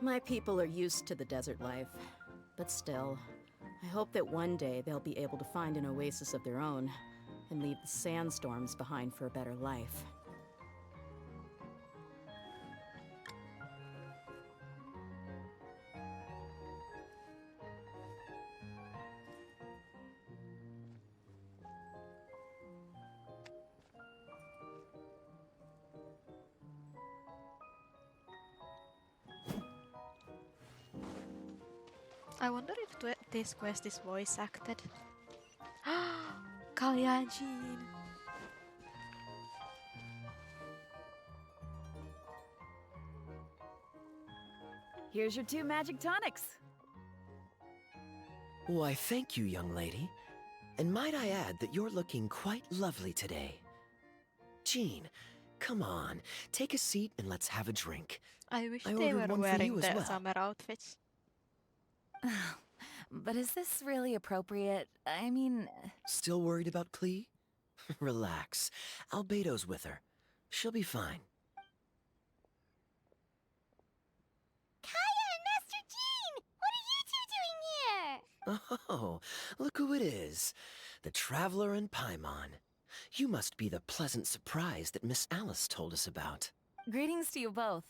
My people are used to the desert life, but still, I hope that one day they'll be able to find an oasis of their own and leave the sandstorms behind for a better life. I wonder if this quest is voice acted. Kaya and Jean. Here's your 2 magic tonics. Why, thank you, young lady. And might I add that you're looking quite lovely today. Jean, come on, take a seat and let's have a drink. I wish I they ordered were one for wearing you as their well. summer outfits. But is this really appropriate? I mean... Still worried about Clee? Relax. Albedo's with her. She'll be fine. Kaya and Master Jean! What are you two doing here? Oh, look who it is. The Traveler and Paimon. You must be the pleasant surprise that Miss Alice told us about. Greetings to you both.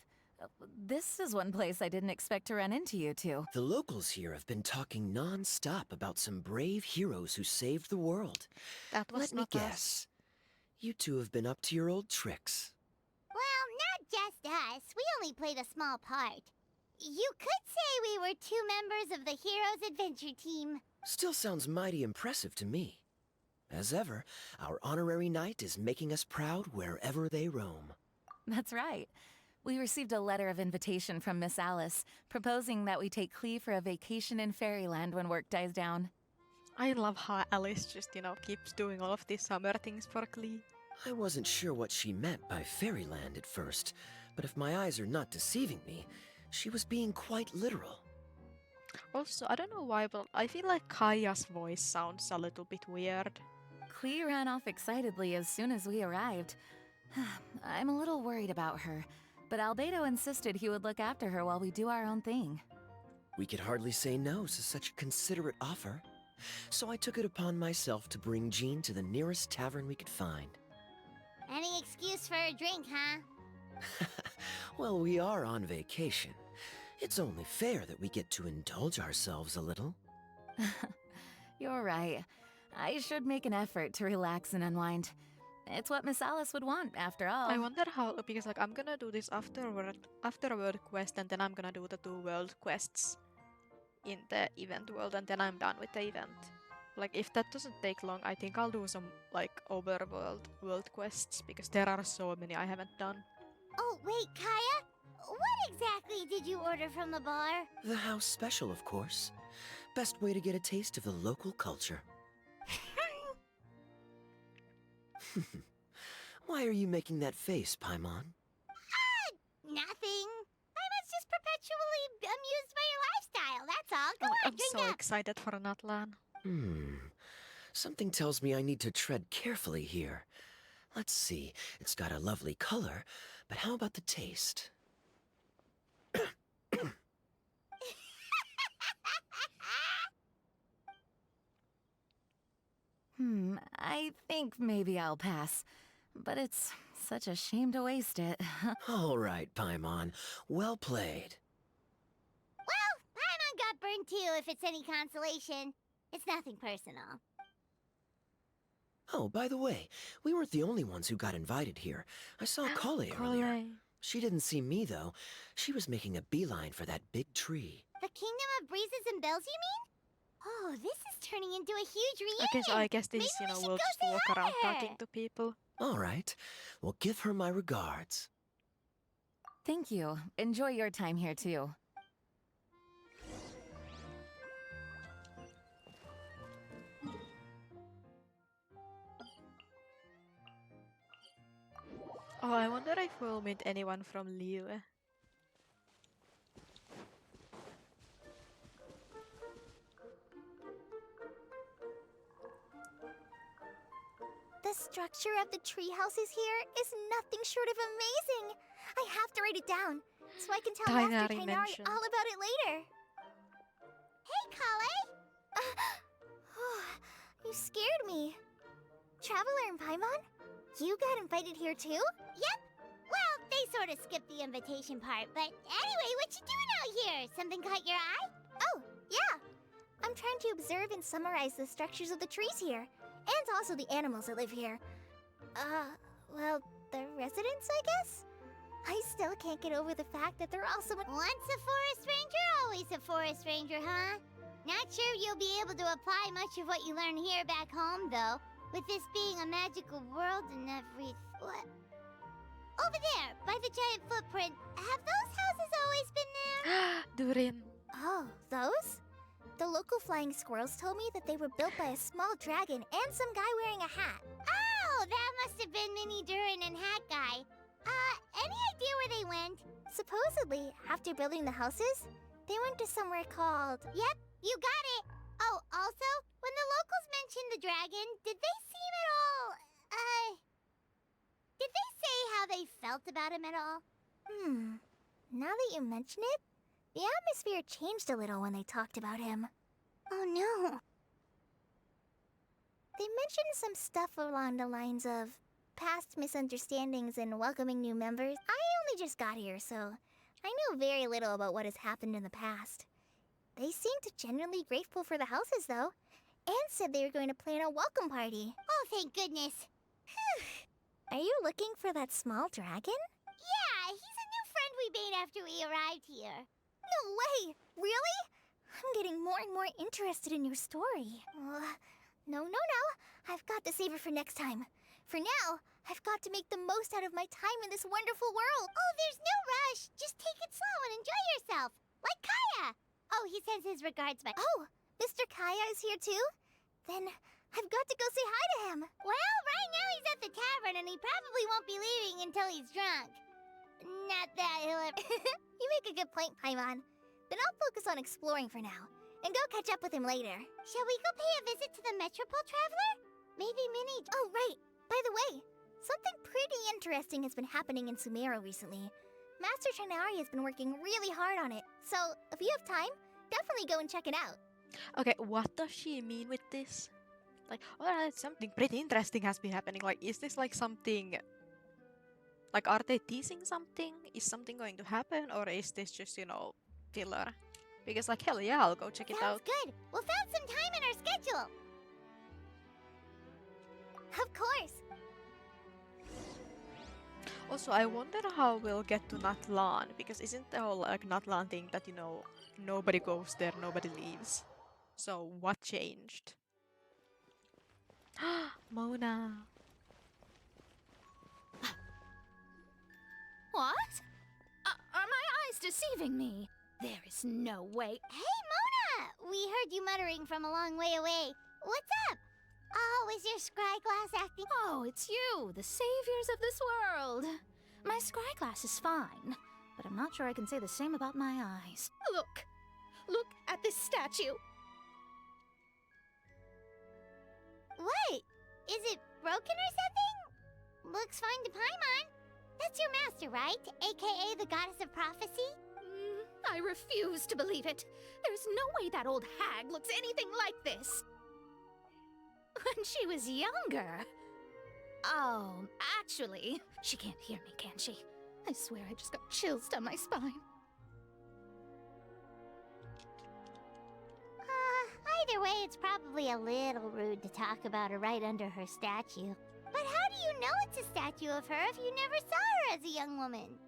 This is one place I didn't expect to run into you two. The locals here have been talking non-stop about some brave heroes who saved the world. That was Let me not us. guess. You two have been up to your old tricks. Well, not just us. We only played a small part. You could say we were 2 members of the Heroes Adventure Team. Still sounds mighty impressive to me. As ever, our honorary knight is making us proud wherever they roam. That's right. We received a letter of invitation from Miss Alice, proposing that we take Clee for a vacation in Fairyland when work dies down. I love how Alice just, keeps doing all of these summer things for Clee. I wasn't sure what she meant by Fairyland at first, but if my eyes are not deceiving me, she was being quite literal. Also, I don't know why, but I feel like Kaya's voice sounds a little bit weird. Clee ran off excitedly as soon as we arrived. I'm a little worried about her, but Albedo insisted he would look after her while we do our own thing. We could hardly say no to such a considerate offer, so I took it upon myself to bring Jean to the nearest tavern we could find. Any excuse for a drink, huh? Well, we are on vacation. It's only fair that we get to indulge ourselves a little. You're right. I should make an effort to relax and unwind. It's what Miss Alice would want, after all. I wonder how, because I'm gonna do this after a world quest, and then I'm gonna do the 2 world quests in the event world, and then I'm done with the event. Like, if that doesn't take long, I think I'll do some, overworld world quests, because there are so many I haven't done. Oh, wait, Kaya? What exactly did you order from the bar? The house special, of course. Best way to get a taste of the local culture. Why are you making that face, Paimon? Nothing. I was just perpetually amused by your lifestyle, that's all. Go on, I'm drink so up. excited for Natlan. Something tells me I need to tread carefully here. Let's see, it's got a lovely color, but how about the taste? I think maybe I'll pass. But it's such a shame to waste it. All right, Paimon. Well played. Well, Paimon got burned too, if it's any consolation. It's nothing personal. Oh, by the way, we weren't the only ones who got invited here. I saw Kale earlier. She didn't see me, though. She was making a beeline for that big tree. The Kingdom of Breezes and Bells, you mean? Oh, this is turning into a huge reunion. I guess this, Maybe we should we'll go just say walk hi to around her. talking to people. All right. Well, give her my regards. Thank you. Enjoy your time here, too. Oh, I wonder if we'll meet anyone from Liyue. The structure of the tree houses here is nothing short of amazing. I have to write it down. so I can tell Master Tainari Tainari mentioned. all about it later. Hey, Kale! You scared me. Traveler and Paimon? You got invited here too? Yep. Well, they sort of skipped the invitation part, but anyway, what you doing out here? Something caught your eye? Oh, yeah. I'm trying to observe and summarize the structures of the trees here, and also the animals that live here. Well, the residents, I guess? I still can't get over the fact that they're all so much— Once a forest ranger, always a forest ranger, huh? Not sure you'll be able to apply much of what you learn here back home, though. With this being a magical world and everything. What? Over there, by the giant footprint. Have those houses always been there? Durin. Oh, those? The local flying squirrels told me that they were built by a small dragon and some guy wearing a hat. Oh, that must have been Mini Durin and Hat Guy. Any idea where they went? Supposedly, after building the houses, they went to somewhere called— Yep, you got it! Oh, also, when the locals mentioned the dragon, did they seem at all— did they say how they felt about him at all? Now that you mention it, the atmosphere changed a little when they talked about him. Oh no. They mentioned some stuff along the lines of past misunderstandings and welcoming new members. I only just got here, so I know very little about what has happened in the past. They seemed genuinely grateful for the houses, though, and said they were going to plan a welcome party. Oh, thank goodness. Are you looking for that small dragon? Yeah, he's a new friend we made after we arrived here. No way! Really? I'm getting more and more interested in your story. No. I've got to save it for next time. For now, I've got to make the most out of my time in this wonderful world. Oh, there's no rush. Just take it slow and enjoy yourself. Like Kaya. Oh, he sends his regards back. Oh, Mr. Kaya is here too? Then I've got to go say hi to him. Well, right now he's at the tavern and he probably won't be leaving until he's drunk. Not that he'll ever— You make a good point, Paimon. Then I'll focus on exploring for now, and go catch up with him later. Shall we go pay a visit to the Metropole Traveler? Maybe Minnie— Oh, right. By the way, something pretty interesting has been happening in Sumeru recently. Master Tainari has been working really hard on it, so if you have time, definitely go and check it out. Okay, what does she mean with this? Like, alright, something pretty interesting has been happening. Like, is this like something... Like, are they teasing something? Is something going to happen? Or is this just, filler? Because, like, hell yeah, I'll go check it Sounds out. good. We'll find some time in our schedule. Of course. Also, I wonder how we'll get to Natlan. Because isn't the whole, like, Natlan thing that, nobody goes there, nobody leaves? So, what changed? Mona. What? Are my eyes deceiving me? There is no way. Hey, Mona! We heard you muttering from a long way away. What's up? Oh, is your scry glass acting— Oh, it's you, the saviors of this world. My scry glass is fine, but I'm not sure I can say the same about my eyes. Look at this statue. What? Is it broken or something? Looks fine to Paimon. That's your master, right? AKA the goddess of prophecy? I refuse to believe it. There's no way that old hag looks anything like this. When she was younger. Oh, actually, she can't hear me, can she? I swear I just got chills down my spine. Either way, it's probably a little rude to talk about her right under her statue. But how do you know it's a statue of her if you never saw her as a young woman?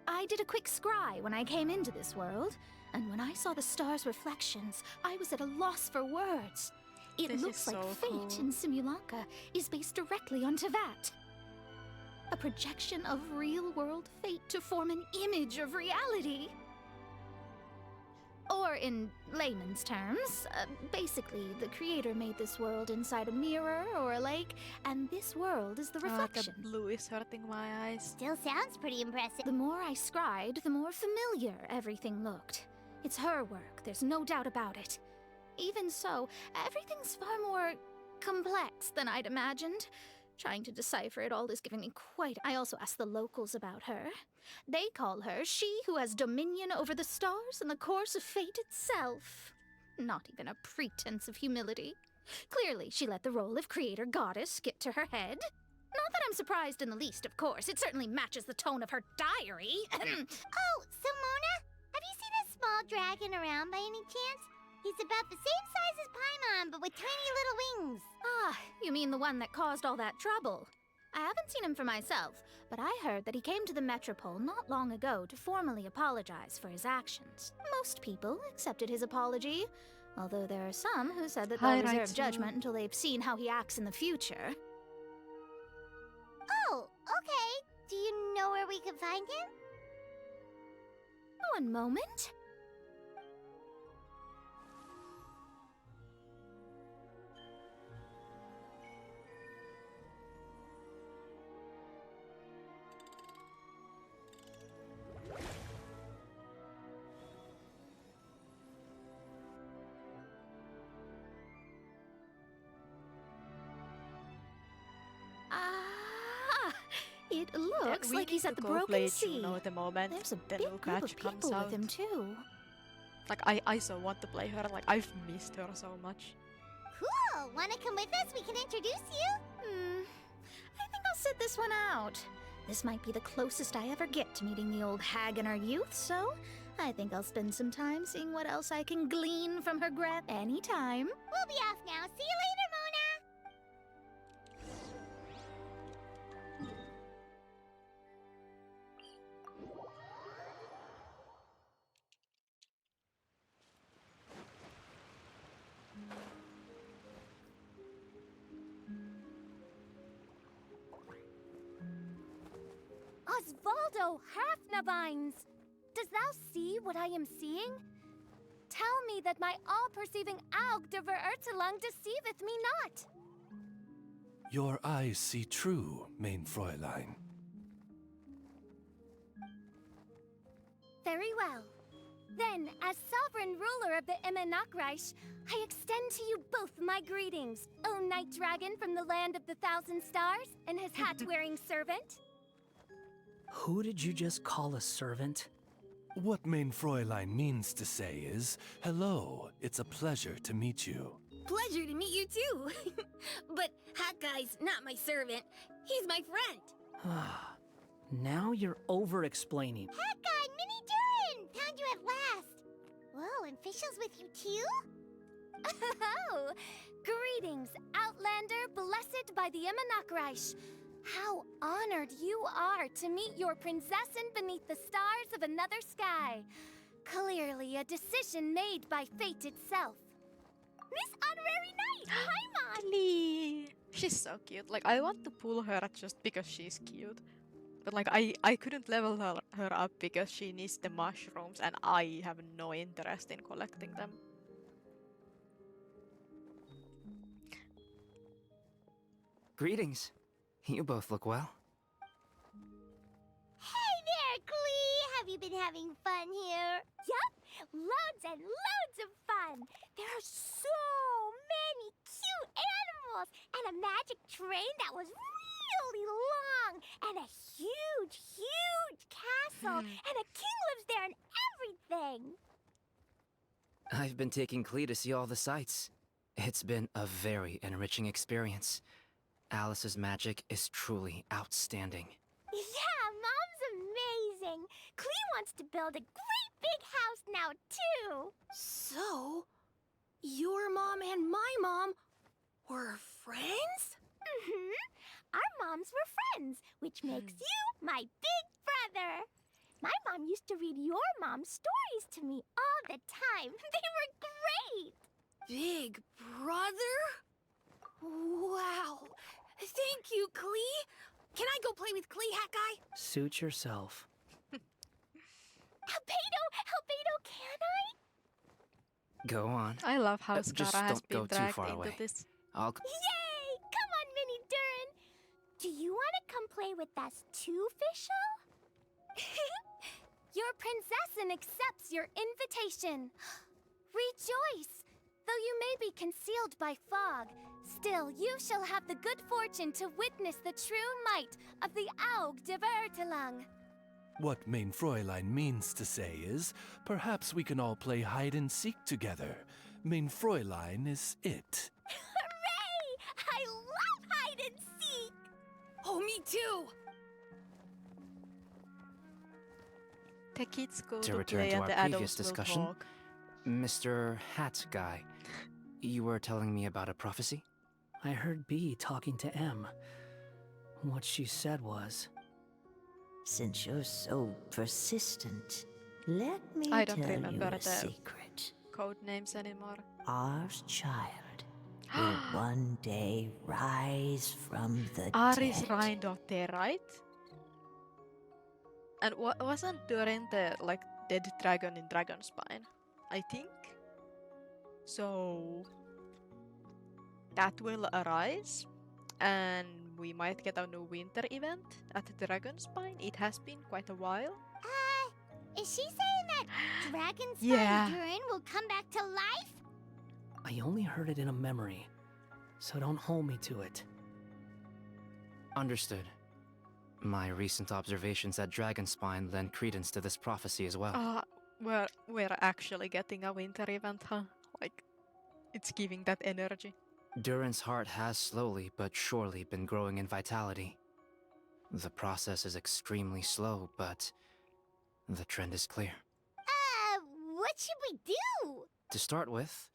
I did a quick scry when I came into this world, and when I saw the stars' reflections, I was at a loss for words. It This looks is like so fate cool. in Simulanka is based directly on Tevat. A projection of real-world fate to form an image of reality. Or in layman's terms, basically, the creator made this world inside a mirror or a lake, and this world is the reflection. The blue is hurting my eyes. Still sounds pretty impressive. The more I scried, the more familiar everything looked. It's her work, there's no doubt about it. Even so, everything's far more complex than I'd imagined. Trying to decipher it all is giving me quite... I also asked the locals about her. They call her she who has dominion over the stars and the course of fate itself. Not even a pretense of humility. Clearly, she let the role of creator goddess get to her head. Not that I'm surprised in the least, of course. It certainly matches the tone of her diary. Oh, so Mona, have you seen a small dragon around by any chance? He's about the same size as Paimon, but with tiny little wings. Ah, you mean the one that caused all that trouble? I haven't seen him for myself, but I heard that he came to the Metropole not long ago to formally apologize for his actions. Most people accepted his apology, although there are some who said that they'll reserve judgment until they've seen how he acts in the future. Oh, okay. Do you know where we can find him? One moment. It looks like he's at the Broken Sea. The moment There's a the big new group patch of comes people out. with him too. Like I so want to play her. Like I've missed her so much. Cool! Wanna come with us? We can introduce you? I think I'll sit this one out. This might be the closest I ever get to meeting the old hag in our youth, so I think I'll spend some time seeing what else I can glean from her graph anytime. We'll be off now. See you later, Mona! Osvaldo Hafnavines! Does thou see what I am seeing? Tell me that my all-perceiving Aug der Verurteilung deceiveth me not. Your eyes see true, mein Fräulein. Very well. Then, as sovereign ruler of the Immenachreich, I extend to you both my greetings, O Night Dragon from the land of the Thousand Stars, and his hat-wearing servant. Who did you just call a servant? What mein Fräulein means to say is, hello, it's a pleasure to meet you. Pleasure to meet you too. But Hat Guy's not my servant. He's my friend. Now you're over-explaining. Hat guy, Minnie Durin! Found you at last. Whoa, and Fischl's with you too? Oh, greetings, Outlander blessed by the Immenachreich. How honored you are to meet your princessin beneath the stars of another sky. Clearly a decision made by fate itself. Miss Honorary Knight, Paimon! Lee. She's so cute. Like I want to pull her just because she's cute. But like I couldn't level her up because she needs the mushrooms and I have no interest in collecting them. Greetings. You both look well. Hey there, Klee! Have you been having fun here? Yup, loads and loads of fun. There are so many cute animals and a magic train that was really long and a huge, huge castle and a king lives there and everything. I've been taking Klee to see all the sights. It's been a very enriching experience. Alice's magic is truly outstanding. Yeah, Mom's amazing. Klee wants to build a great big house now, too. So, your mom and my mom were friends? Our moms were friends, which makes you my big brother. My mom used to read your mom's stories to me all the time. They were great. Big brother? Wow. Thank you, Klee. Can I go play with Klee, Hat Guy? Suit yourself. Albedo, can I? Go on. I love how Just Skara has don't go been too dragged far into away. this. I'll... Yay! Come on, Minnie Durin. Do you want to come play with us too, Fischl? Your princessin accepts your invitation. Rejoice! Though you may be concealed by fog, Still, you shall have the good fortune to witness the true might of the Aug de Vertelang. What Main Fräulein means to say is, perhaps we can all play hide and seek together. Main Fräulein is it. Hooray! I love hide and seek! Oh, me too! The kids go To to return play to and our the previous adults will discussion, talk. Mr. Hat Guy, you were telling me about a prophecy? I heard B talking to M. What she said was, Since you're so persistent, let me I don't tell you remember a the secret. code names anymore. Our child will one day rise from the Aris dead. Reindotte, right? And wasn't Durin the dead dragon in Dragonspine? I think. So that will arise, and we might get a new winter event at Dragonspine. It has been quite a while. Is she saying that Dragonspine Yeah. Durin will come back to life? I only heard it in a memory, so don't hold me to it. Understood. My recent observations at Dragonspine lend credence to this prophecy as well. We're actually getting a winter event, huh? Like, it's giving that energy. Durin's heart has slowly but surely been growing in vitality. The process is extremely slow, but the trend is clear. What should we do? To start with,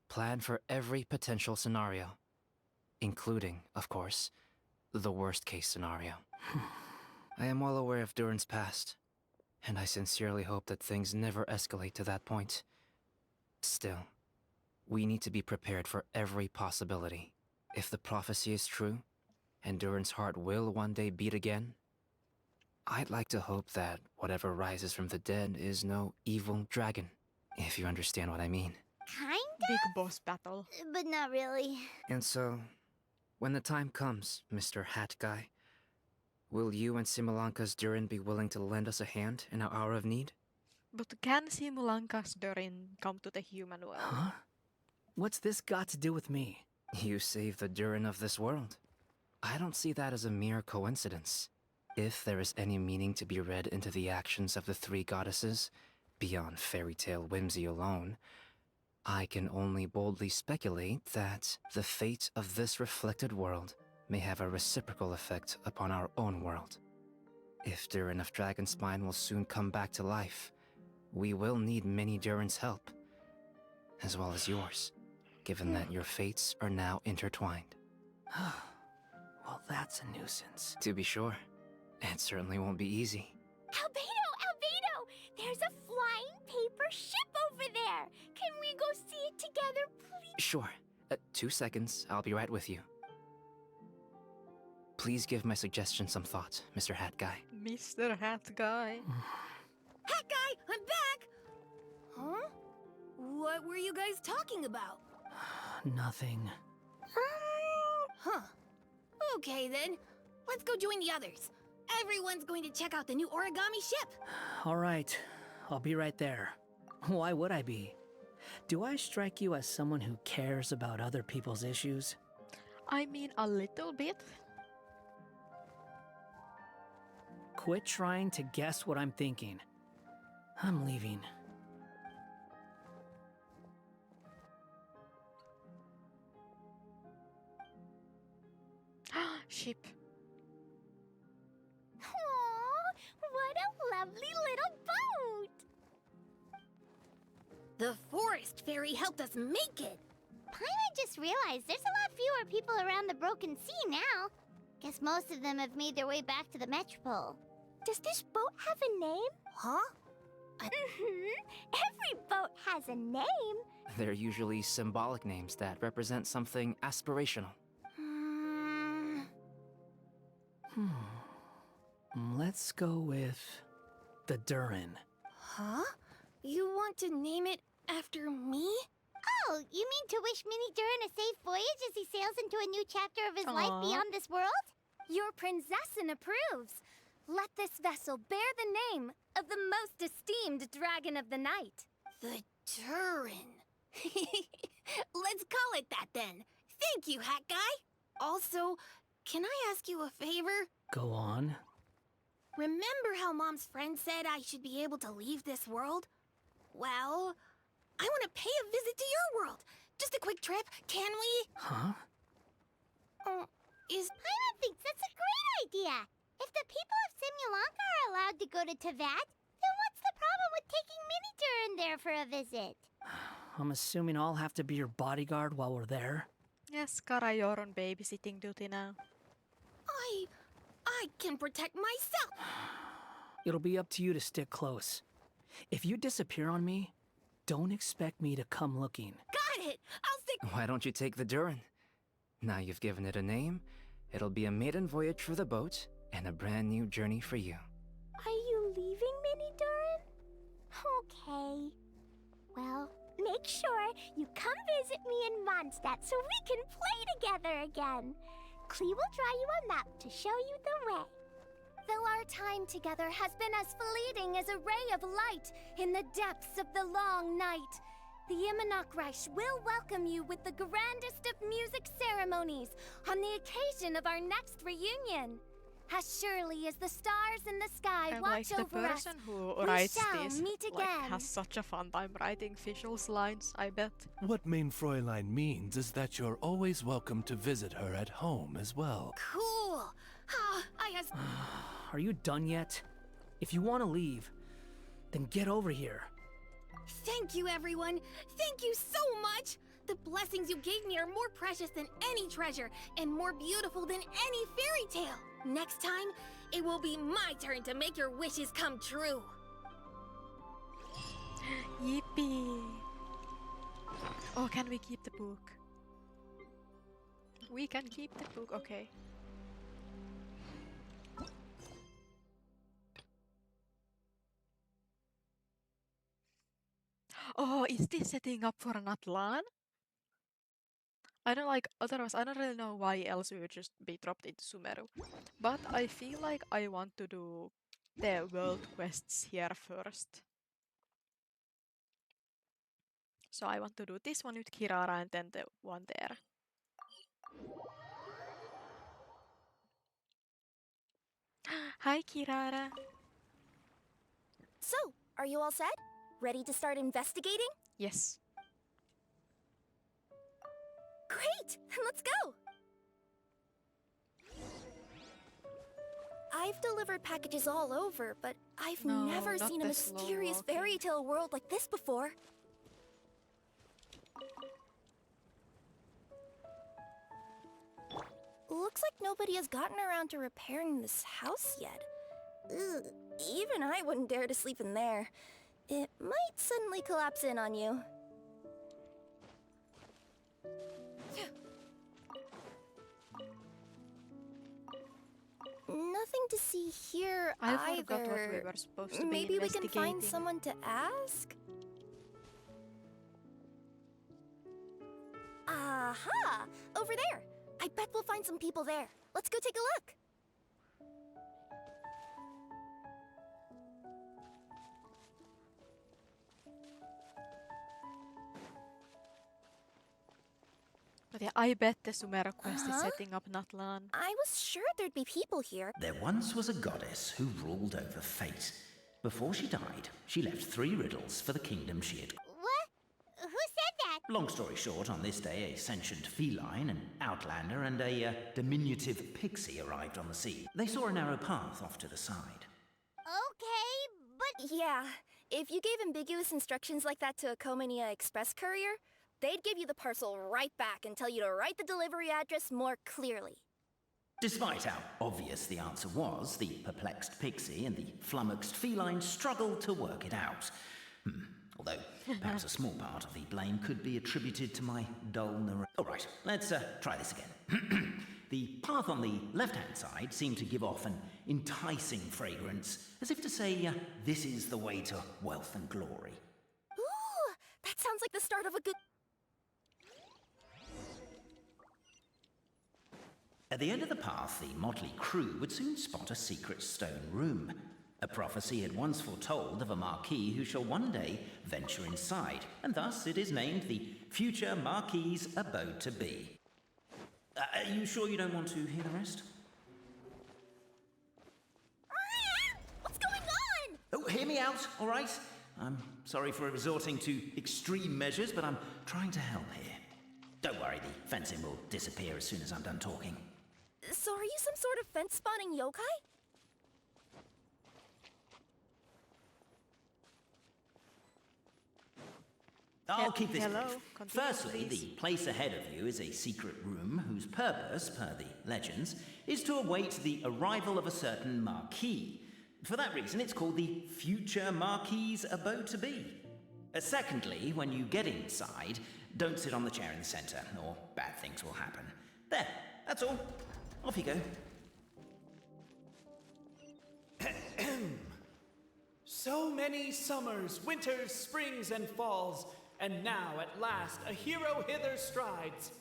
plan for every potential scenario, including, of course, the worst case scenario. I am well aware of Durin's past, and I sincerely hope that things never escalate to that point. Still, we need to be prepared for every possibility. If the prophecy is true, and Durin's heart will one day beat again, I'd like to hope that whatever rises from the dead is no evil dragon, if you understand what I mean. Kinda, Big boss battle. but not really. And so, when the time comes, Mr. Hat Guy, will you and Simulanka's Durin be willing to lend us a hand in our hour of need? But can Simulanka's Durin come to the human world? Huh? What's this got to do with me? You saved the Durin of this world. I don't see that as a mere coincidence. If there is any meaning to be read into the actions of the three goddesses, beyond fairy tale whimsy alone, I can only boldly speculate that the fate of this reflected world may have a reciprocal effect upon our own world. If Durin of Dragonspine will soon come back to life, we will need many Durin's help, as well as yours, given that your fates are now intertwined. Well, that's a nuisance. To be sure, it certainly won't be easy. Albedo! There's a flying paper ship over there! Can we go see it together, please? Sure. 2 seconds, I'll be right with you. Please give my suggestion some thought, Mr. Hat Guy. Mr. Hat Guy. Hat guy, I'm back! Huh? What were you guys talking about? Nothing. Huh. Okay then. Let's go join the others. Everyone's going to check out the new origami ship. All right, I'll be right there. Why would I be? Do I strike you as someone who cares about other people's issues? I mean, a little bit. Quit trying to guess what I'm thinking. I'm leaving. Ship. Aww, what a lovely little boat! The forest fairy helped us make it. Paimon just realized there's a lot fewer people around the Broken Sea now. Guess most of them have made their way back to the Metropole. Does this boat have a name? Huh? Every boat has a name. They're usually symbolic names that represent something aspirational. Let's go with the Durin. Huh? You want to name it after me? Oh, you mean to wish Mini Durin a safe voyage as he sails into a new chapter of his life Aw. beyond this world? Your princessin approves. Let this vessel bear the name of the most esteemed dragon of the night. The Turin. Let's call it that then. Thank you, Hat Guy. Also, can I ask you a favor? Go on. Remember how Mom's friend said I should be able to leave this world? Well, I want to pay a visit to your world. Just a quick trip, can we? Huh? Paimon thinks that's a great idea. If the people of Simulanka are allowed to go to Teyvat, then what's the problem with taking Minitur in there for a visit? I'm assuming I'll have to be your bodyguard while we're there. Yes, Kara, you're on babysitting duty now. I can protect myself. It'll be up to you to stick close. If you disappear on me, don't expect me to come looking. Got it. I'll stick. Why don't you take the Durin? Now you've given it a name, it'll be a maiden voyage for the boat and a brand new journey for you. Are you leaving, Mini Durin? Okay. Well, make sure you come visit me in Mondstadt so we can play together again. Klee will draw you a map to show you the way. Though our time together has been as fleeting as a ray of light in the depths of the long night, the Immonakreich will welcome you with the grandest of music ceremonies on the occasion of our next reunion. As surely as the stars in the sky And watch like the over us, person who we writes shall this meet like, again. has such a fun time writing visuals lines, I bet. What Main Fräulein means is that you're always welcome to visit her at home as well. Cool. I has. Are you done yet? If you want to leave, then get over here. Thank you, everyone. Thank you so much. The blessings you gave me are more precious than any treasure and more beautiful than any fairy tale. Next time, it will be my turn to make your wishes come true. Yippee! Oh, can we keep the book? We can keep the book, okay. Oh, is this setting up for Natlan? I don't like, otherwise I don't really know why else we would just be dropped into Sumeru. But I feel like I want to do the world quests here first. So I want to do this one with Kirara and then the one there. Hi Kirara! So, are you all set? Ready to start investigating? Yes. Great! Let's go! I've delivered packages all over, but I've No, never not seen a the slow mysterious walking. fairy tale world like this before. Looks like nobody has gotten around to repairing this house yet. Ugh, even I wouldn't dare to sleep in there. It might suddenly collapse in on you. Nothing to see here I either. forgot what we were supposed to Maybe be we can find investigating. someone to ask? Aha! Over there! I bet we'll find some people there. Let's go take a look! But yeah, I bet the Sumeru quest is Uh-huh. setting up Natlan. I was sure there'd be people here. There once was a goddess who ruled over fate. Before she died, she left 3 riddles for the kingdom she had. What? Who said that? Long story short, on this day, a sentient feline, an outlander, and a diminutive pixie arrived on the scene. They saw a narrow path off to the side. Okay, but Yeah, if you gave ambiguous instructions like that to a Komania Express courier, they'd give you the parcel right back and tell you to write the delivery address more clearly. Despite how obvious the answer was, the perplexed pixie and the flummoxed feline struggled to work it out. Although, perhaps a small part of the blame could be attributed to my dull All right, let's try this again. The path on the left-hand side seemed to give off an enticing fragrance, as if to say, this is the way to wealth and glory. Ooh, that sounds like the start of a good... At the end of the path, the motley crew would soon spot a secret stone room. A prophecy had once foretold of a Marquis who shall one day venture inside, and thus it is named the future Marquis's abode to be. Are you sure you don't want to hear the rest? What's going on? Oh, hear me out, all right? I'm sorry for resorting to extreme measures, but I'm trying to help here. Don't worry, the fencing will disappear as soon as I'm done talking. So are you some sort of fence-spawning yokai? I'll keep this Hello, brief. continue, Firstly, please. the place ahead of you is a secret room whose purpose, per the legends, is to await the arrival of a certain Marquis. For that reason, it's called the future Marquis's abode to be. Secondly, when you get inside, don't sit on the chair in the centre, or bad things will happen. There, that's all. Off you go. So many summers, winters, springs, and falls, and now at last a hero hither strides.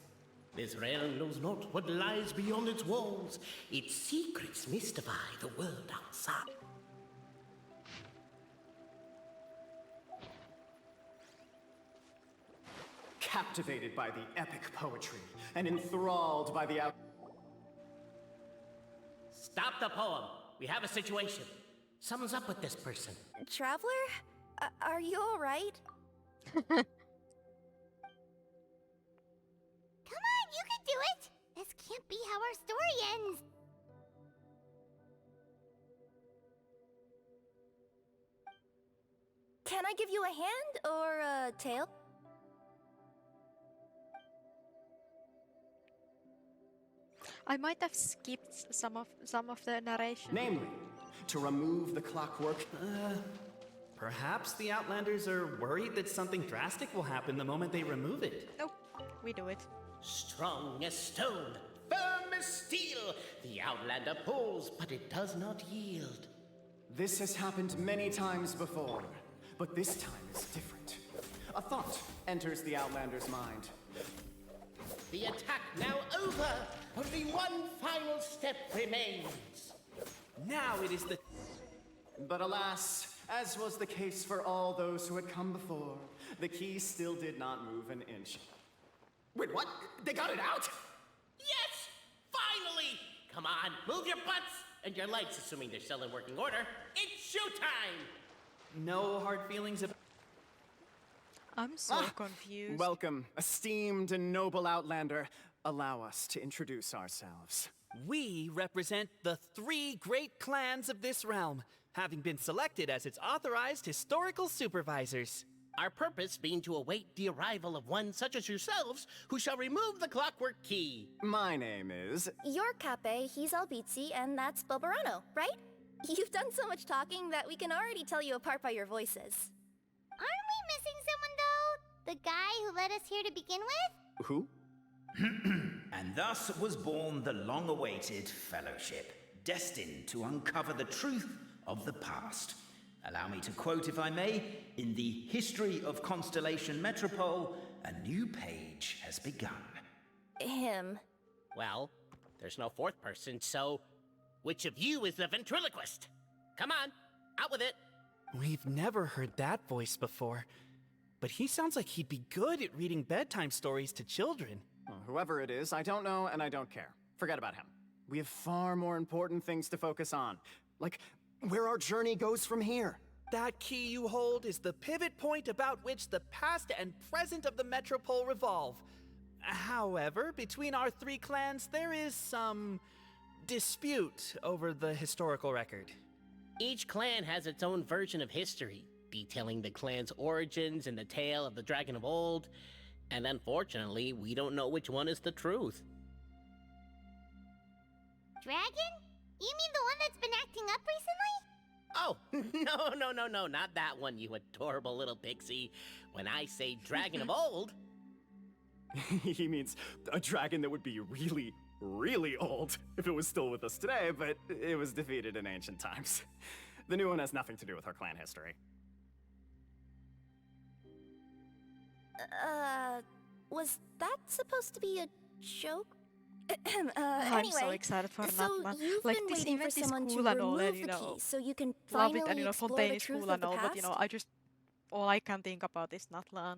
This realm knows not what lies beyond its walls. Its secrets mystify the world outside. Captivated by the epic poetry and enthralled by the Stop the poem. We have a situation. Something's up with this person. Traveler? Are you alright? Come on, you can do it! This can't be how our story ends. Can I give you a hand or a tail? I might have skipped some of the narration. Namely, to remove the clockwork. Perhaps the Outlanders are worried that something drastic will happen the moment they remove it. Nope, we do it. Strong as stone, firm as steel. The Outlander pulls, but it does not yield. This has happened many times before, but this time is different. A thought enters the Outlander's mind. The attack now over. Only one final step remains. Now it is the... But alas, as was the case for all those who had come before, the key still did not move an inch. Wait, what? They got it out? Yes! Finally! Come on, move your butts and your legs, assuming they're still in working order. It's showtime! No hard feelings about... I'm so confused. Welcome, esteemed and noble Outlander. Allow us to introduce ourselves. We represent the 3 great clans of this realm, having been selected as its authorized historical supervisors. Our purpose being to await the arrival of one such as yourselves, who shall remove the clockwork key. My name is... You're Cape, he's Albizzi, and that's Bobarano, right? You've done so much talking that we can already tell you apart by your voices. Aren't we missing someone, though? The guy who led us here to begin with? Who? And thus was born the long-awaited Fellowship, destined to uncover the truth of the past. Allow me to quote, if I may, in the history of Constellation Metropole, a new page has begun. Him. Well, there's no 4th person, so which of you is the ventriloquist? Come on, out with it. We've never heard that voice before, but he sounds like he'd be good at reading bedtime stories to children. Well, whoever it is, I don't know and I don't care. Forget about him. We have far more important things to focus on, like where our journey goes from here. That key you hold is the pivot point about which the past and present of the Metropole revolve. However, between our 3 clans, there is some dispute over the historical record. Each clan has its own version of history, detailing the clan's origins and the tale of the dragon of old, and unfortunately, we don't know which one is the truth. Dragon? You mean the one that's been acting up recently? Oh, no, not that one, you adorable little pixie. When I say dragon of old... He means a dragon that would be really, really old if it was still with us today, but it was defeated in ancient times. The new one has nothing to do with our clan history. Was that supposed to be a joke? I'm Anyway, so excited for so that one. you've Like, been this waiting for event is someone to cool and all, remove and the you know, key so you can love finally it, and you know, explore Fontaine the is truth cool of and the all, past? but you know, all I can think about is Natlan.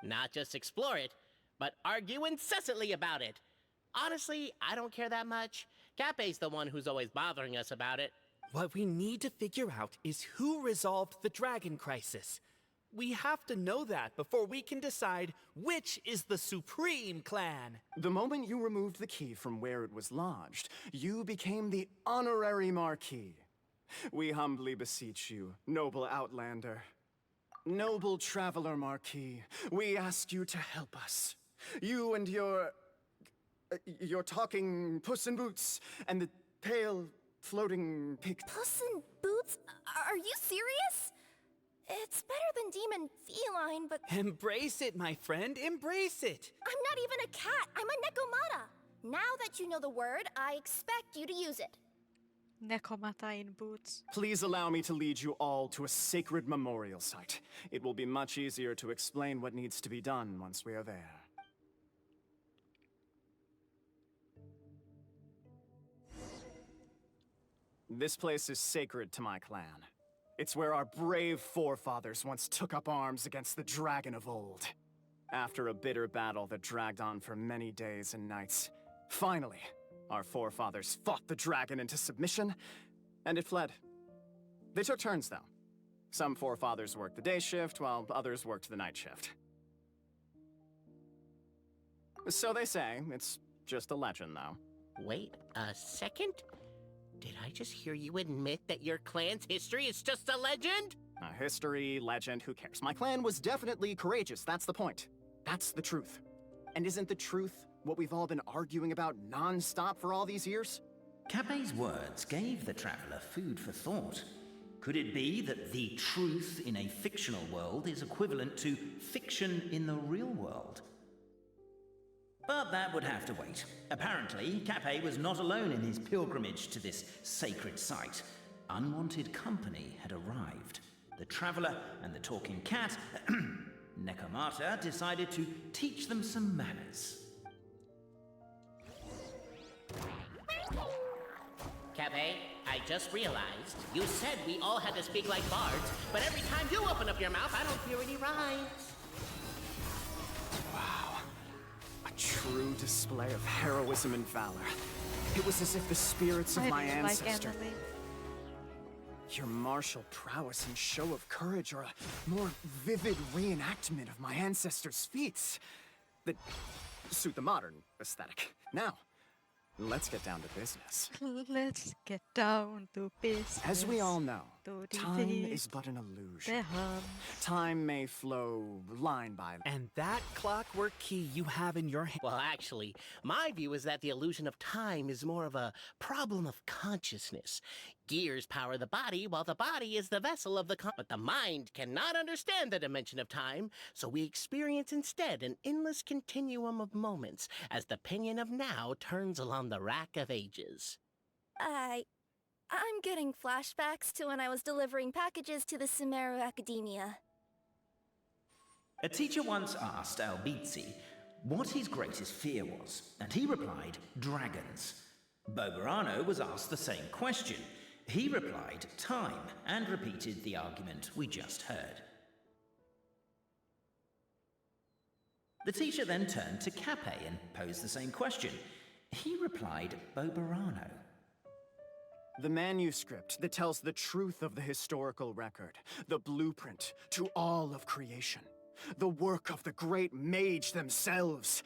Not just explore it, but argue incessantly about it. Honestly, I don't care that much. Cape's the one who's always bothering us about it. What we need to figure out is who resolved the dragon crisis. We have to know that before we can decide which is the supreme clan. The moment you removed the key from where it was lodged, you became the honorary Marquis. We humbly beseech you, noble Outlander. Noble Traveler Marquis, we ask you to help us. You and your talking Puss in Boots and the pale floating pig. Puss in Boots? Are you serious? It's better than demon feline, but Embrace it, my friend, embrace it. I'm not even a cat. I'm a Nekomata. Now that you know the word, I expect you to use it. Nekomata in boots. Please allow me to lead you all to a sacred memorial site. It will be much easier to explain what needs to be done once we are there. This place is sacred to my clan. It's where our brave forefathers once took up arms against the dragon of old. After a bitter battle that dragged on for many days and nights, finally, our forefathers fought the dragon into submission, and it fled. They took turns, though. Some forefathers worked the day shift, while others worked the night shift. So they say. It's just a legend, though. Wait a second? Did I just hear you admit that your clan's history is just a legend? History, legend, who cares? My clan was definitely courageous, that's the point. That's the truth. And isn't the truth what we've all been arguing about non-stop for all these years? Cape's words gave the traveler food for thought. Could it be that the truth in a fictional world is equivalent to fiction in the real world? But that would have to wait. Apparently, Cape was not alone in his pilgrimage to this sacred site. Unwanted company had arrived. The traveler and the talking cat, Nekomata, decided to teach them some manners. Cape, I just realized you said we all had to speak like bards, but every time you open up your mouth, I don't hear any rhymes. Wow. A true display of heroism and valor. It was as if the spirits of my ancestor... Your martial prowess and show of courage are a more vivid reenactment of my ancestors' feats that suit the modern aesthetic. Now, let's get down to business. Let's get down to business. As we all know, time is but an illusion. Time may flow line by line. And that clockwork key you have in your hand... Well, actually, my view is that the illusion of time is more of a problem of consciousness. Gears power the body, while the body is the vessel of the But the mind cannot understand the dimension of time, so we experience instead an endless continuum of moments as the pinion of now turns along the rack of ages. I'm getting flashbacks to when I was delivering packages to the Sumeru Academia. A teacher once asked Albizzi what his greatest fear was, and he replied, dragons. Boberano was asked the same question. He replied, time, and repeated the argument we just heard. The teacher then turned to Cape and posed the same question. He replied, Boberano. The manuscript that tells the truth of the historical record, the blueprint to all of creation, the work of the great mage themselves.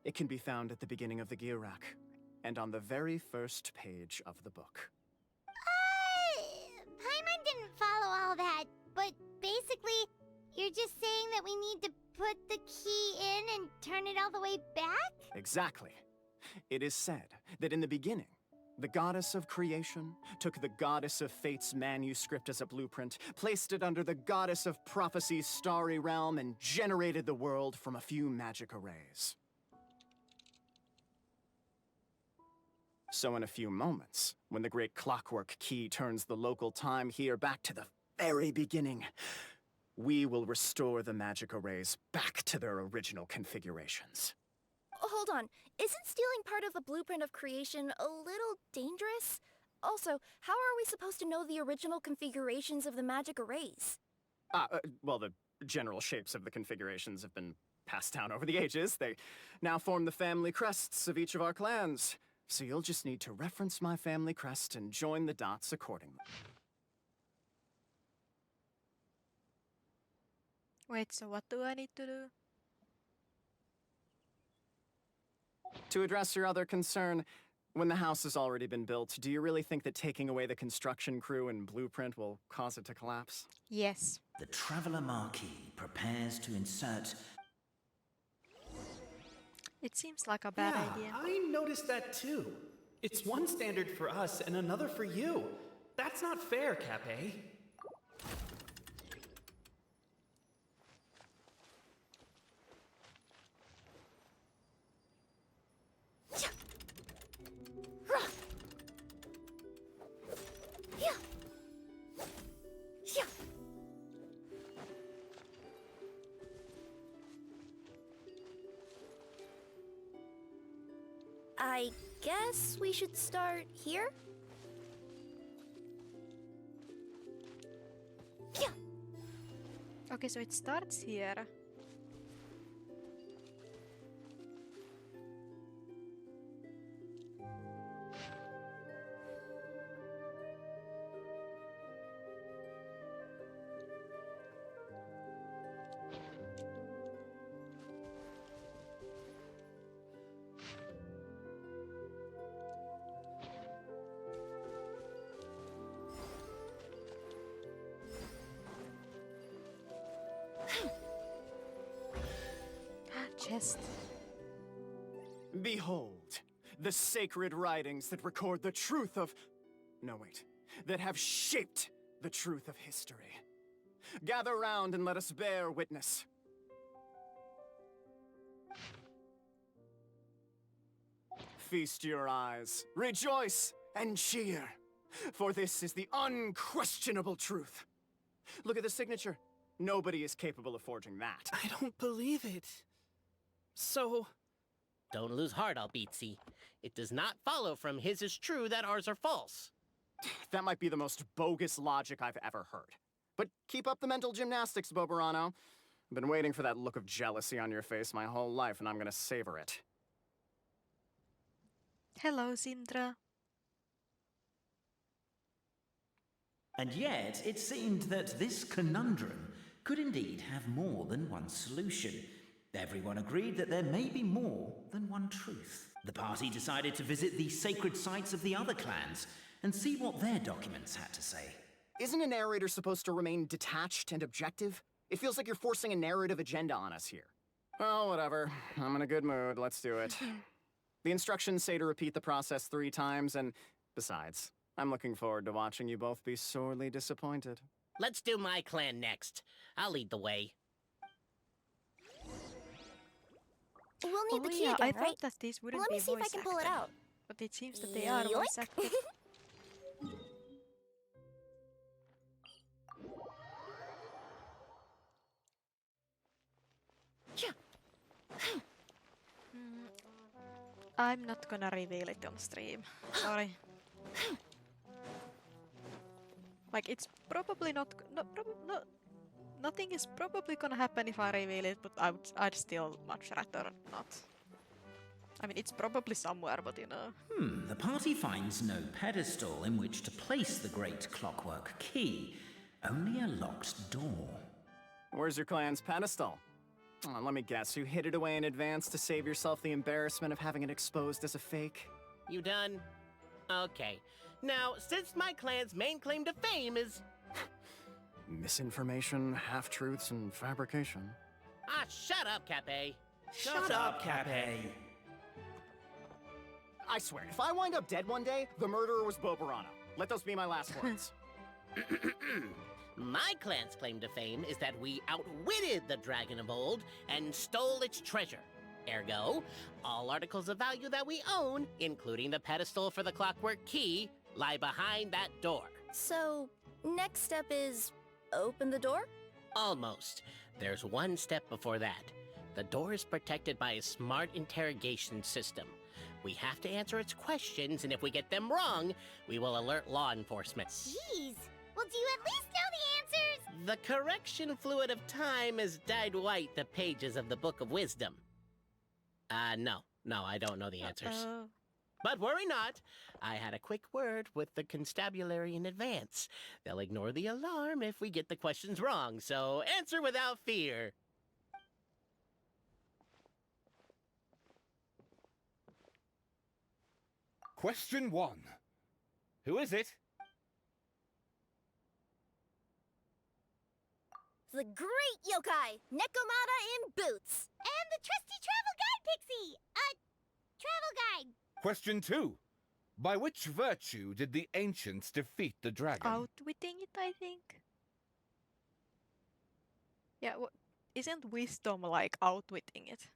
It can be found at the beginning of the Girak, and on the very first page of the book. Paimon didn't follow all that, but basically, you're just saying that we need to put the key in and turn it all the way back? Exactly. It is said that in the beginning, the goddess of creation took the goddess of fate's manuscript as a blueprint, placed it under the goddess of prophecy's starry realm, and generated the world from a few magic arrays. So in a few moments, when the great clockwork key turns the local time here back to the very beginning, we will restore the magic arrays back to their original configurations. Hold on, isn't stealing part of the blueprint of creation a little dangerous? Also, how are we supposed to know the original configurations of the magic arrays? Well, the general shapes of the configurations have been passed down over the ages. They now form the family crests of each of our clans. So you'll just need to reference my family crest and join the dots accordingly. Wait, so what do I need to do? To address your other concern, when the house has already been built, do you really think that taking away the construction crew and blueprint will cause it to collapse? Yes. The Traveler Marquis prepares to insert... It seems like a bad idea. I noticed that too. It's one standard for us and another for you. That's not fair, Cape. I guess we should start here? Okay, so it starts here. Chest. Behold, the sacred writings that record the truth of... No, wait. That have shaped the truth of history. Gather round and let us bear witness. Feast your eyes, rejoice, and cheer. For this is the unquestionable truth. Look at the signature. Nobody is capable of forging that. I don't believe it. So... Don't lose heart, Albizzi. It does not follow from his is true that ours are false. That might be the most bogus logic I've ever heard. But keep up the mental gymnastics, Boberano. I've been waiting for that look of jealousy on your face my whole life, and I'm gonna savor it. Hello, Sindra. And yet, it seemed that this conundrum could indeed have more than one solution. Everyone agreed that there may be more than one truth. The party decided to visit the sacred sites of the other clans and see what their documents had to say. Isn't a narrator supposed to remain detached and objective? It feels like you're forcing a narrative agenda on us here. Well, whatever. I'm in a good mood. Let's do it. The instructions say to repeat the process 3 times, and besides, I'm looking forward to watching you both be sorely disappointed. Let's do my clan next. I'll lead the way. We'll need the key yeah, again, I right? thought that these wouldn't Let be me see if I voice can pull it acted, out. But it seems that they are voice Yoink. acted. I'm not gonna reveal it on stream. Sorry. Like, it's probably not... nothing is probably gonna happen if I reveal it, but I'd still much rather not. I mean, it's probably somewhere, but you know. The party finds no pedestal in which to place the great clockwork key, only a locked door. Where's your clan's pedestal? Oh, let me guess, you hid it away in advance to save yourself the embarrassment of having it exposed as a fake? You done? Okay. Now, since my clan's main claim to fame is... Misinformation, half-truths, and fabrication. Ah, shut up, Cape. Shut up, Cape. I swear, if I wind up dead one day, the murderer was Boberano. Let those be my last words. My clan's claim to fame is that we outwitted the dragon of old and stole its treasure. Ergo, all articles of value that we own, including the pedestal for the clockwork key, lie behind that door. So, next step is open the door? Almost. There's one step before that. The door is protected by a smart interrogation system. We have to answer its questions, and if we get them wrong, we will alert law enforcement. Jeez. Well, do you at least know the answers? The correction fluid of time has dyed white the pages of the Book of Wisdom. No, I don't know the answers. But worry not. I had a quick word with the constabulary in advance. They'll ignore the alarm if we get the questions wrong, so answer without fear. Question 1. Who is it? The great yokai, Nekomata in boots. And the trusty travel guide pixie! Travel guide! Question 2. By which virtue did the ancients defeat the dragon? Outwitting it, I think. Yeah, isn't wisdom like outwitting it?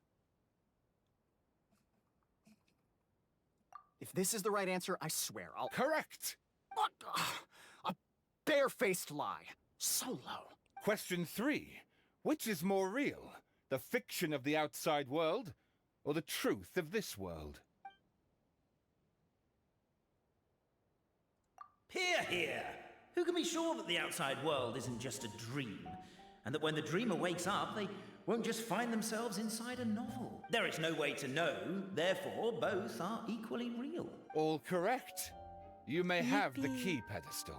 If this is the right answer, I swear I'll... Correct! A barefaced lie. So low. Question 3. Which is more real? The fiction of the outside world, or the truth of this world? Hear, hear! Who can be sure that the outside world isn't just a dream? And that when the dreamer wakes up, they won't just find themselves inside a novel? There is no way to know, therefore both are equally real. All correct. You may have the key pedestal.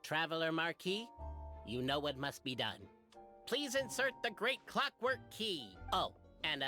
Traveler Marquis, you know what must be done. Please insert the great clockwork key. Oh, and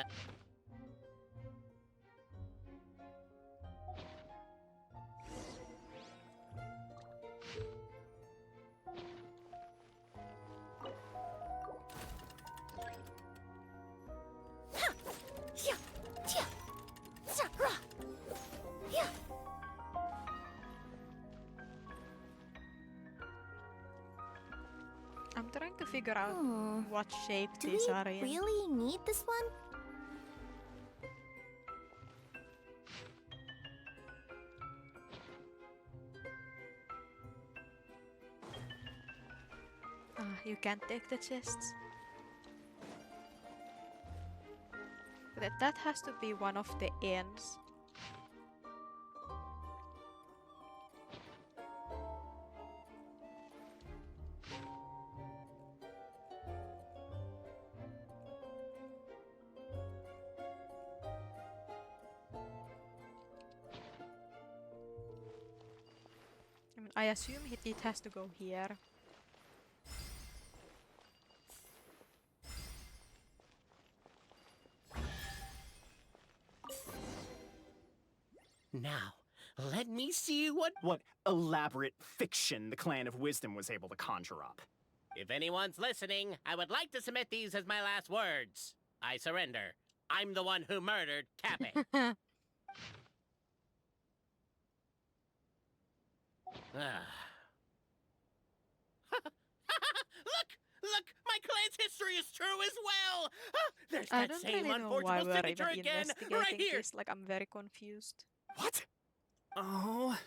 I'm trying to figure out what shape Do these we are in. really need this one? You can't take the chests. That has to be one of the ends. I assume it has to go here. now, let me see what elaborate fiction the Clan of Wisdom was able to conjure up. If anyone's listening, I would like to submit these as my last words. I surrender. I'm the one who murdered Cappy. Look! My clan's history is true as well! There's I that don't same really know why unforgeable we're signature even again, investigating right here! this. Like, I'm very confused. What? Oh,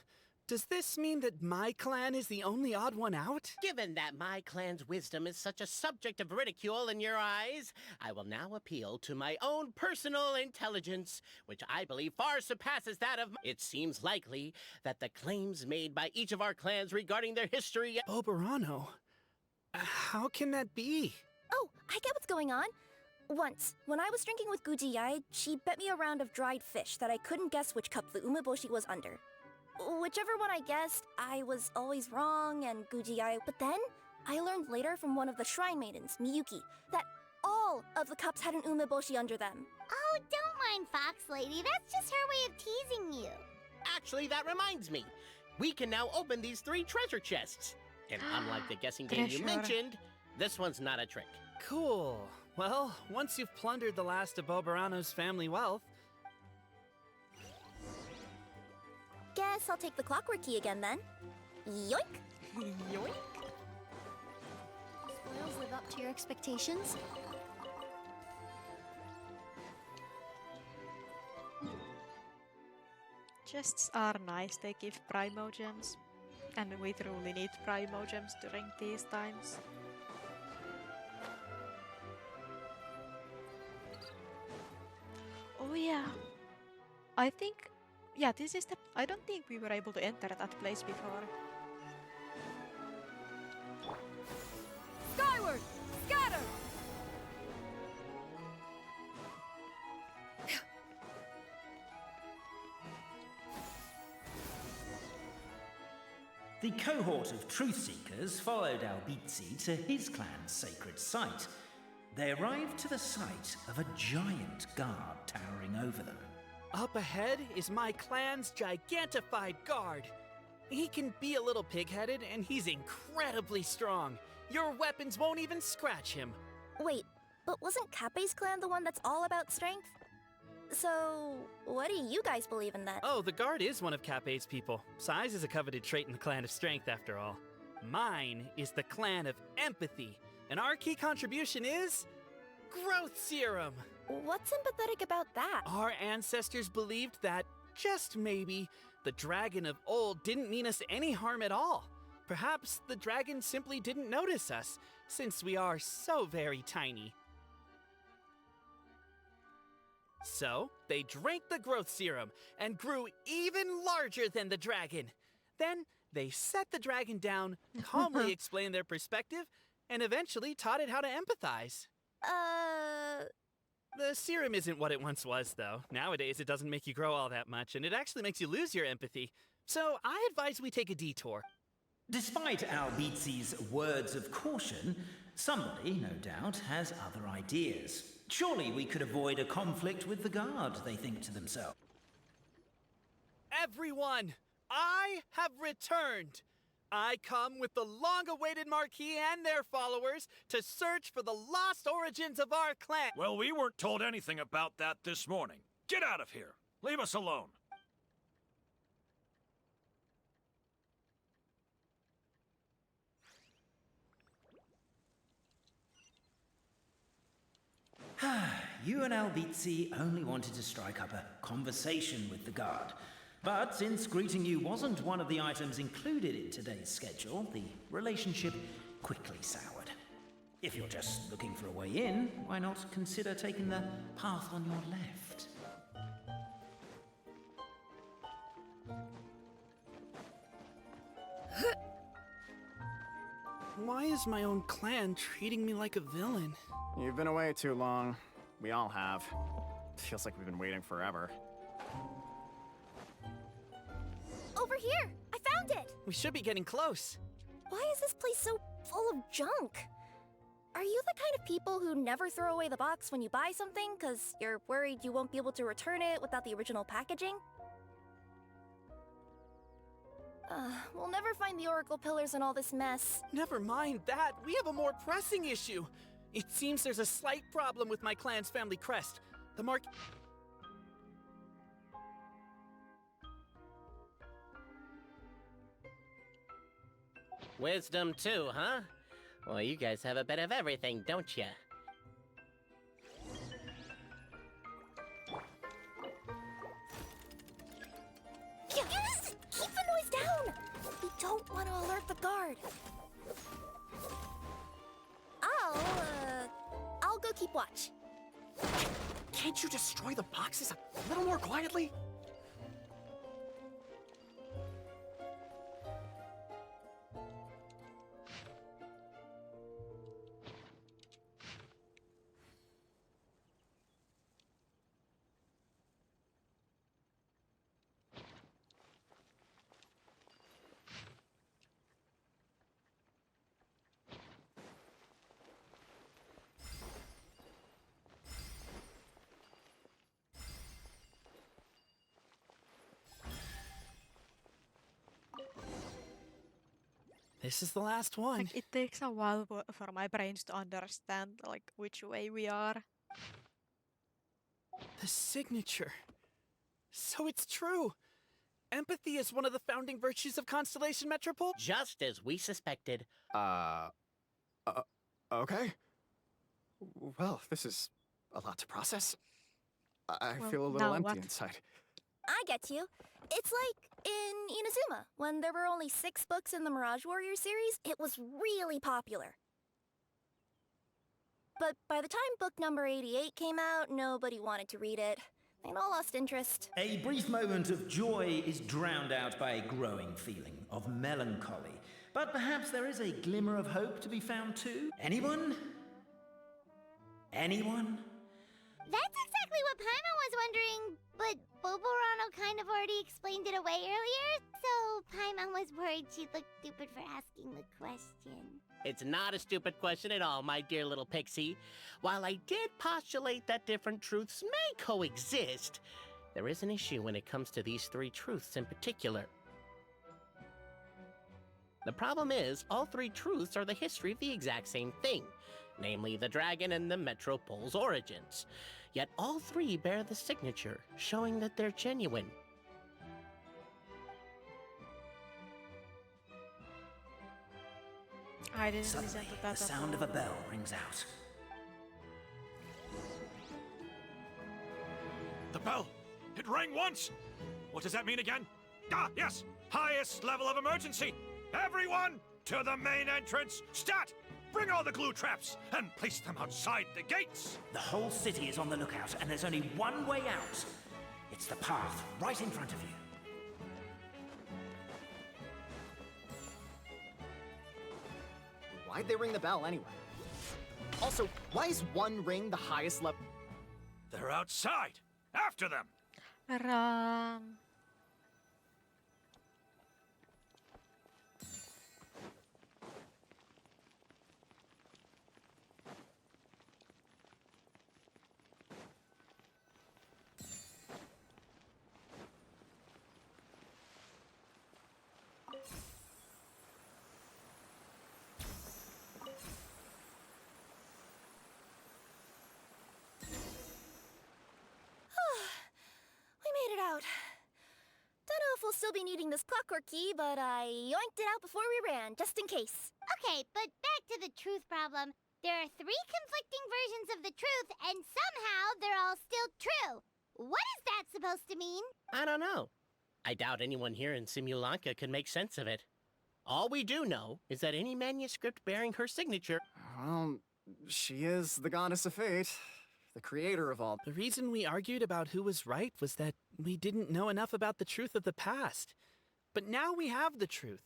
does this mean that my clan is the only odd one out? Given that my clan's wisdom is such a subject of ridicule in your eyes, I will now appeal to my own personal intelligence, which I believe far surpasses that of... It seems likely that the claims made by each of our clans regarding their history... Oberano? How can that be? Oh, I get what's going on. Once, when I was drinking with Gujiyai, she bet me a round of dried fish that I couldn't guess which cup the umeboshi was under. Whichever one I guessed, I was always wrong and Gujiyai... But then, I learned later from one of the shrine maidens, Miyuki, that all of the cups had an umeboshi under them. Oh, don't mind Fox Lady. That's just her way of teasing you. Actually, that reminds me. We can now open these 3 treasure chests. And unlike the guessing game you mentioned, this one's not a trick. Cool. Well, once you've plundered the last of Oberano's family wealth... Guess I'll take the clockwork key again then. Yoink! Yoink! Spoils live up to your expectations? Chests are nice, they give primogems. And we truly need primogems during these times. Oh yeah. I think Yeah, this is the... I don't think we were able to enter that place before. Skyward! Scatter! The cohort of truth seekers followed Albizzi to his clan's sacred site. They arrived to the site of a giant guard towering over them. Up ahead is my clan's gigantified guard. He can be a little pig-headed, and he's incredibly strong. Your weapons won't even scratch him. Wait, but wasn't Kappe's clan the one that's all about strength? So, what do you guys believe in then? Oh, the guard is one of Kappe's people. Size is a coveted trait in the clan of strength, after all. Mine is the clan of empathy, and our key contribution is... growth serum! What's sympathetic about that? Our ancestors believed that, just maybe, the dragon of old didn't mean us any harm at all. Perhaps the dragon simply didn't notice us, since we are so very tiny. So, they drank the growth serum and grew even larger than the dragon. Then, they set the dragon down, calmly explained their perspective, and eventually taught it how to empathize. The serum isn't what it once was, though. Nowadays, it doesn't make you grow all that much, and it actually makes you lose your empathy. So, I advise we take a detour. Despite Albizzi's words of caution, somebody, no doubt, has other ideas. Surely we could avoid a conflict with the guard, they think to themselves. Everyone, I have returned. I come with the long-awaited Marquis and their followers to search for the lost origins of our clan. Well, we weren't told anything about that this morning. Get out of here. Leave us alone. You and Albizzi only wanted to strike up a conversation with the guard. But since greeting you wasn't one of the items included in today's schedule, the relationship quickly soured. If you're just looking for a way in, why not consider taking the path on your left? Why is my own clan treating me like a villain? You've been away too long. We all have. Feels like we've been waiting forever. Over here! I found it! We should be getting close. Why is this place so full of junk? Are you the kind of people who never throw away the box when you buy something because you're worried you won't be able to return it without the original packaging? We'll never find the Oracle Pillars in all this mess. Never mind that. We have a more pressing issue. It seems there's a slight problem with my clan's family crest. The mark... Wisdom too, huh? Well, you guys have a bit of everything, don't ya? Yes! Keep the noise down! We don't want to alert the guard. I'll go keep watch. Can't you destroy the boxes a little more quietly? This is the last one. Like, it takes a while for my brains to understand, like, which way we are. The signature. So it's true. Empathy is one of the founding virtues of Constellation Metropole? Just as we suspected. Okay. Well, this is a lot to process. I Well, feel a little now empty what? inside. I get you. It's like in Inazuma, when there were only 6 books in the Mirage Warrior series, it was really popular. But by the time book number 88 came out, nobody wanted to read it. Ain't all lost interest. A brief moment of joy is drowned out by a growing feeling of melancholy. But perhaps there is a glimmer of hope to be found too? Anyone? Anyone? That's exactly what Paimon was wondering, but Boborano kind of already explained it away earlier, so Paimon was worried she'd look stupid for asking the question. It's not a stupid question at all, my dear little pixie. While I did postulate that different truths may coexist, there is an issue when it comes to these three truths in particular. The problem is, all three truths are the history of the exact same thing, namely the dragon and the Metropole's origins. Yet all three bear the signature, showing that they're genuine. I didn't listen Suddenly, to that the at sound of all. a bell rings out. The bell! It rang once! What does that mean again? Ah, yes! Highest level of emergency! Everyone, to the main entrance! Stat! Bring all the glue traps and place them outside the gates! The whole city is on the lookout, and there's only one way out. It's the path right in front of you. Why'd they ring the bell anyway? Also, why is one ring the highest level? They're outside! After them! Ram. We made it out. Don't know if we'll still be needing this clockwork key, but I yoinked it out before we ran, just in case. Okay, but back to the truth problem. There are three conflicting versions of the truth, and somehow they're all still true. What is that supposed to mean? I don't know. I doubt anyone here in Simulanka can make sense of it. All we do know is that any manuscript bearing her signature... Well, she is the goddess of fate, the creator of all. The reason we argued about who was right was that we didn't know enough about the truth of the past. But now we have the truth.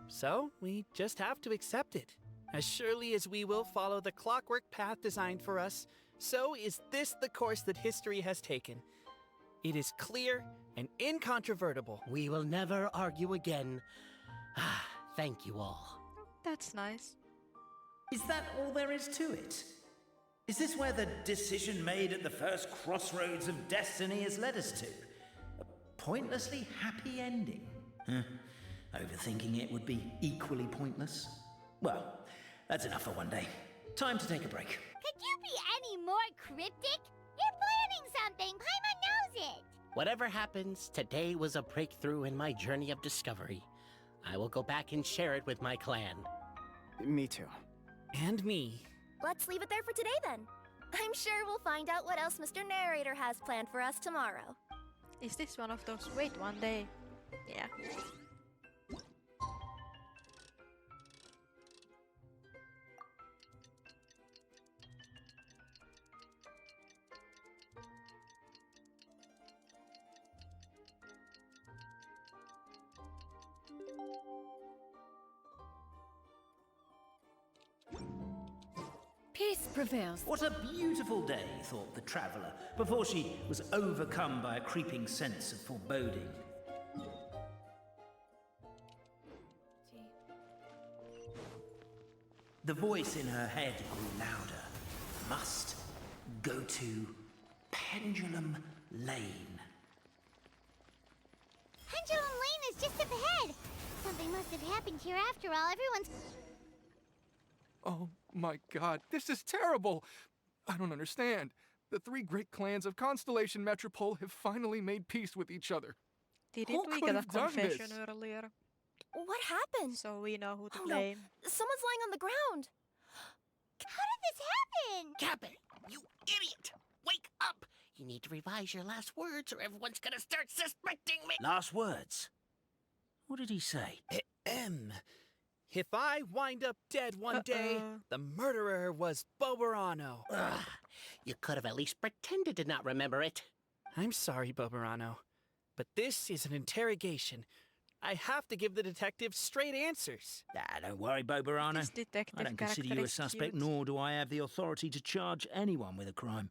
So we just have to accept it. As surely as we will follow the clockwork path designed for us, so is this the course that history has taken. It is clear and incontrovertible. We will never argue again. Ah, thank you all. That's nice. Is that all there is to it? Is this where the decision made at the first crossroads of destiny has led us to? A pointlessly happy ending? Overthinking it would be equally pointless. Well, that's enough for one day. Time to take a break. Could you be any more cryptic? You're planning something. Paimon knows it. Whatever happens, today was a breakthrough in my journey of discovery. I will go back and share it with my clan. Me too. And me. Let's leave it there for today then. I'm sure we'll find out what else Mr. Narrator has planned for us tomorrow. Is this one of those wait one day? Yeah. Peace prevails. What a beautiful day, thought the traveller, before she was overcome by a creeping sense of foreboding. The voice in her head grew louder. Must go to Pendulum Lane. Pendulum Lane is just up ahead. Something must have happened here after all. Everyone's... Oh my god, this is terrible! I don't understand. The three great clans of Constellation Metropole have finally made peace with each other. Didn't Who we could get a have done confession this? earlier? What happened? So we know who to Oh blame. no, someone's lying on the ground. How did this happen? Cabot, you idiot! Wake up! You need to revise your last words or everyone's gonna start suspecting me! Last words? What did he say? If I wind up dead one day, the murderer was Boborano. Ugh, you could have at least pretended to not remember it. I'm sorry, Bobarano, but this is an interrogation. I have to give the detective straight answers. Don't worry, Bobarano. This detective I don't consider you character a is suspect, cute. nor do I have the authority to charge anyone with a crime.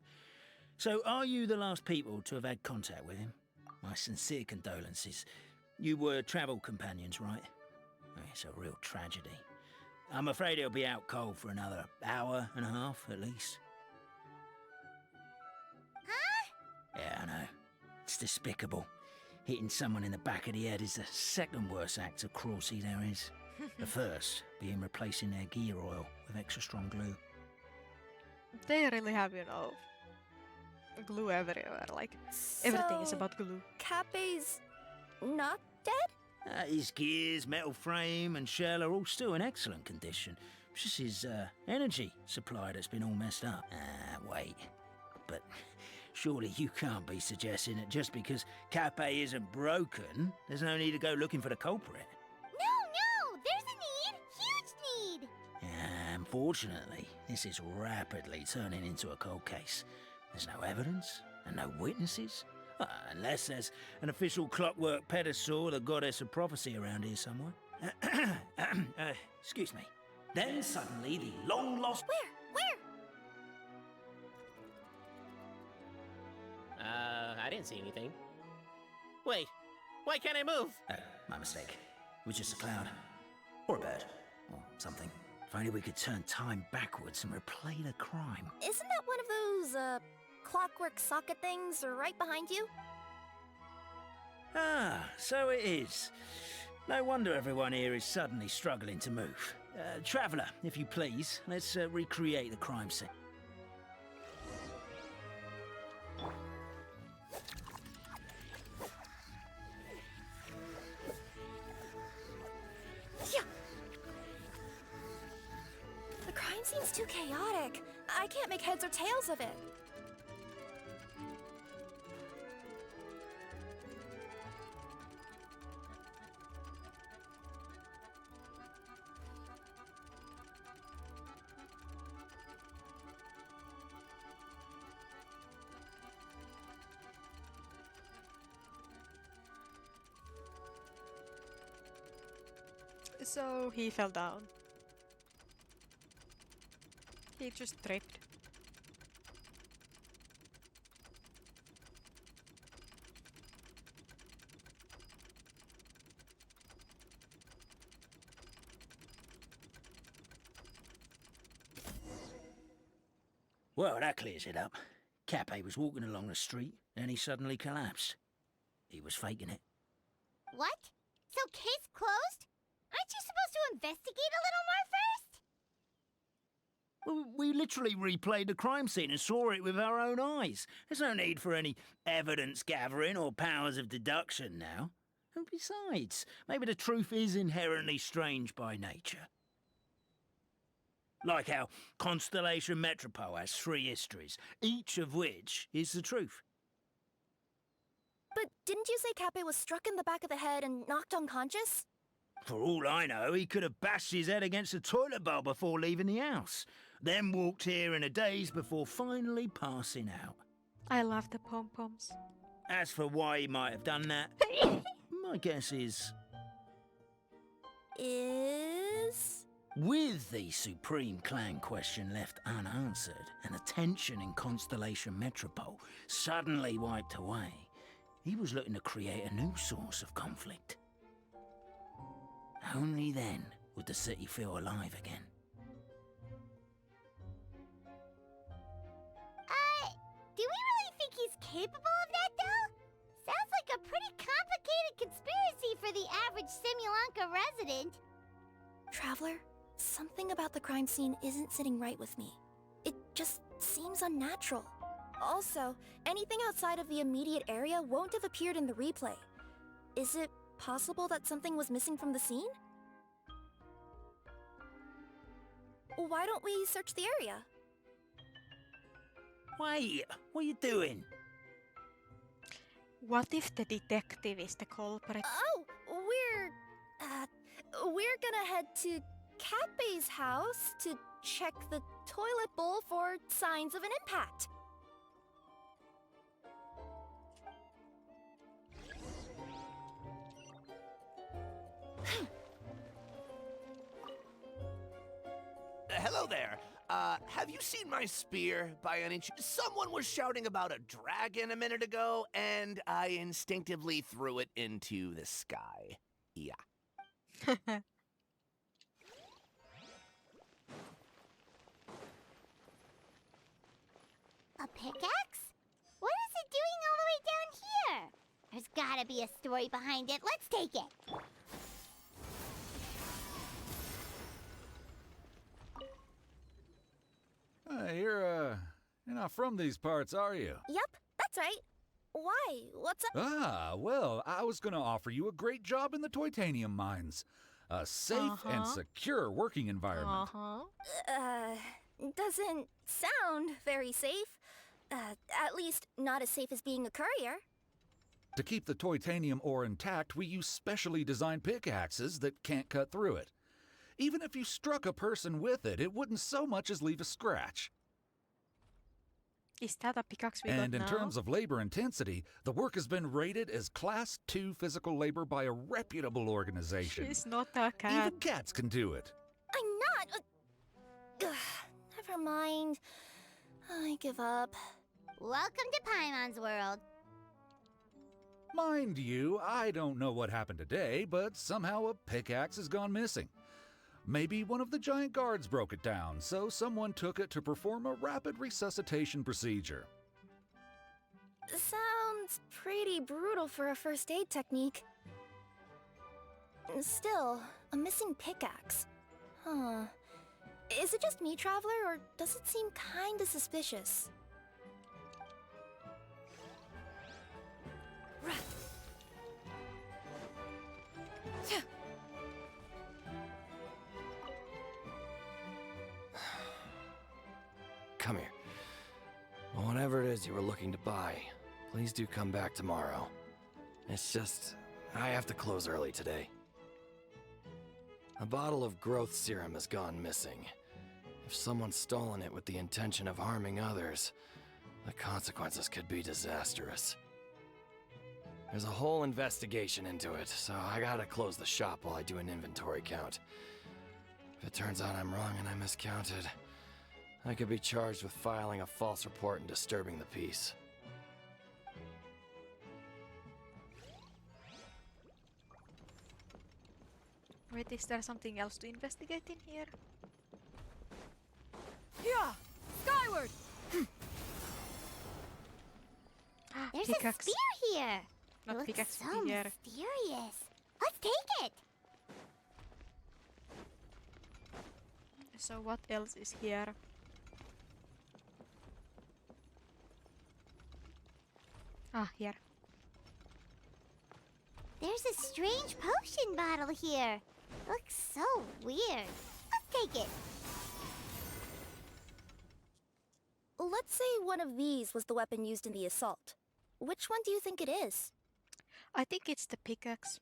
So, are you the last people to have had contact with him? My sincere condolences. You were travel companions, right? It's a real tragedy. I'm afraid he'll be out cold for another hour and a half, at least. Huh? Yeah, I know. It's despicable. Hitting someone in the back of the head is the second worst act of cruelty there is. The first being replacing their gear oil with extra strong glue. They really have, you know, glue everywhere. Like, everything is about glue. Cape's not dead? His gears, metal frame and shell are all still in excellent condition. It's just his energy supply that's been all messed up. Wait. But surely you can't be suggesting that just because Cape isn't broken, there's no need to go looking for the culprit. No! There's a need! Huge need! Unfortunately, this is rapidly turning into a cold case. There's no evidence and no witnesses. Unless there's an official clockwork pedestal, the goddess of prophecy around here somewhere. Excuse me. Then suddenly the long-lost... Where? I didn't see anything. Wait, why can't I move? My mistake. It was just a cloud. Or a bird. Or something. If only we could turn time backwards and replay the crime. Isn't that one of those, clockwork socket things right behind you? So it is. No wonder everyone here is suddenly struggling to move. Traveller, if you please, let's recreate the crime scene. The crime seems too chaotic. I can't make heads or tails of it. So he fell down. He just tripped. Well, that clears it up. Cape was walking along the street, then he suddenly collapsed. He was faking it. What? So case closed? Aren't you supposed to investigate a little more first? Well, we literally replayed the crime scene and saw it with our own eyes. There's no need for any evidence gathering or powers of deduction now. And besides, maybe the truth is inherently strange by nature. Like how Constellation Metropole has 3 histories, each of which is the truth. But didn't you say Cape was struck in the back of the head and knocked unconscious? For all I know, he could have bashed his head against a toilet bowl before leaving the house, then walked here in a daze before finally passing out. I love the pom-poms. As for why he might have done that, my guess is... With the Supreme Clan question left unanswered and the tension in Constellation Metropole suddenly wiped away, he was looking to create a new source of conflict. Only then would the city feel alive again. Do we really think he's capable of that, though? Sounds like a pretty complicated conspiracy for the average Simulanka resident. Traveler, something about the crime scene isn't sitting right with me. It just seems unnatural. Also, anything outside of the immediate area won't have appeared in the replay. Is it possible that something was missing from the scene? Why don't we search the area? Wait, what are you doing? What if the detective is the culprit? Oh, we're gonna head to Cape's house to check the toilet bowl for signs of an impact. hello there. Have you seen my spear by any chance? Someone was shouting about a dragon a minute ago, and I instinctively threw it into the sky. Yeah. A pickaxe? What is it doing all the way down here? There's gotta be a story behind it. Let's take it. You're not from these parts, are you? Yep, that's right. Why? What's up? Ah, well, I was gonna offer you a great job in the Titanium mines. A safe and secure working environment. Doesn't sound very safe. At least not as safe as being a courier. To keep the titanium ore intact, we use specially designed pickaxes that can't cut through it. Even if you struck a person with it, it wouldn't so much as leave a scratch. Is that a pickaxe we got And in now? terms of labor intensity, the work has been rated as Class 2 physical labor by a reputable organization. She's not a cat. Even cats can do it. I'm not. Never mind. I give up. Welcome to Paimon's world. Mind you, I don't know what happened today, but somehow a pickaxe has gone missing. Maybe one of the giant guards broke it down, so someone took it to perform a rapid resuscitation procedure. Sounds pretty brutal for a first aid technique. Still, a missing pickaxe. Huh. Is it just me, Traveler, or does it seem kinda suspicious? Come here. Whatever it is you were looking to buy, please do come back tomorrow. It's just, I have to close early today. A bottle of growth serum has gone missing. If someone's stolen it with the intention of harming others, the consequences could be disastrous. There's a whole investigation into it, so I gotta close the shop while I do an inventory count. If it turns out I'm wrong and I miscounted, I could be charged with filing a false report and disturbing the peace. Wait, is there something else to investigate in here? Yeah! Skyward! There's Pickaxe. a spear here. Not it looks pickaxe, so spear. mysterious. Let's take it. So what else is here? Ah, here. There's a strange potion bottle here. Looks so weird. Let's take it. Let's say one of these was the weapon used in the assault. Which one do you think it is? I think it's the pickaxe.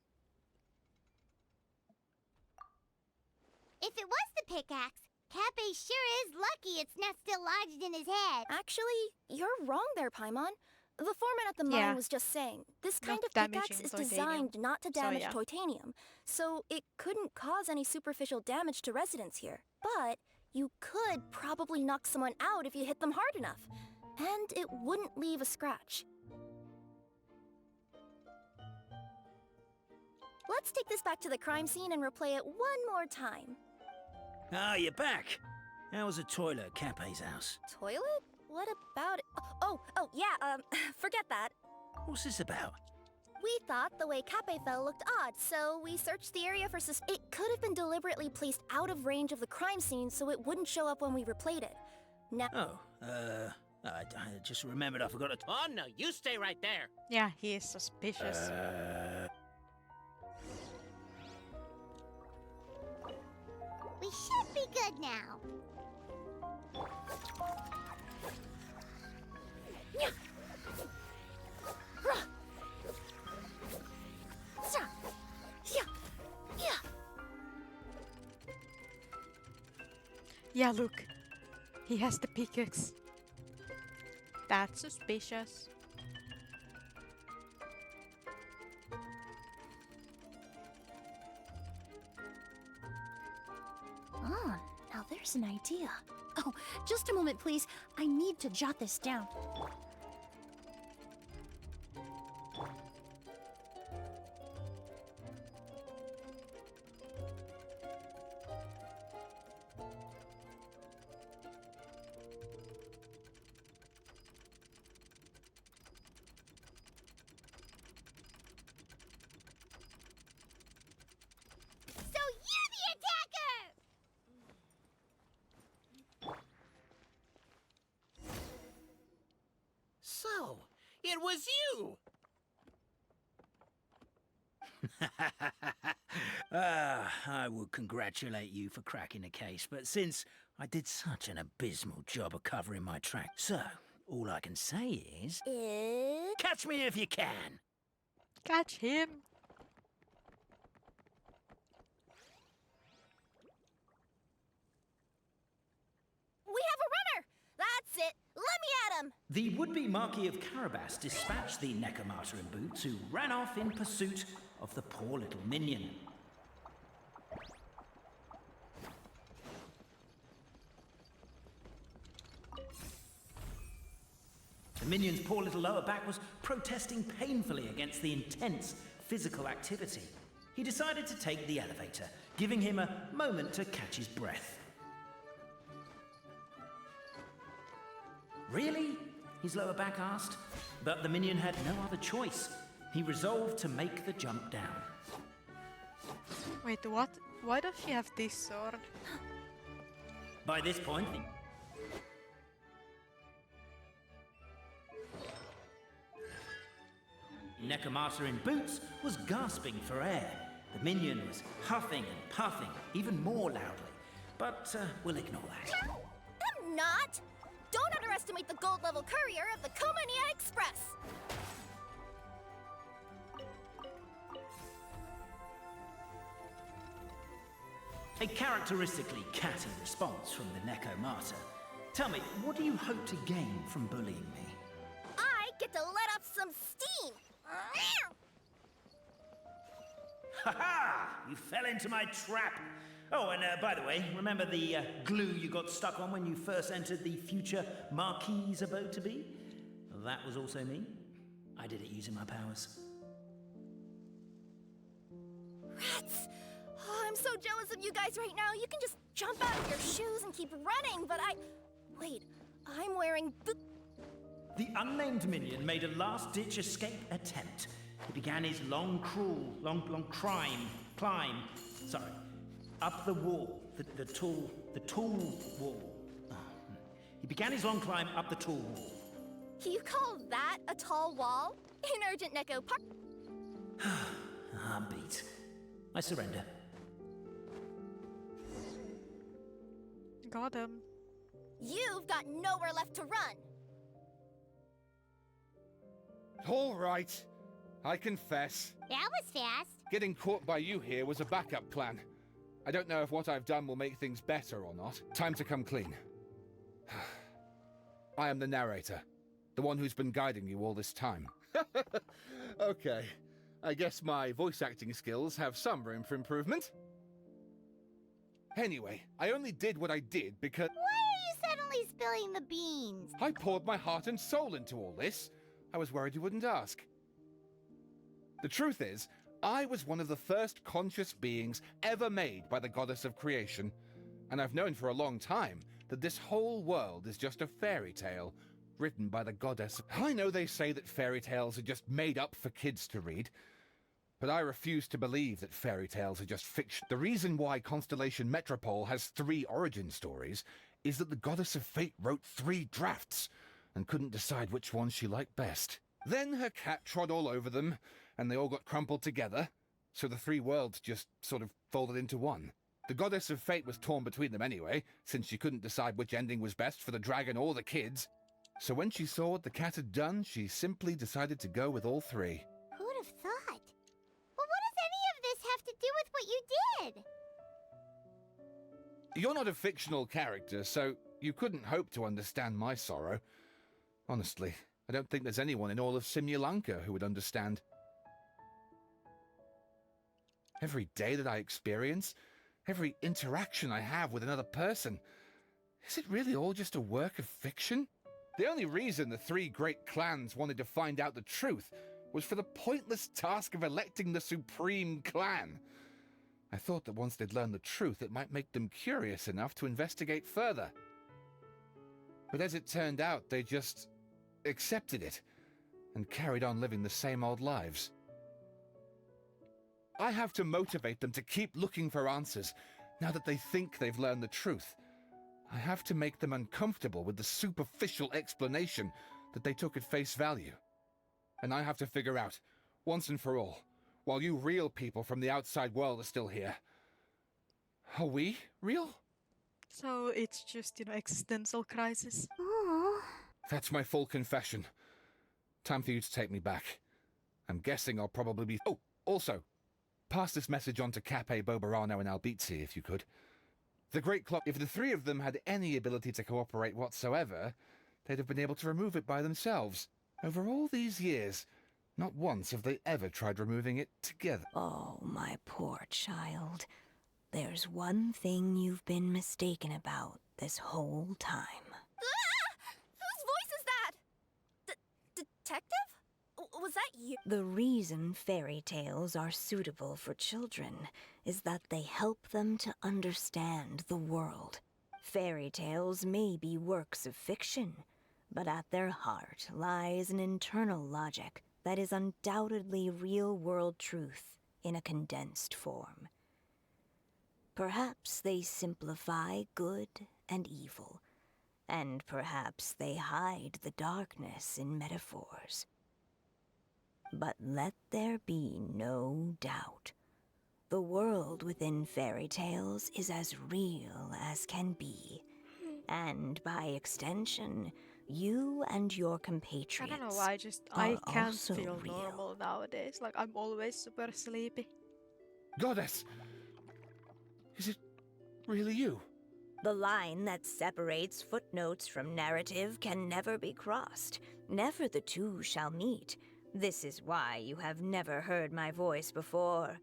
If it was the pickaxe, Cappe sure is lucky it's not still lodged in his head. Actually, you're wrong there, Paimon. The foreman at the mine Yeah. was just saying, this kind Not of pickaxe damaging is titanium. designed not to So, damage yeah. titanium, so it couldn't cause any superficial damage to residents here. But you could probably knock someone out if you hit them hard enough, and it wouldn't leave a scratch. Let's take this back to the crime scene and replay it one more time. Ah, you're back. How was the toilet at Cappe's house? Toilet? What about it? Oh, yeah, forget that. What's this about? We thought the way Cappe fell looked odd, so we searched the area for It could have been deliberately placed out of range of the crime scene so it wouldn't show up when we replayed it. Now... I just remembered I forgot to... Oh no, you stay right there. Yeah, he is suspicious. We should be good now. Yeah, look. He has the pickaxe. That's suspicious. Oh, now there's There's an idea. Oh, just a moment, please. I need to jot this down. So you're the attacker! So, it was you! I would congratulate you for cracking the case, but since I did such an abysmal job of covering my tracks, so all I can say is... Catch me if you can! Catch him! We have a runner! That's it! Let me at him! The would-be Marquis of Carabas dispatched the Necromata in boots, who ran off in pursuit of the poor little minion. The minion's poor little lower back was protesting painfully against the intense physical activity. He decided to take the elevator, giving him a moment to catch his breath. Really? His lower back asked. But the minion had no other choice. He resolved to make the jump down. Wait, what? Why does she have this sword? By this point, the Necromata in boots was gasping for air. The minion was huffing and puffing, even more loudly. But we'll ignore that. I'm not! Don't underestimate the gold-level courier of the Komania Express! A characteristically catty response from the Necromata. Tell me, what do you hope to gain from bullying me? I get to let off some steam! Ha ha! You fell into my trap! Oh, and by the way, remember the glue you got stuck on when you first entered the future Marquis' abode-to-be? That was also me. I did it using my powers. Rats! Oh, I'm so jealous of you guys right now. You can just jump out of your shoes and keep running, but Wait, I'm wearing The unnamed minion made a last-ditch escape attempt. He began his long climb, up the wall, the tall wall. He began his long climb up the tall wall. You call that a tall wall? In urgent Neko Park? I'm beat. I surrender. Got him. You've got nowhere left to run. All right. I confess. That was fast. Getting caught by you here was a backup plan. I don't know if what I've done will make things better or not. Time to come clean. I am the narrator. The one who's been guiding you all this time. Okay. I guess my voice acting skills have some room for improvement. Anyway, I only did what I did because... Why are you suddenly spilling the beans? I poured my heart and soul into all this. I was worried you wouldn't ask. The truth is, I was one of the first conscious beings ever made by the goddess of creation, and I've known for a long time that this whole world is just a fairy tale written by the goddess. I know they say that fairy tales are just made up for kids to read, but I refuse to believe that fairy tales are just fiction. The reason why Constellation Metropole has 3 origin stories is that the goddess of fate wrote 3 drafts and couldn't decide which one she liked best. Then her cat trod all over them, and they all got crumpled together, so the 3 worlds just sort of folded into one. The goddess of fate was torn between them anyway, since she couldn't decide which ending was best for the dragon or the kids. So when she saw what the cat had done, she simply decided to go with all 3. Who'd have thought? But what does any of this have to do with what you did? You're not a fictional character, so you couldn't hope to understand my sorrow. Honestly, I don't think there's anyone in all of Simulanka who would understand. Every day that I experience every interaction I have with another person. Is it really all just a work of fiction? The only reason the three great clans wanted to find out the truth was for the pointless task of electing the supreme clan. I thought that once they'd learned the truth, it might make them curious enough to investigate further. But as it turned out, they just accepted it and carried on living the same old lives. I have to motivate them to keep looking for answers now that they think they've learned the truth. I have to make them uncomfortable with the superficial explanation that they took at face value. And I have to figure out, once and for all, while you real people from the outside world are still here, are we real? So it's just, you know, existential crisis. Oh. That's my full confession. Time for you to take me back. I'm guessing I'll probably be... Oh, also, pass this message on to Cape, Bobarano, and Albizzi, if you could. The Great Clock, if the three of them had any ability to cooperate whatsoever, they'd have been able to remove it by themselves. Over all these years, not once have they ever tried removing it together. Oh, my poor child. There's one thing you've been mistaken about this whole time. Whose voice is that? Detective? Was that you? The reason fairy tales are suitable for children is that they help them to understand the world. Fairy tales may be works of fiction, but at their heart lies an internal logic that is undoubtedly real-world truth in a condensed form. Perhaps they simplify good and evil, and perhaps they hide the darkness in metaphors. But let there be no doubt. The world within fairy tales is as real as can be. And by extension, you and your compatriots I don't know why, I can't also feel real. normal nowadays. Like, I'm always super sleepy. Goddess! Is it really you? The line that separates footnotes from narrative can never be crossed. Never the two shall meet. This is why you have never heard my voice before.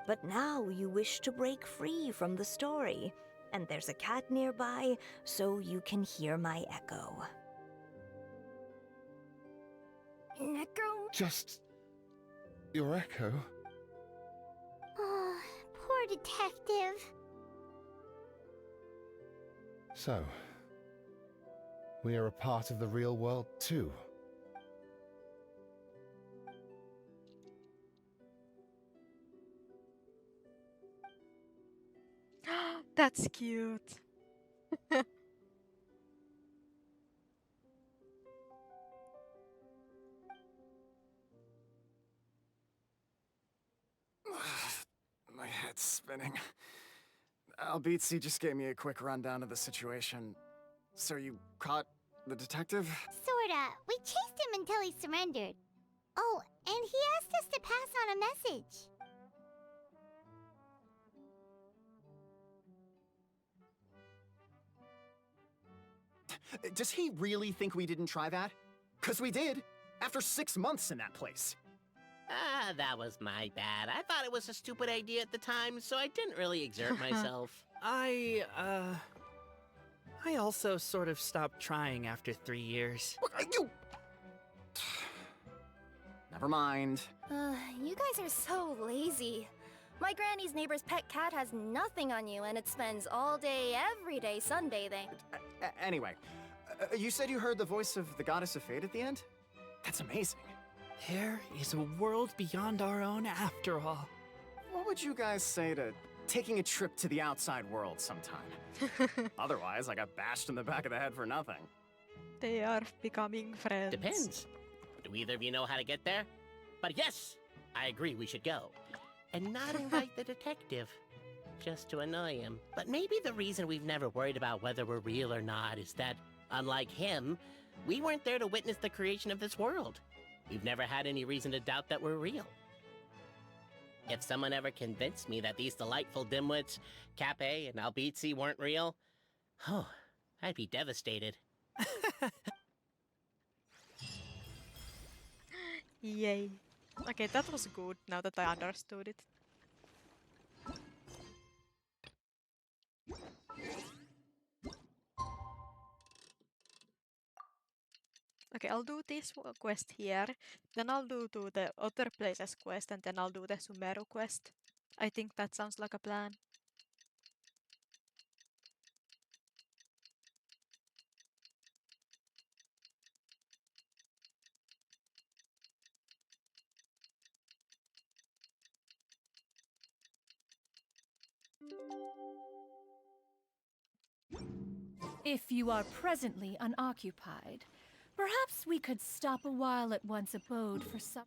But now you wish to break free from the story, and there's a cat nearby, so you can hear my echo. An echo? Just... your echo? Oh, poor detective. So, we are a part of the real world too. That's cute. My head's spinning. Albizzi just gave me a quick rundown of the situation. So you caught the detective? Sorta. We chased him until he surrendered. Oh, and he asked us to pass on a message. Does he really think we didn't try that? 'Cause we did, after 6 months in that place. Ah, that was my bad. I thought it was a stupid idea at the time, so I didn't really exert myself. I also sort of stopped trying after 3 years. Never mind. You guys are so lazy. My granny's neighbor's pet cat has nothing on you, and it spends all day, every day sunbathing. Anyway, you said you heard the voice of the Goddess of Fate at the end? That's amazing. There is a world beyond our own after all. What would you guys say to taking a trip to the outside world sometime? Otherwise, I got bashed in the back of the head for nothing. They are becoming friends. Depends. Do either of you know how to get there? But yes, I agree we should go. And not invite the detective, just to annoy him. But maybe the reason we've never worried about whether we're real or not is that, unlike him, we weren't there to witness the creation of this world. We've never had any reason to doubt that we're real. If someone ever convinced me that these delightful dimwits, Cape and Albizzi, weren't real, oh, I'd be devastated. Yay. Okay, that was good now that I understood it. Okay, I'll do this quest here, then I'll do the other places quest, and then I'll do the Sumeru quest. I think that sounds like a plan. If you are presently unoccupied, perhaps we could stop a while at one's abode for some...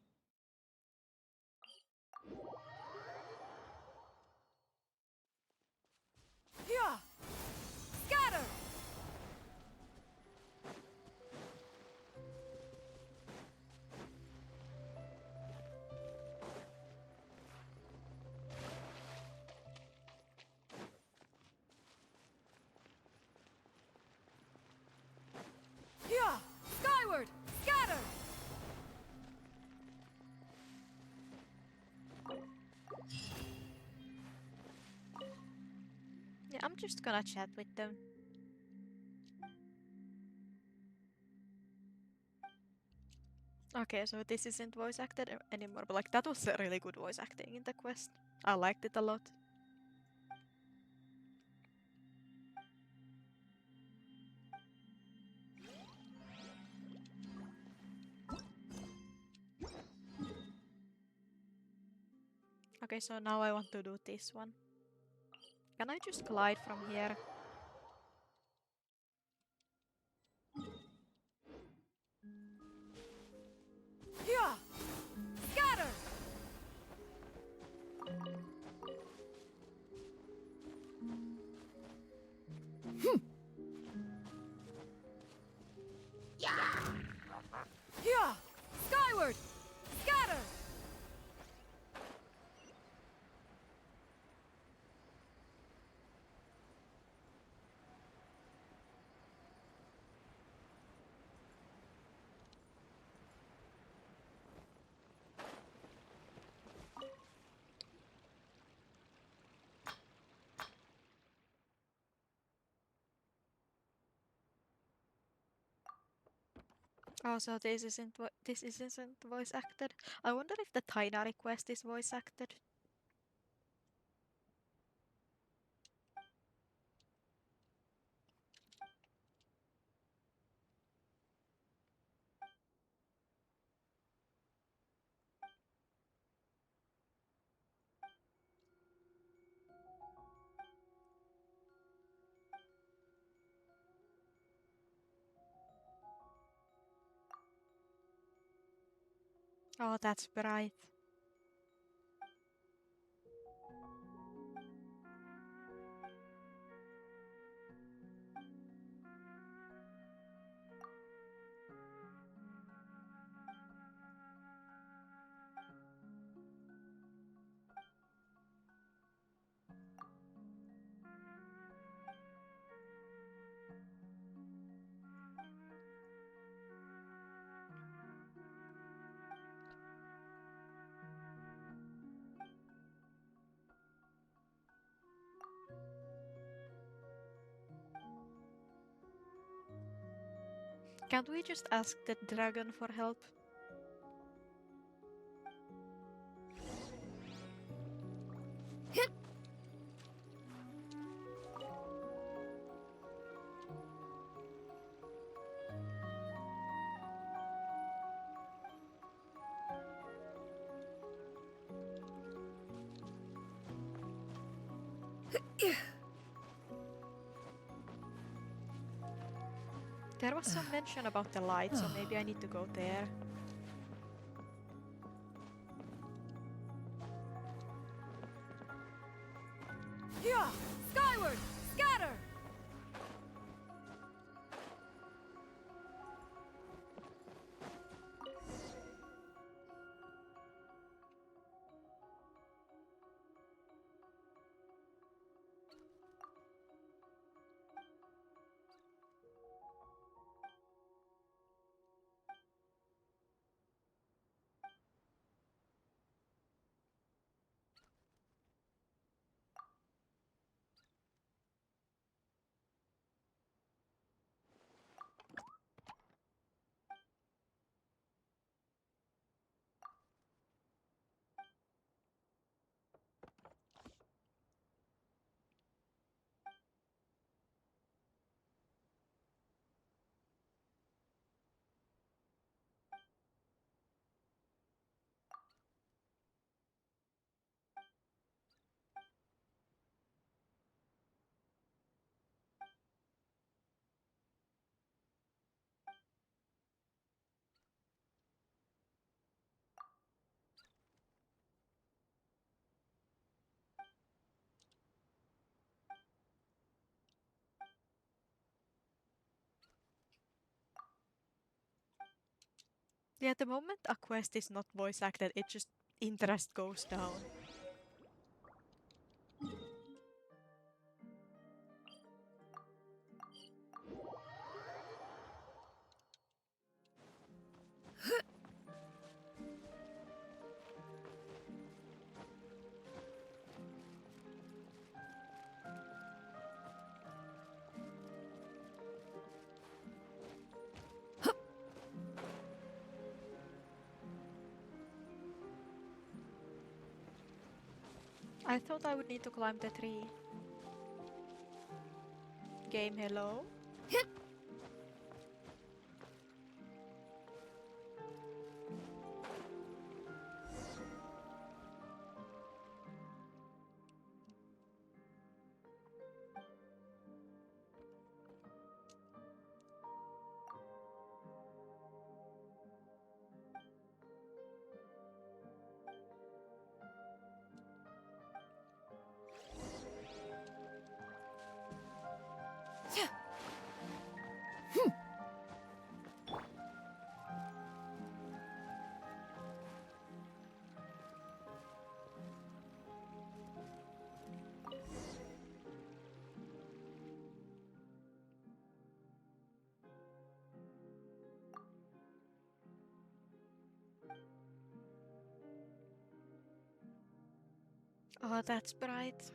Yeah! Scatter! Yeah! Skyward! Scatter! Yeah, I'm just gonna chat with them. Okay, so this isn't voice acted anymore, but like that was a really good voice acting in the quest. I liked it a lot. Okay, so now I want to do this one. Can I just glide from here? Yeah! Scatter! Yeah! Skyward! Scatter! Oh, so this isn't voice acted. I wonder if the Tainari quest is voice acted. Oh, that's bright. Can't we just ask the dragon for help? There was some mention about the light, so maybe I need to go there. Yeah! Skyward! Scatter! See, at the moment a quest is not voice acted, it just interest goes down. I thought I would need to climb the tree. Game, hello? Oh, that's bright.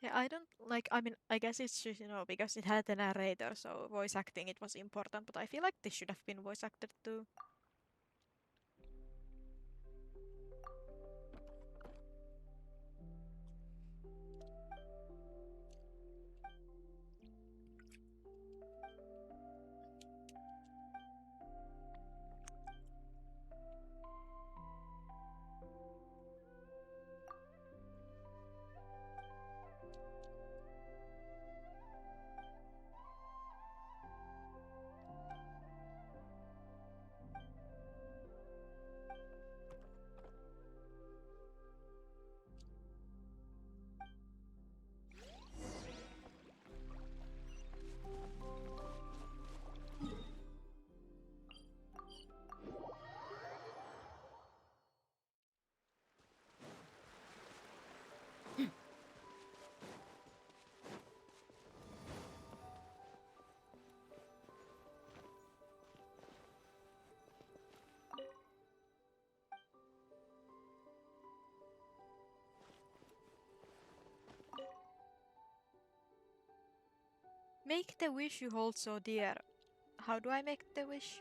Yeah, I don't like, I mean, I guess it's just, because it had the narrator, so voice acting it was important, but I feel like this should have been voice acted too. Make the wish you hold so dear. How do I make the wish?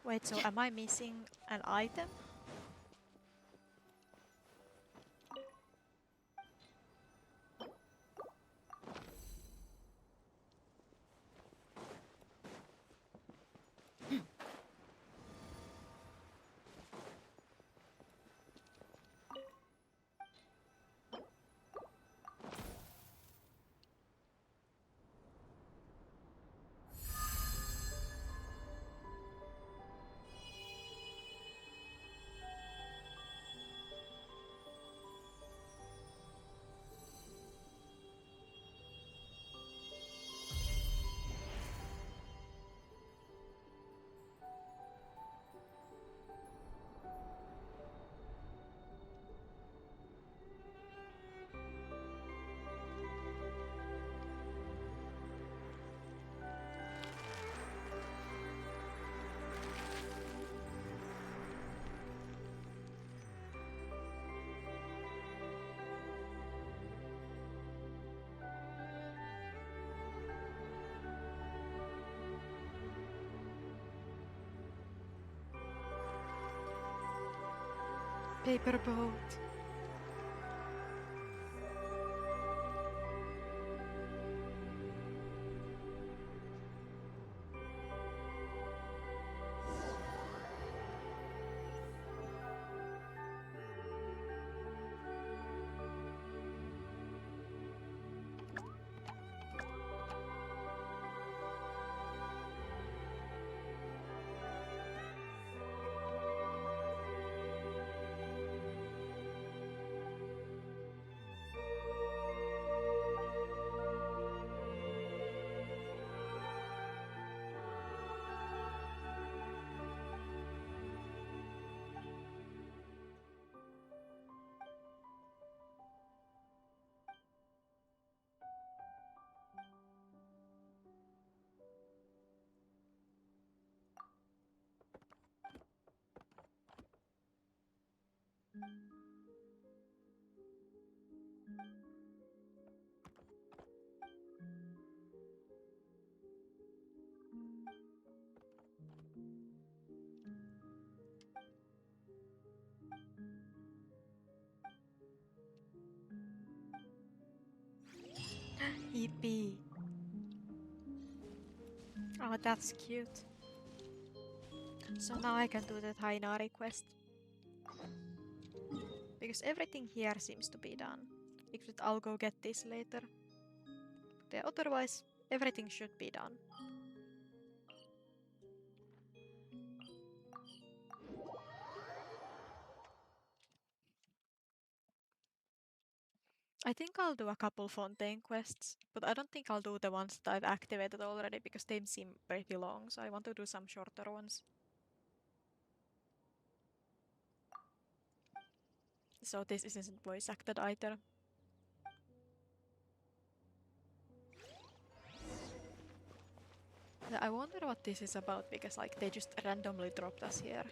Wait, so am I missing an item? Paper boat. Hippie. Oh, that's cute. So now I can do the Tainari quest. Because everything here seems to be done. Except I'll go get this later. But otherwise, everything should be done. I think I'll do a couple Fontaine quests, but I don't think I'll do the ones that I've activated already because they seem pretty long, so I want to do some shorter ones. So this isn't voice acted either. I wonder what this is about because like they just randomly dropped us here.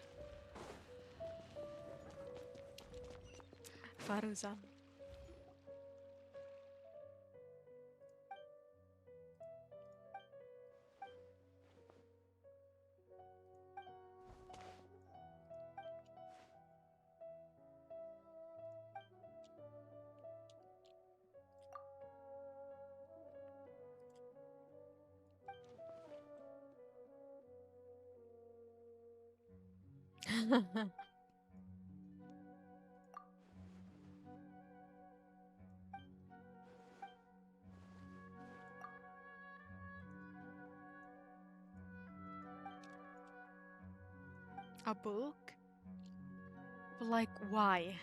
Faruzan. A book? But like, why?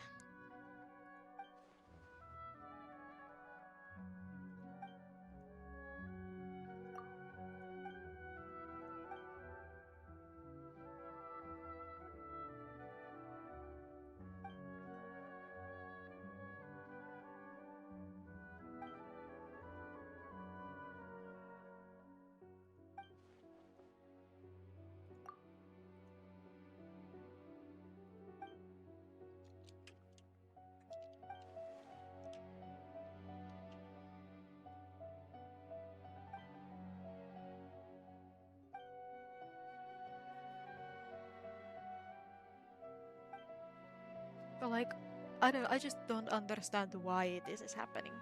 Like, I just don't understand why this is happening.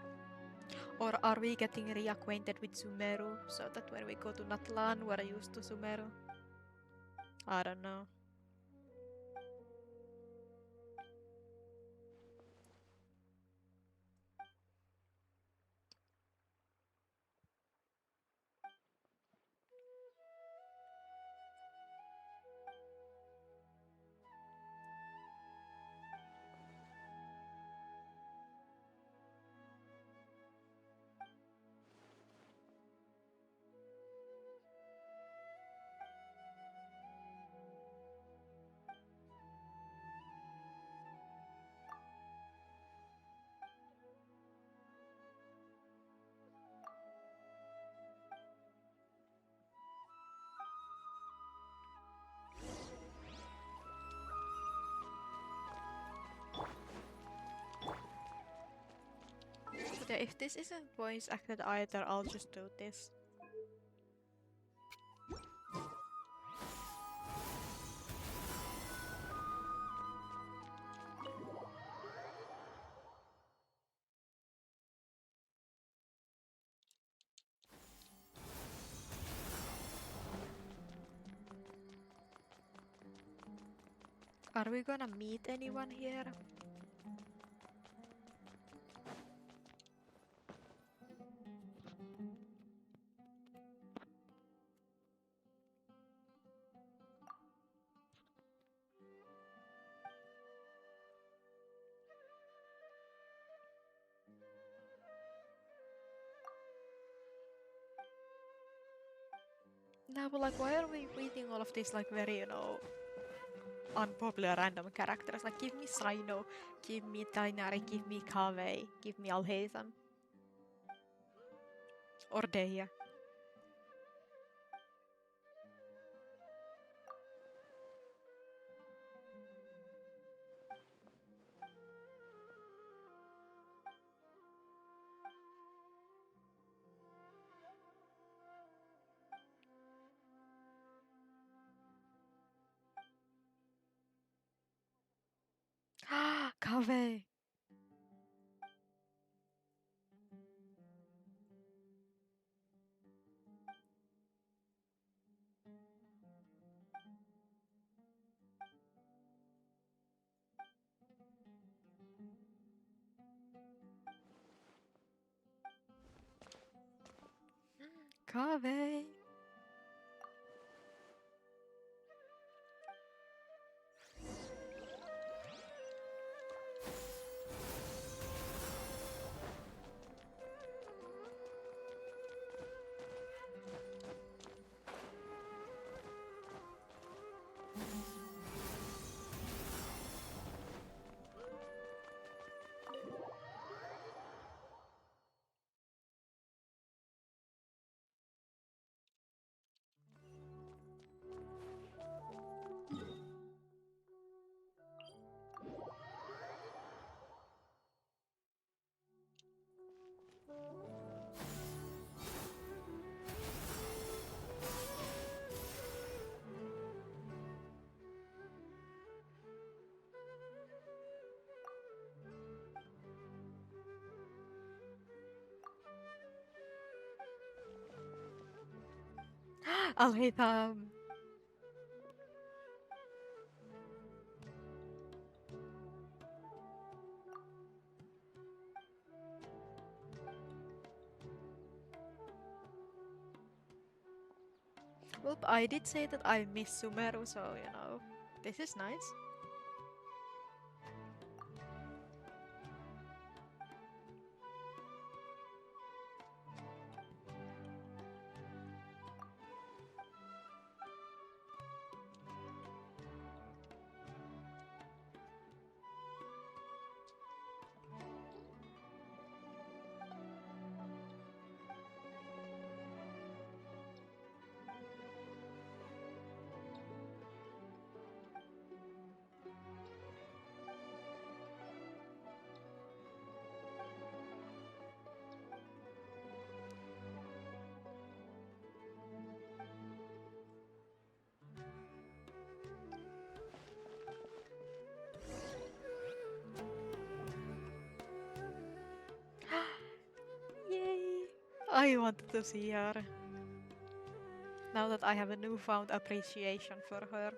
Or are we getting reacquainted with Sumeru so that when we go to Natlan we're used to Sumeru? I don't know. But yeah, if this isn't voice acted either, I'll just do this. Are we gonna meet anyone here? No, but like, why are we reading all of these like very, you know, unpopular random characters? Like, give me Sino, give me Tainari, give me Kaveh, give me Alhaitham. Or Deya. Kaveh! Kaveh! Alhaitham! Well, I did say that I miss Sumeru, so, you know, this is nice. I wanted to see her. Now that I have a newfound appreciation for her.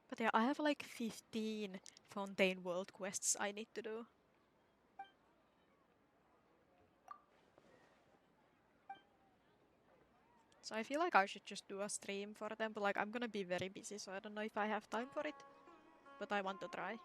But yeah, I have like 15 Fontaine World quests I need to do. So I feel like I should just do a stream for them, but like I'm gonna be very busy, so I don't know if I have time for it. But I want to try.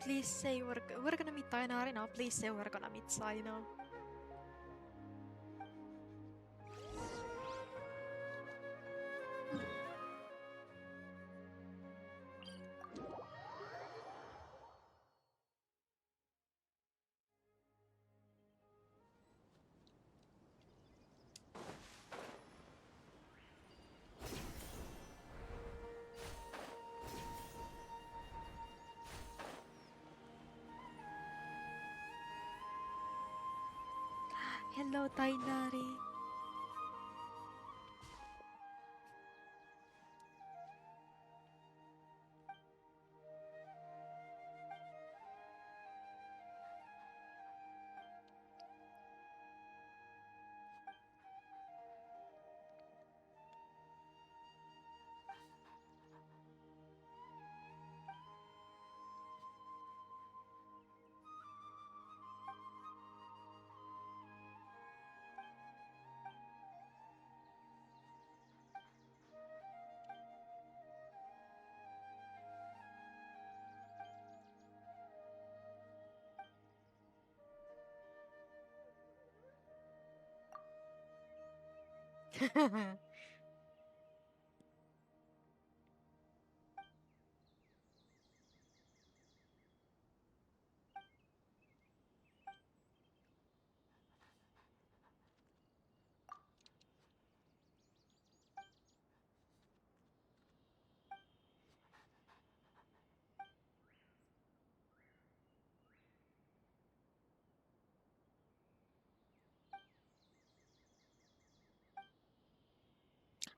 Please say we're gonna meet Tainari now. Please say we're gonna meet Saino. Hello, Tainari.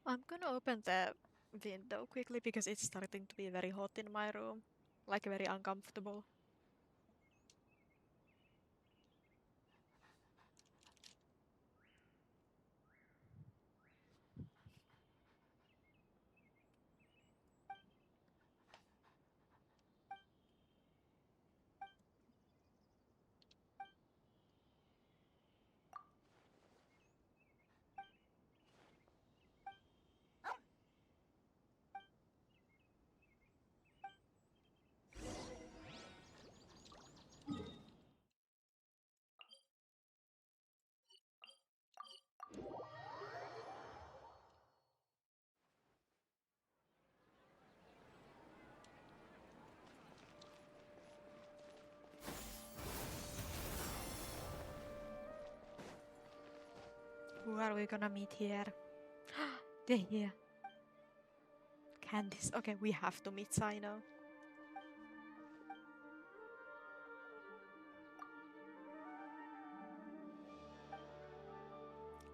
I'm gonna open the window quickly because it's starting to be very hot in my room. Like very uncomfortable. Who are we gonna meet here? Yeah. Candice. Okay, we have to meet Sino.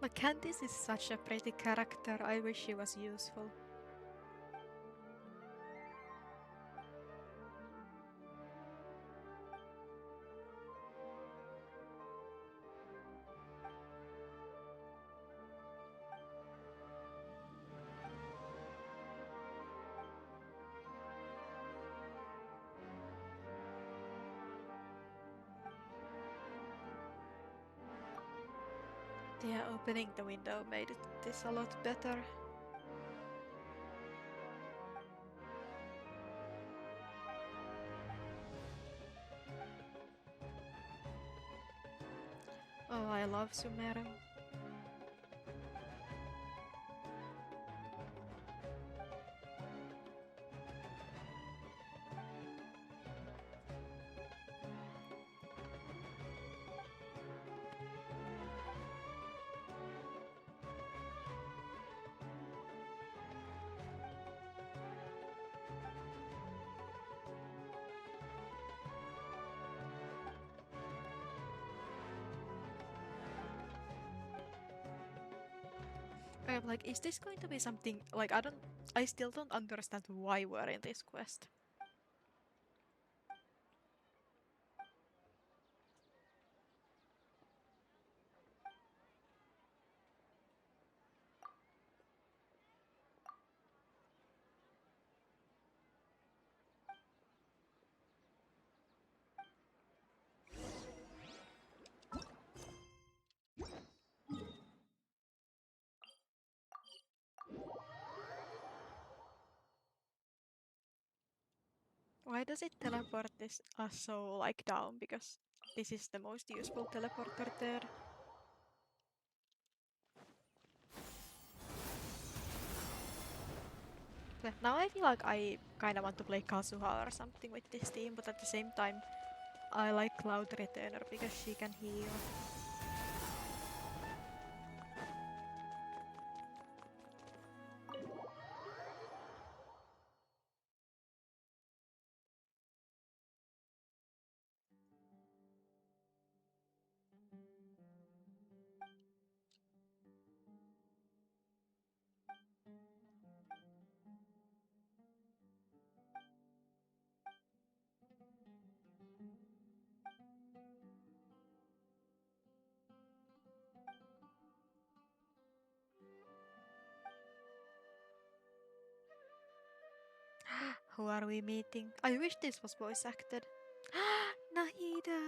Like, Candice is such a pretty character. I wish she was useful. Yeah, opening the window made this a lot better. Oh, I love Sumeru. I'm like, is this going to be something like I still don't understand why we're in this quest. Why does it teleport this us so like down? Because this is the most useful teleporter there. But now I feel like I kinda want to play Kazuha or something with this team, but at the same time I like Cloud Returner because she can heal. Who are we meeting? I wish this was voice acted. Nahida!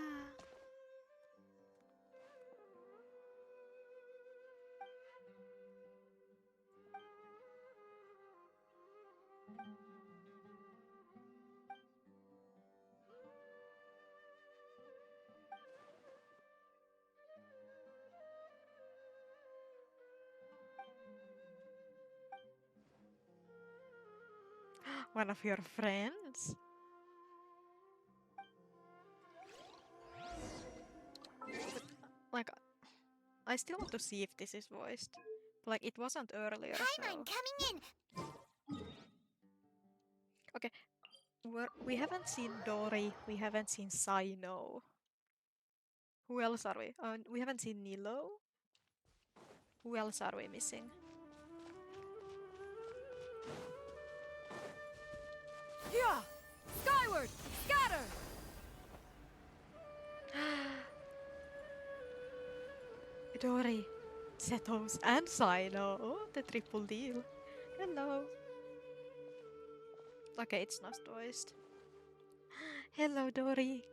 One of your friends? Like, I still want to see if this is voiced. Like, it wasn't earlier, so... I'm coming in! Okay, we haven't seen Dory, we haven't seen Sino. Who else are we? We haven't seen Nilo. Who else are we missing? Yeah! Skyward! Scatter! Dory, Setos, and Sino. Oh, the triple deal. Hello. Okay, it's not voiced. Hello, Dory.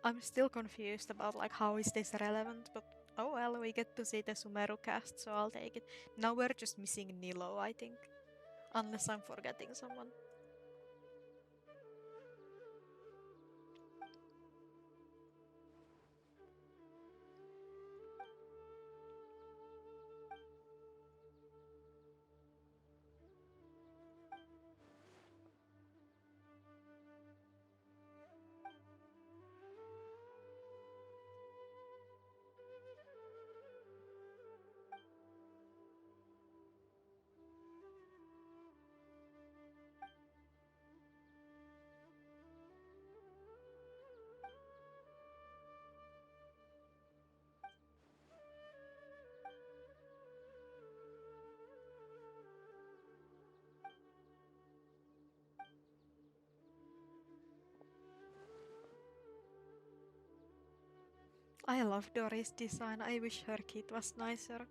I'm still confused about like how is this relevant, but oh well, we get to see the Sumeru cast, so I'll take it. Now we're just missing Nilo, I think. Unless I'm forgetting someone. I love Dory's design. I wish her kit was nicer.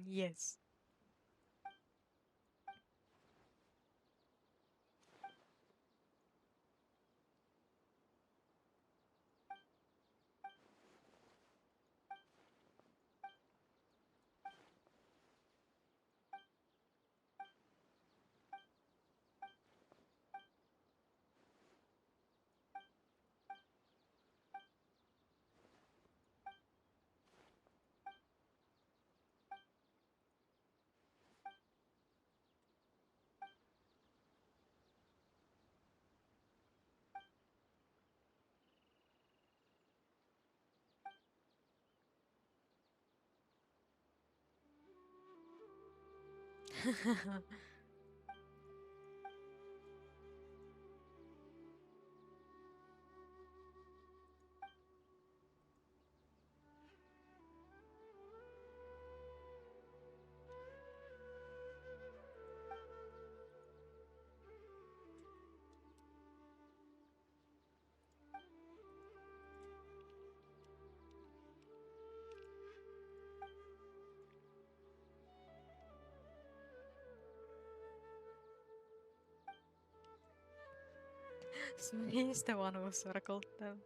Yes. So he's the one who circled them.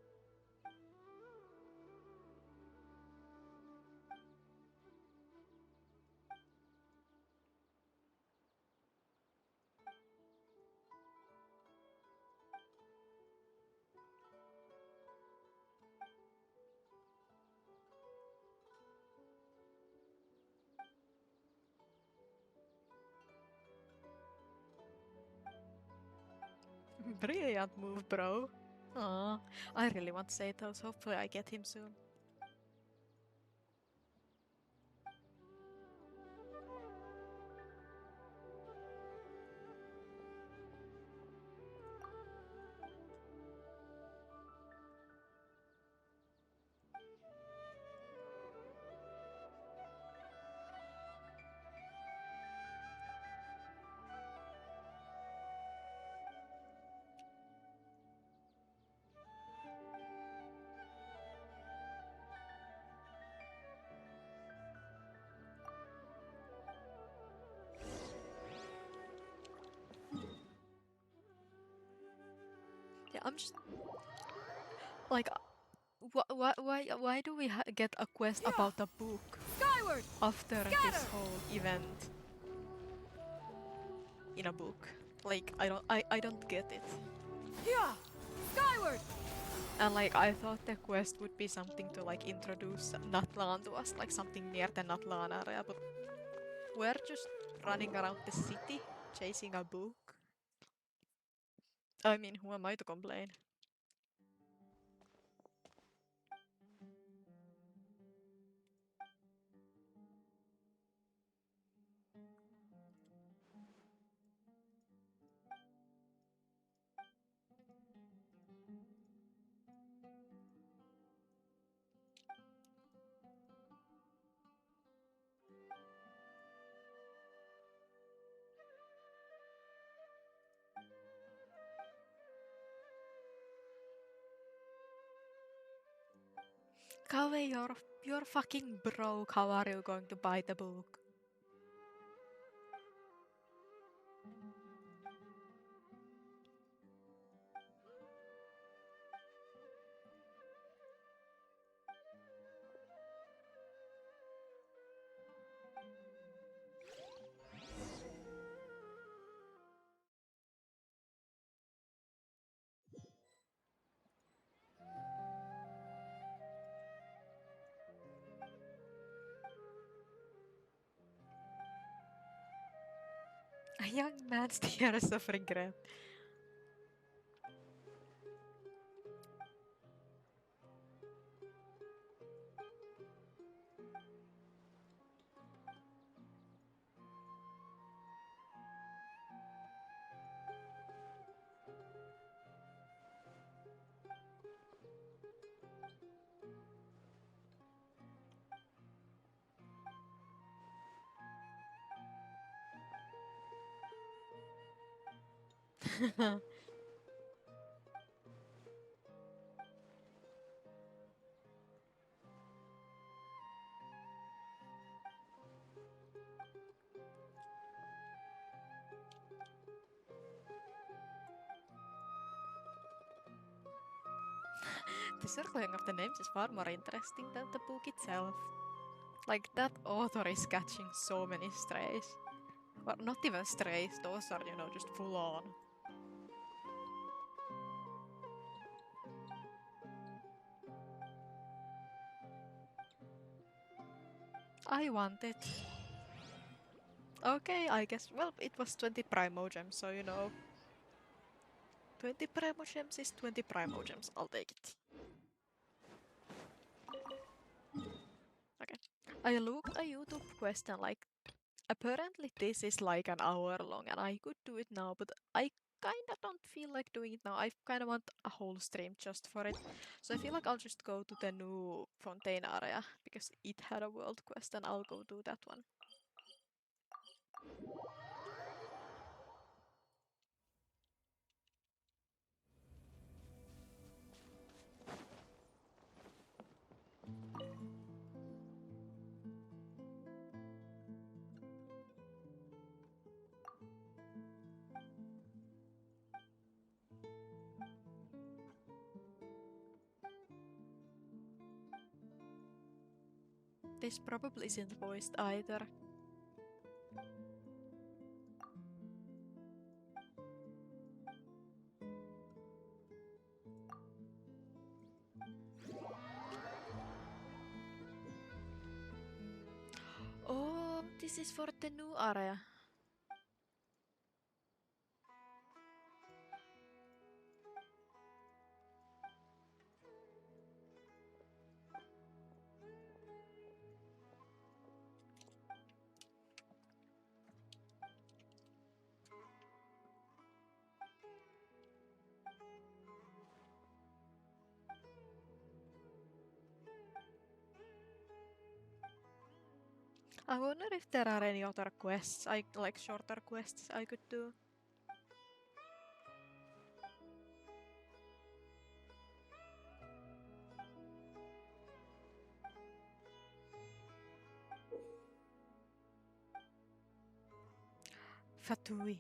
Brilliant move, bro. Aw, I really want Satos. Hopefully I get him soon. Yeah, I'm just like, why do we get a quest about a book Skyward! after this Scatter! whole event in a book? Like, I don't get it. Yeah! Skyward! And like, I thought the quest would be something to like introduce Natlan to us, like something near the Natlan area, but we're just running around the city chasing a book. I mean, who am I to complain? Kawe, you're fucking broke. How are you going to buy the book? A young man's tears of regret. The circling of the names is far more interesting than the book itself. Like, that author is catching so many strays. Or not even strays, those are, you know, just full on. I want it. Okay, I guess, well, it was 20 Primogems, so you know. 20 Primogems is 20 Primogems, I'll take it. Okay. I looked a YouTube quest and like, apparently this is like an hour long and I could do it now, but I kinda don't feel like doing it now. I kinda want a whole stream just for it. So I feel like I'll just go to the new Fontaine area because it had a world quest and I'll go do that one. This probably isn't voiced either. Oh, this is for the new area. I wonder if there are any other quests, like shorter quests I could do. Fatui.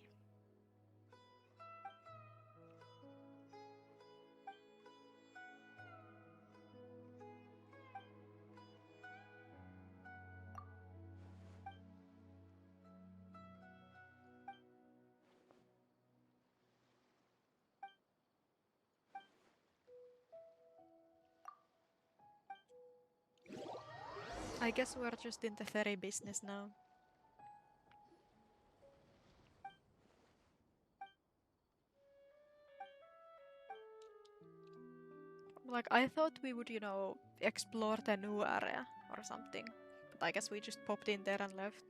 I guess we're just in the ferry business now. Like, I thought we would, you know, explore the new area or something. But I guess we just popped in there and left.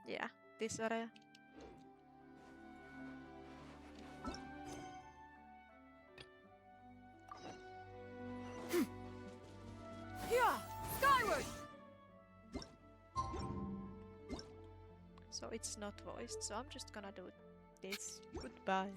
Yeah, this area. Yeah, skyward! So it's not voiced, so I'm just gonna do this. Goodbye.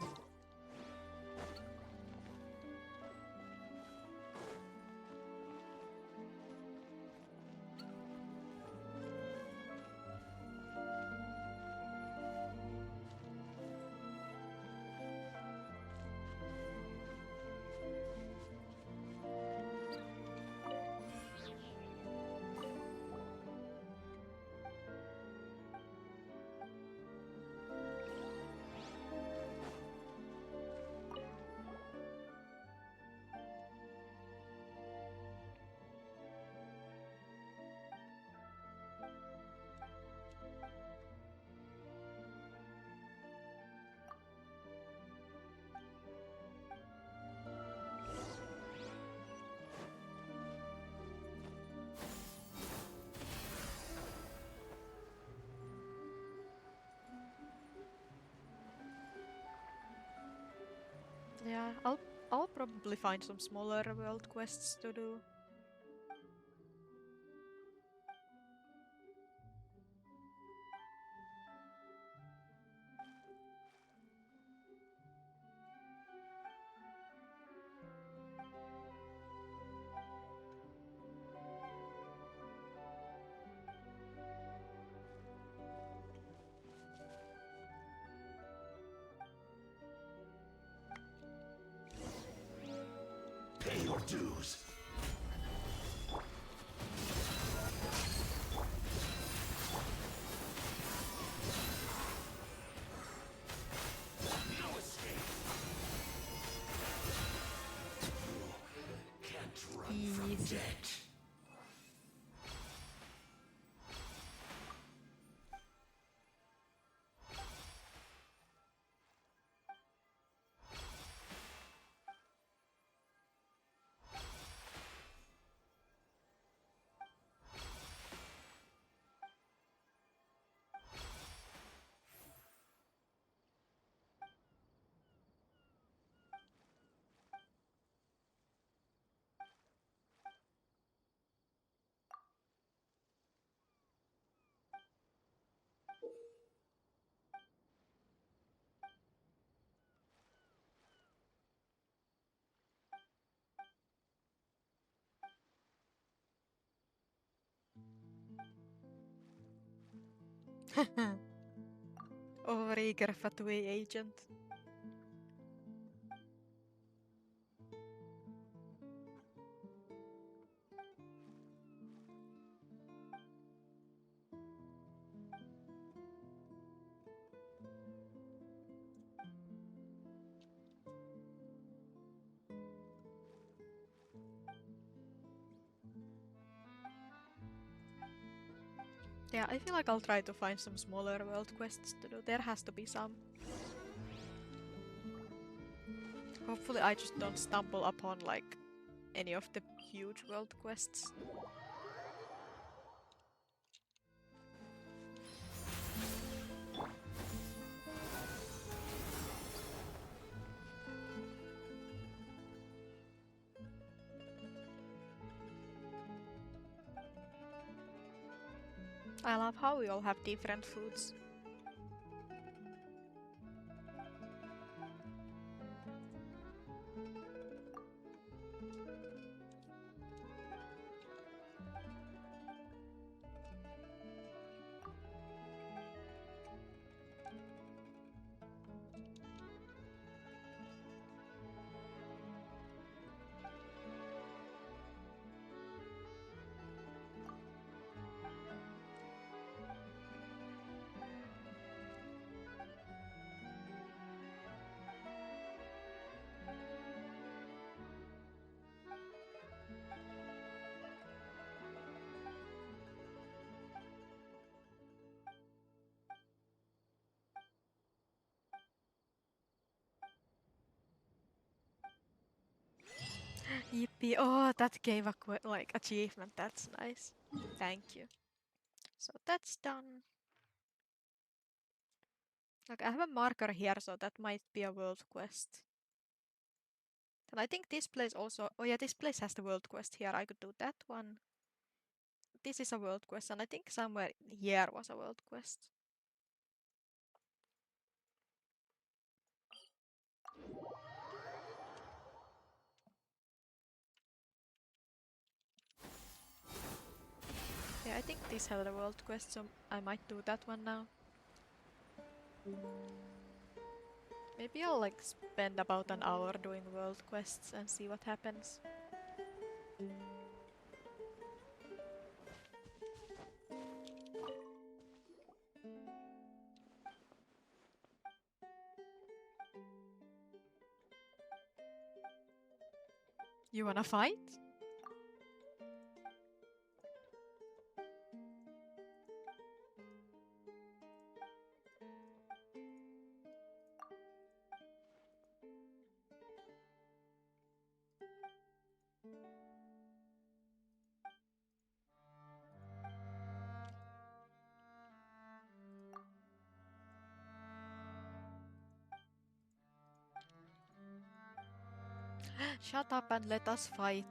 Yeah, I'll probably find some smaller world quests to do. Pay your dues. No escape. You can't run from debt. Overeager Fatui agent. Yeah, I feel like I'll try to find some smaller world quests to do. There has to be some. Hopefully I just don't stumble upon like any of the huge world quests. I love how we all have different foods. Yippee! Oh, that gave a like achievement. That's nice. Thank you. So that's done. Like I have a marker here, so that might be a world quest. And I think this place also. Oh yeah, this place has the world quest here. I could do that one. This is a world quest, and I think somewhere here was a world quest. think these have the world quest, so I might do that one now. Maybe I'll like spend about an hour doing world quests and see what happens. You wanna fight? Shut up and let us fight.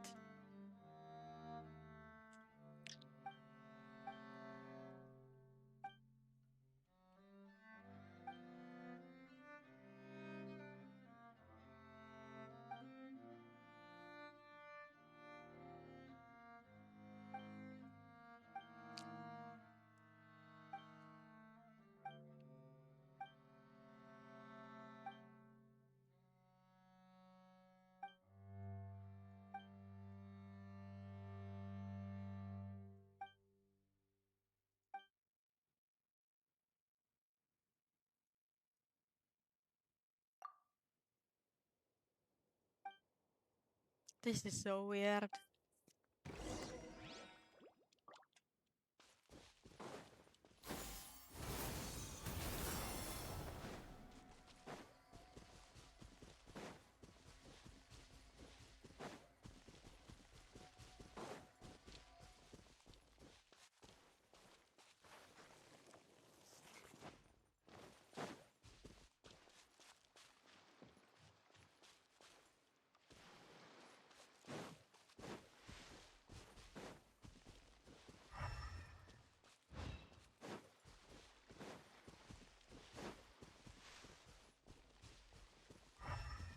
This is so weird.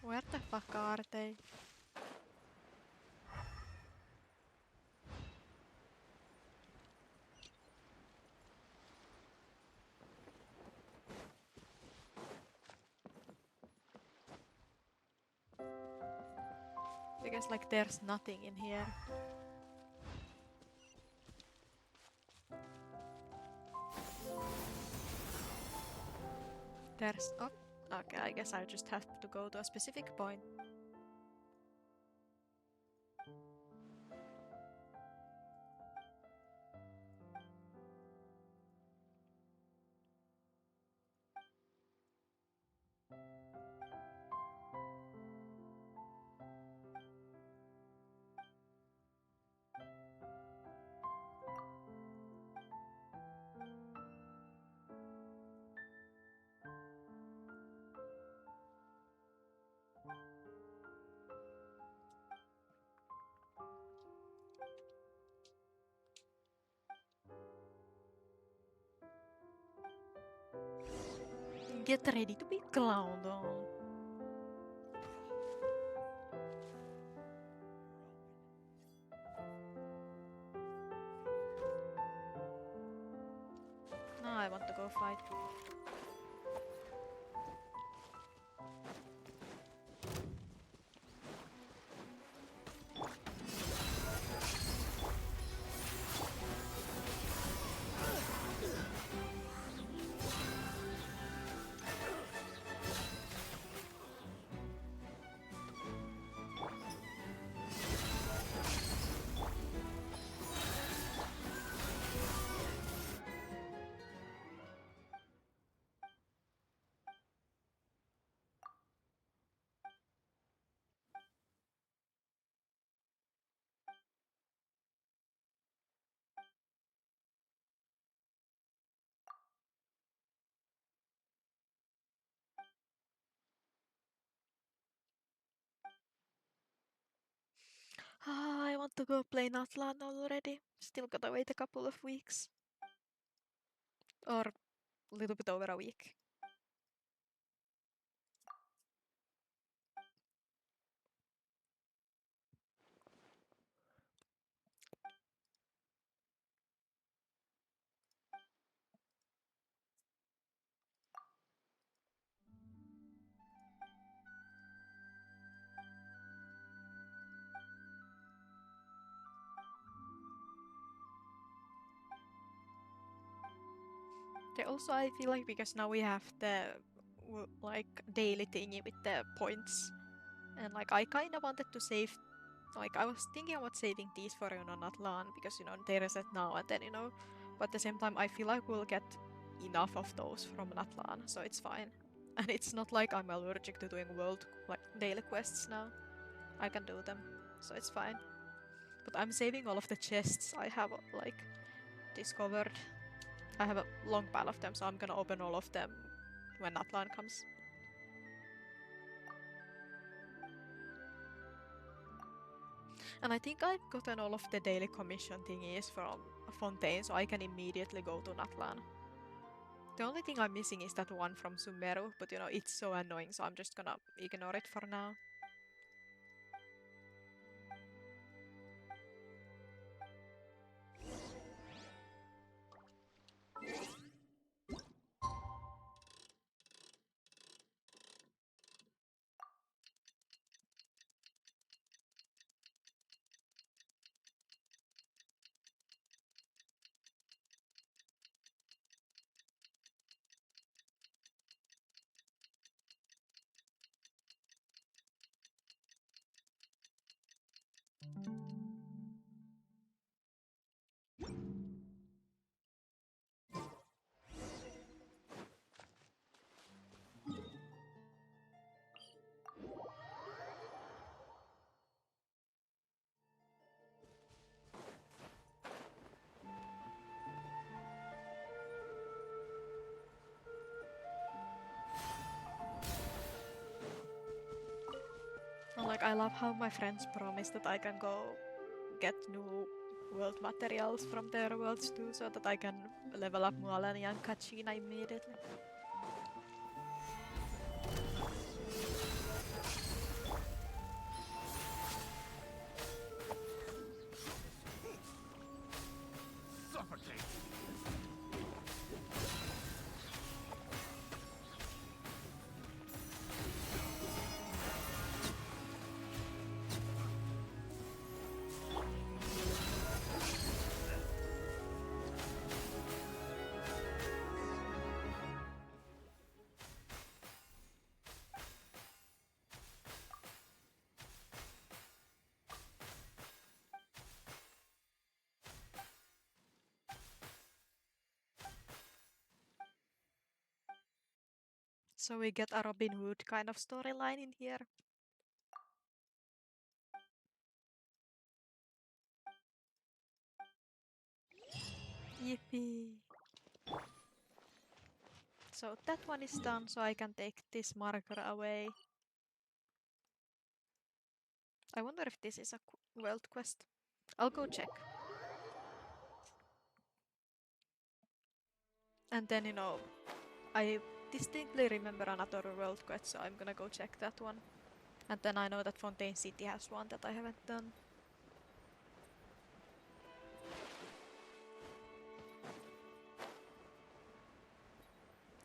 Where the fuck are they? Because like there's nothing in here. There's... oh, okay, I guess I just have to go to a specific point. Get ready to be clowned on. Now I want to go fight. I want to go play Natlan already. Still gotta wait a couple of weeks. Or a little bit over a week. Okay, also I feel like because now we have the like daily thingy with the points, and like I kind of wanted to save, like I was thinking about saving these for Natlan because they reset now and then but at the same time I feel like we'll get enough of those from Natlan, so it's fine. And it's not like I'm allergic to doing world like daily quests now. I can do them, so it's fine. But I'm saving all of the chests I have like discovered. I have a long pile of them, so I'm gonna open all of them when Natlan comes. And I think I've gotten all of the daily commission thingies from Fontaine, so I can immediately go to Natlan. The only thing I'm missing is that one from Sumeru, but it's so annoying, so I'm just gonna ignore it for now. Like, I love how my friends promise that I can go get new world materials from their worlds too, so that I can level up Mualani and Kachina immediately. Suffocate! So we get a Robin Hood kind of storyline in here. Yippee! So that one is done, so I can take this marker away. I wonder if this is a world quest. I'll go check. And then, I distinctly remember another world quest, so I'm gonna go check that one. And then I know that Fontaine City has one that I haven't done.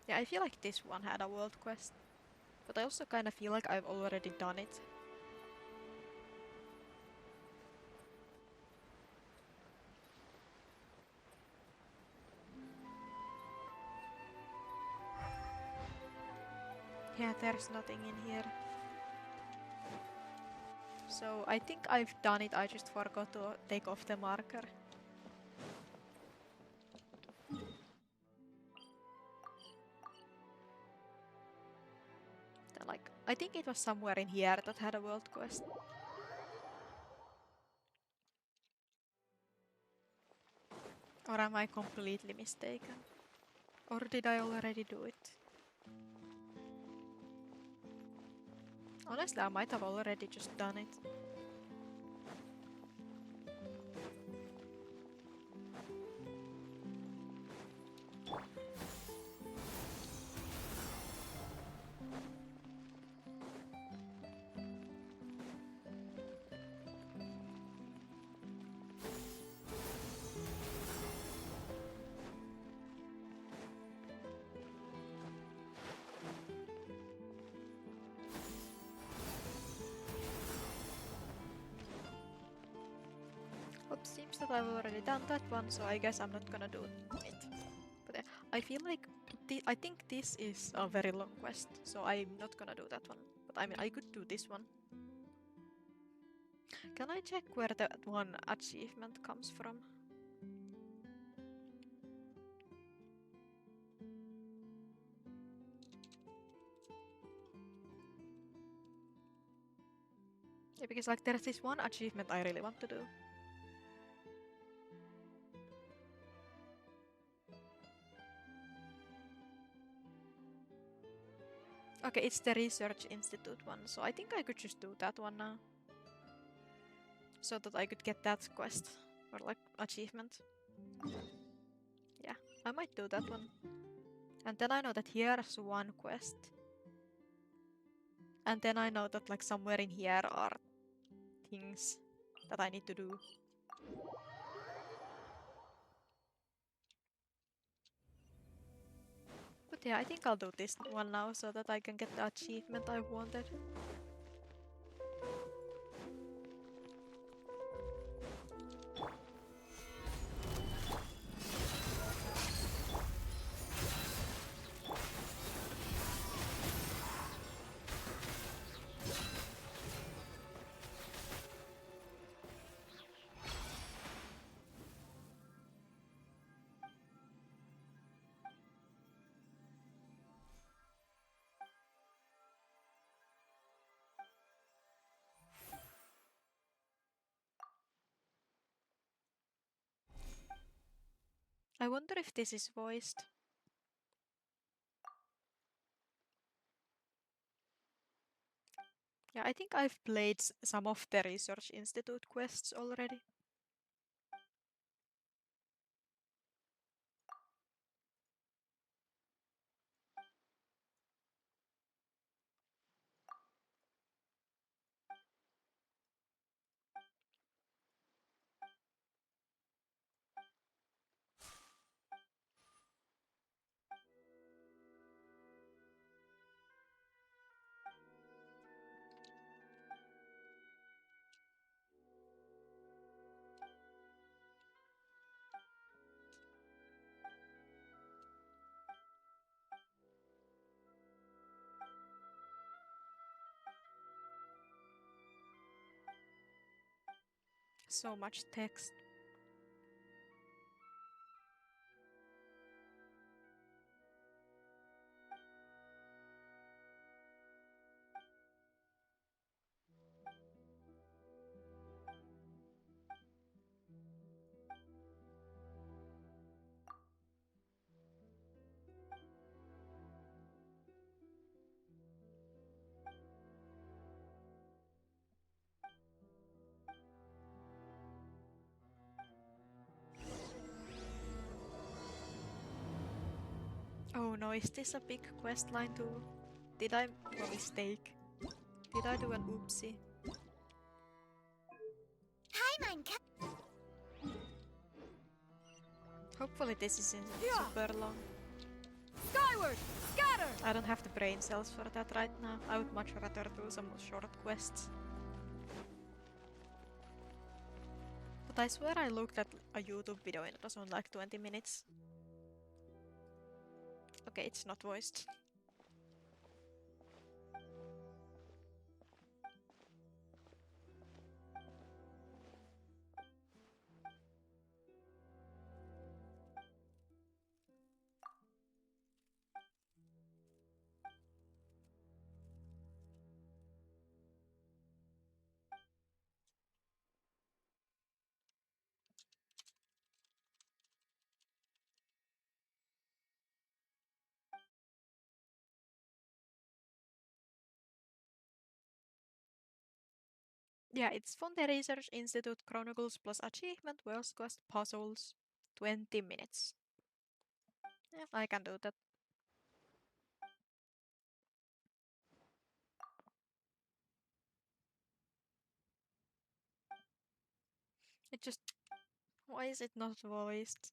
Yeah, I feel like this one had a world quest. But I also kind of feel like I've already done it. Yeah, there's nothing in here. So I think I've done it, I just forgot to take off the marker. Then, like, I think it was somewhere in here that had a world quest. Or am I completely mistaken? Or did I already do it? Honestly, I might have already just done it. Oops, seems that I've already done that one, so I guess I'm not gonna do it. But I feel like I think this is a very long quest, so I'm not gonna do that one. But I mean, I could do this one. Can I check where the one achievement comes from? Yeah, because like there's this one achievement I really want to do. Okay, it's the Research Institute one, so I think I could just do that one now. So that I could get that quest, or like achievement. Yeah, I might do that one. And then I know that here's one quest. And then I know that like somewhere in here are things that I need to do. But yeah, I think I'll do this one now so that I can get the achievement I wanted. I wonder if this is voiced. Yeah, I think I've played some of the Research Institute quests already. So much text. Oh no, is this a big quest line too? Did I make a mistake? Did I do an oopsie? Hi, Mine. Hopefully this isn't super long. Skyward! Scatter! I don't have the brain cells for that right now. I would much rather do some short quests. But I swear I looked at a YouTube video and it was on like 20 minutes. Okay, it's not voiced. Yeah, it's from the Research Institute Chronicles plus Achievement World's Quest Puzzles. 20 minutes. Yeah, I can do that. It just... Why is it not voiced?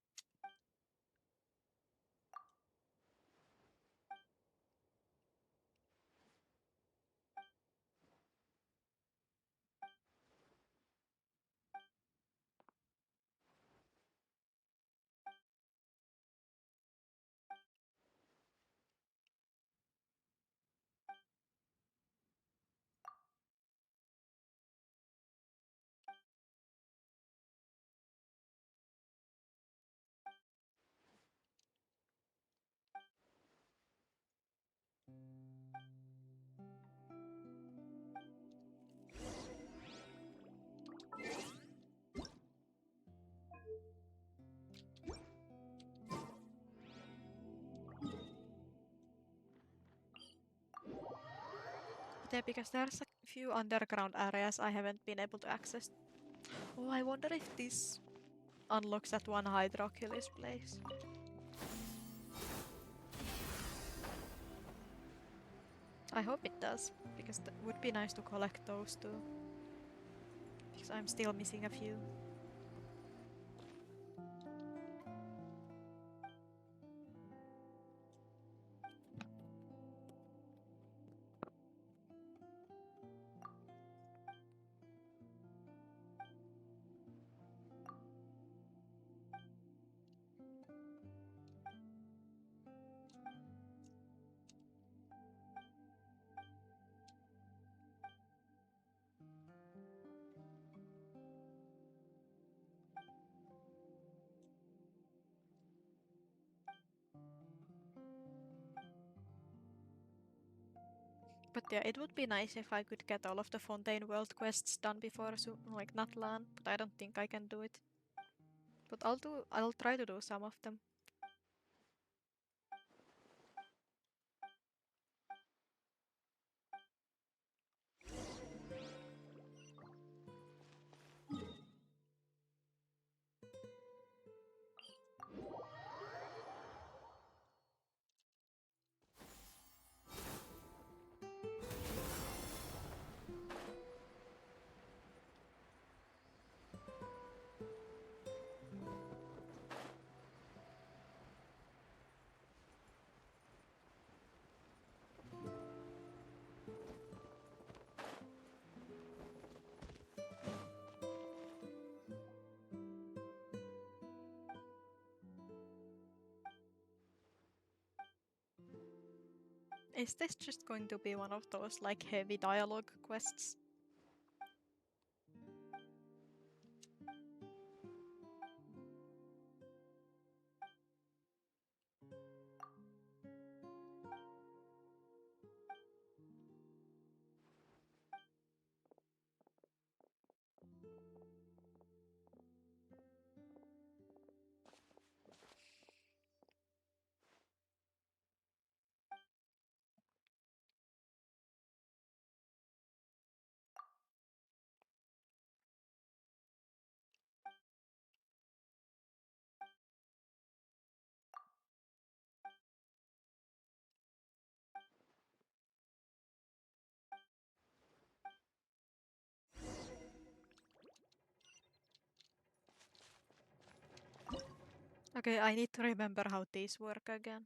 Yeah, because there's a few underground areas I haven't been able to access. Oh, I wonder if this unlocks that one Hydroculus place. I hope it does, because it would be nice to collect those too. Because I'm still missing a few. But yeah, it would be nice if I could get all of the Fontaine World quests done before like Natlan, but I don't think I can do it. But I'll try to do some of them. Is this just going to be one of those like heavy dialogue quests? Okay, I need to remember how these work again.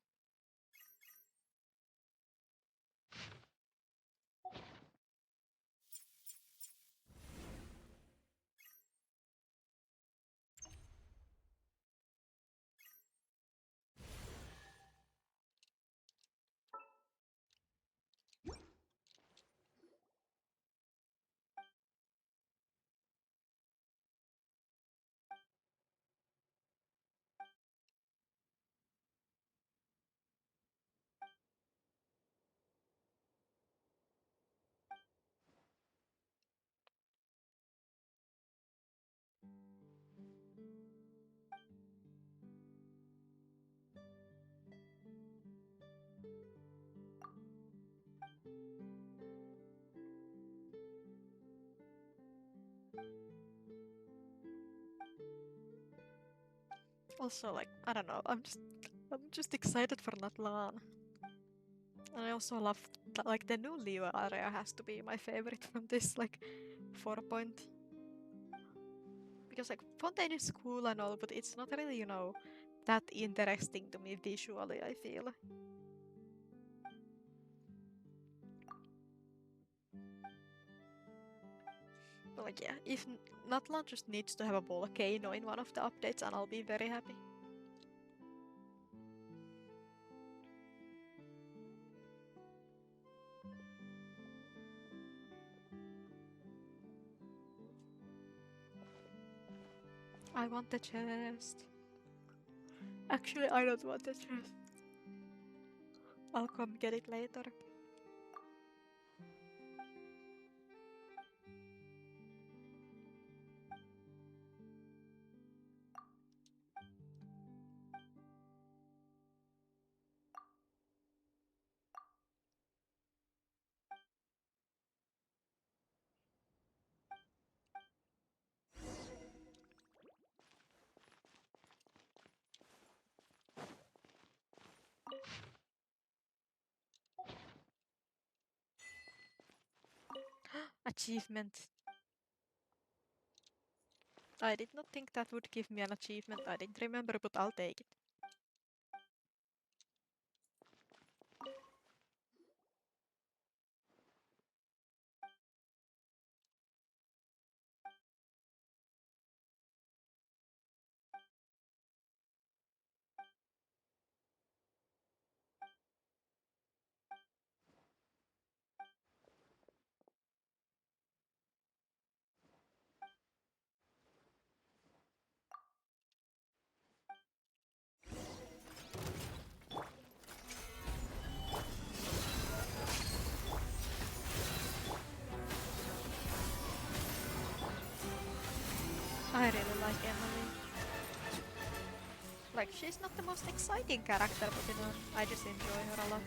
Also, like, I don't know, I'm just excited for Natlan. And I also love, like, the new Leo area has to be my favorite from this, like, 4 point. Because, like, Fontaine is cool and all, but it's not really, you know, that interesting to me visually, I feel. But, like, yeah, if Natlan just needs to have a volcano in one of the updates and I'll be very happy. I want the chest. Actually, I don't want the chest. I'll come get it later. achievement. I did not think that would give me an achievement. I didn't remember, but I'll take it. I really like Emily. Like, she's not the most exciting character, but you know, I just enjoy her a lot.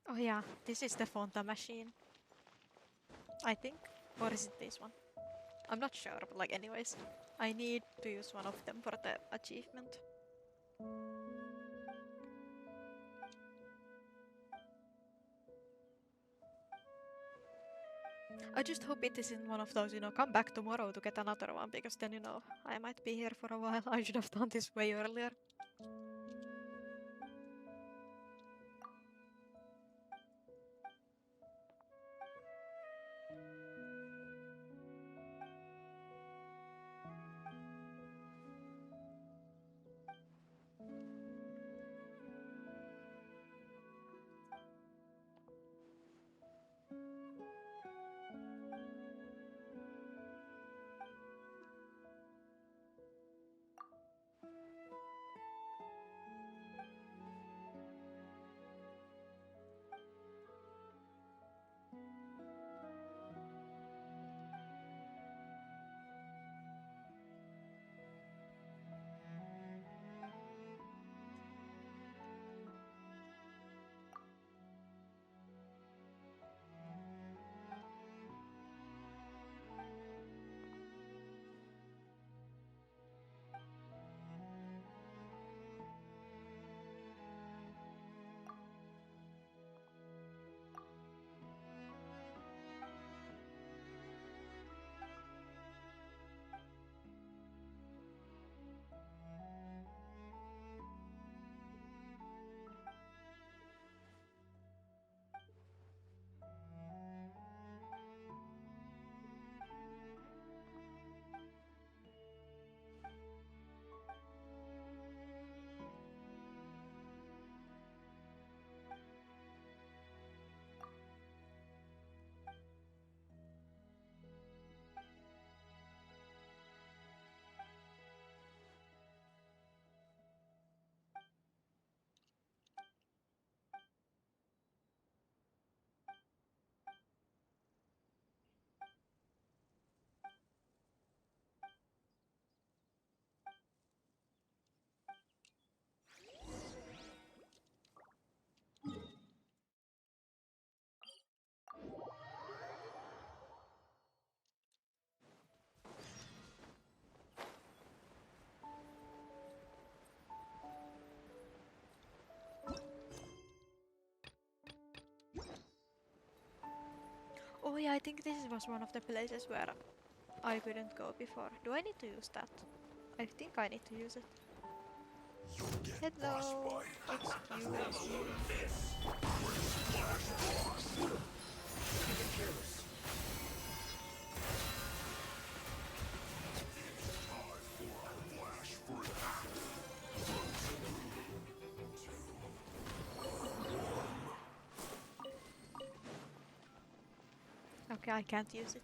Oh yeah, this is the Fonta machine. I think. Or is it this one? I'm not sure, but like anyways. I need to use one of them for the achievement. I just hope it isn't one of those, you know, come back tomorrow to get another one, because then, you know, I might be here for a while. I should have done this way earlier. Oh yeah, I think this was one of the places where I couldn't go before. Do I need to use that? I think I need to use it. Hello! Excuse me. Okay, I can't use it.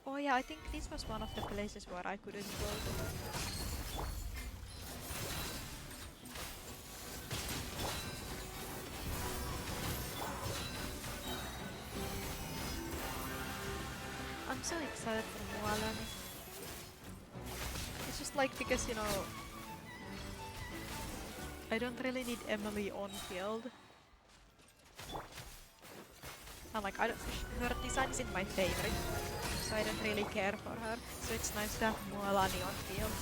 Oh yeah, I think this was one of the places where I couldn't go to. I'm so excited for Mualani. It's just like because, you know, I don't really need Emily on field. And like, her design isn't my favorite, so I don't really care for her. So it's nice to have Mualani on field.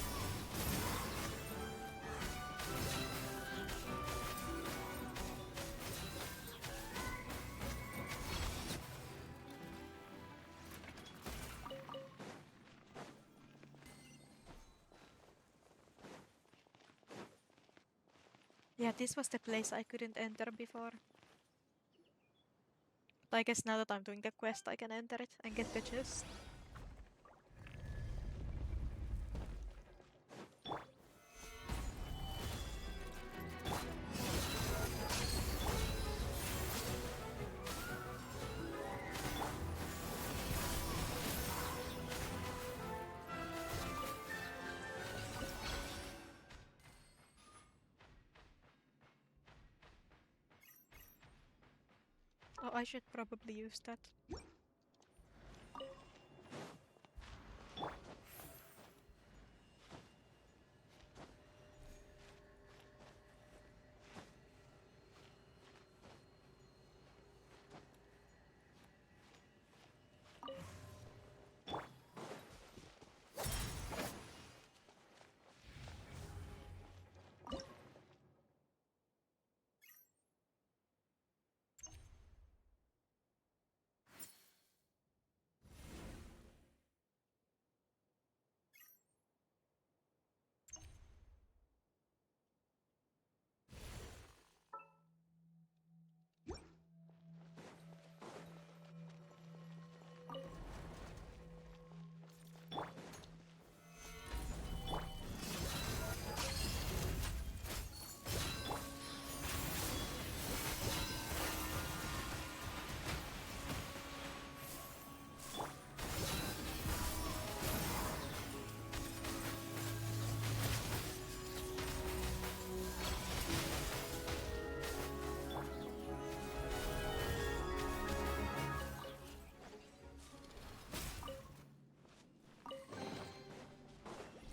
Yeah, this was the place I couldn't enter before. But I guess now that I'm doing the quest, I can enter it and get the chest. Oh, I should probably use that.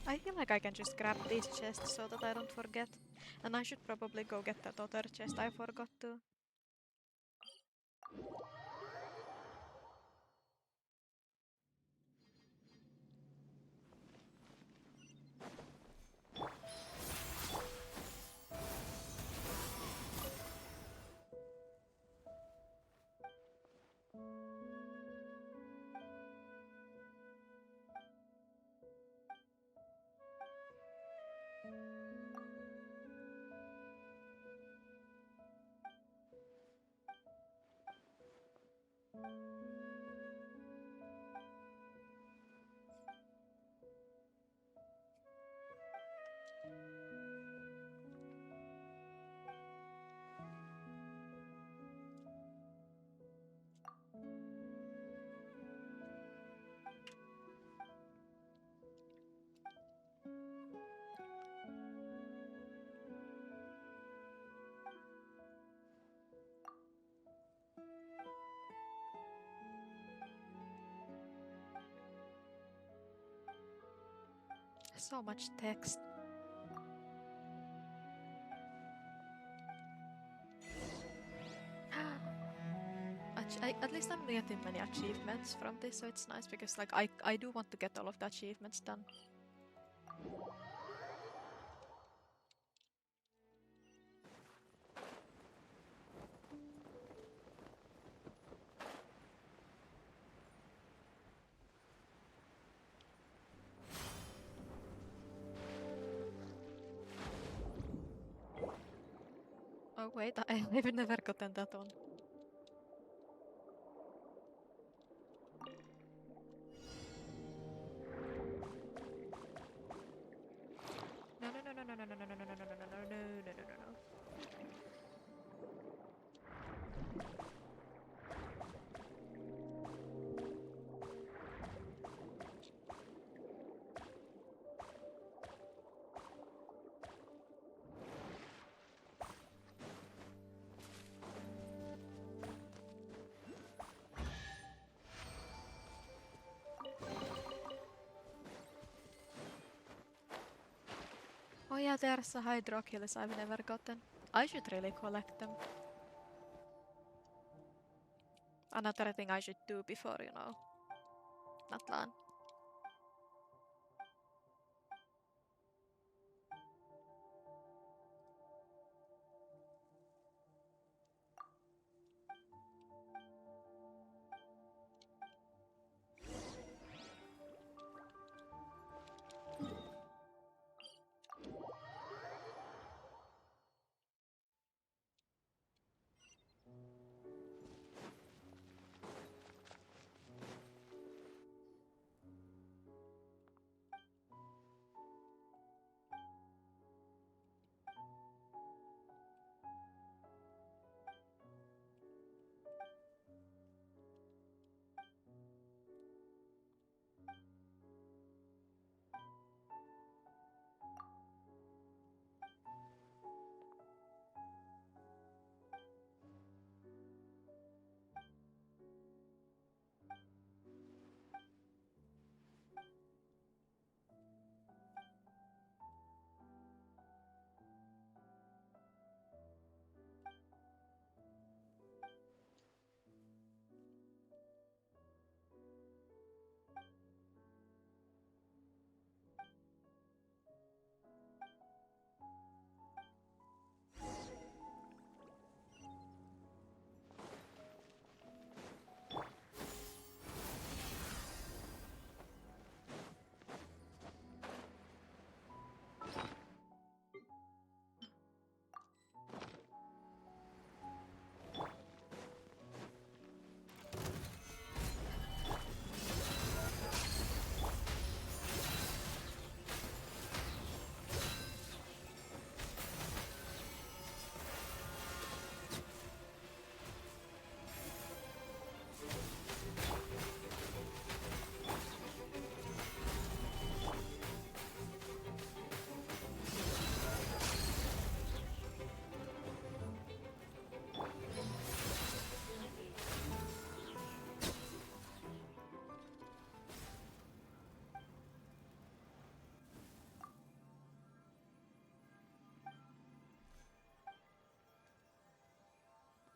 I feel like I can just grab these chests so that I don't forget. And I should probably go get that other chest I forgot to. So much text. At least I'm getting many achievements from this, so it's nice because like I do want to get all of the achievements done. Oh wait, I've never gotten that one. No no no no no no no no no no no no no no no no no no. Oh yeah, there's a hydroculus I've never gotten. I should really collect them. Another thing I should do before, you know, Natlan.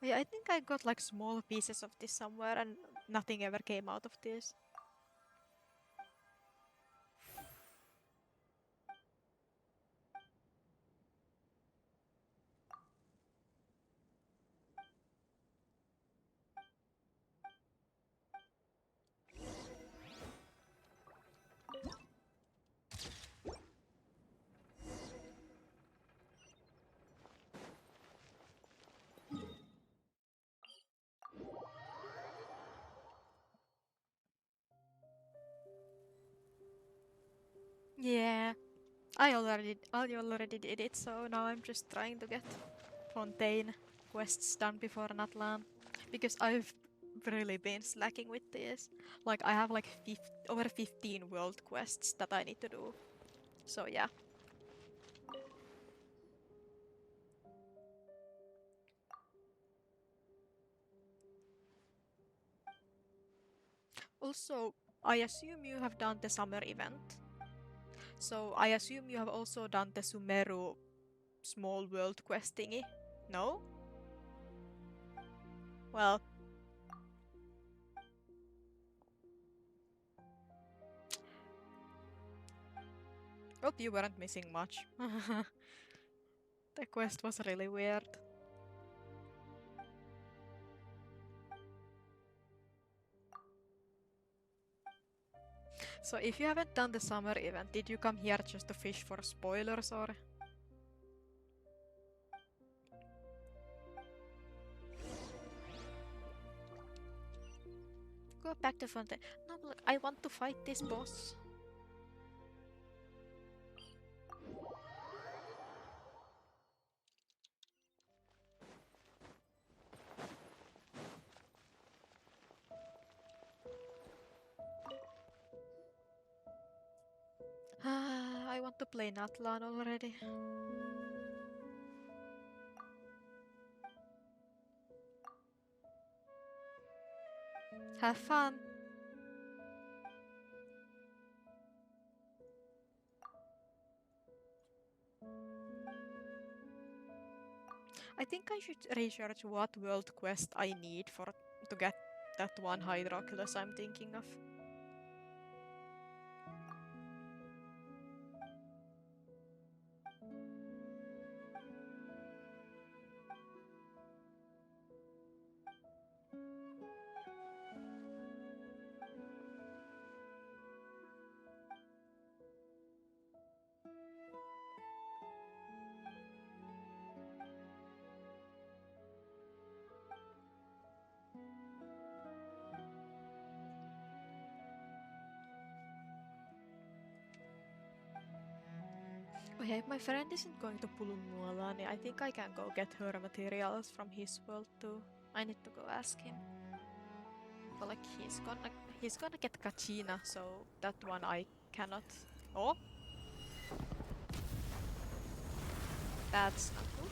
Yeah, I think I got like small pieces of this somewhere and nothing ever came out of this. Yeah, I already did it, so now I'm just trying to get Fontaine quests done before Natlan. Because I've really been slacking with this. Like I have like over 15 world quests that I need to do. So yeah. Also, I assume you have done the summer event. So I assume you have also done the Sumeru small world quest thingy? No? Well... Hope you weren't missing much. The quest was really weird. So if you haven't done the summer event, did you come here just to fish for spoilers or? Go back to Fontaine. No, look, I want to fight this boss. I want to play Natlan already. Have fun! I think I should research what world quest I need to get that one Hydroculus I'm thinking of. Okay, if my friend isn't going to Pulumualani, I think I can go get her materials from his world too. I need to go ask him. But like he's gonna get Kachina, so that one I cannot. Oh, that's not good.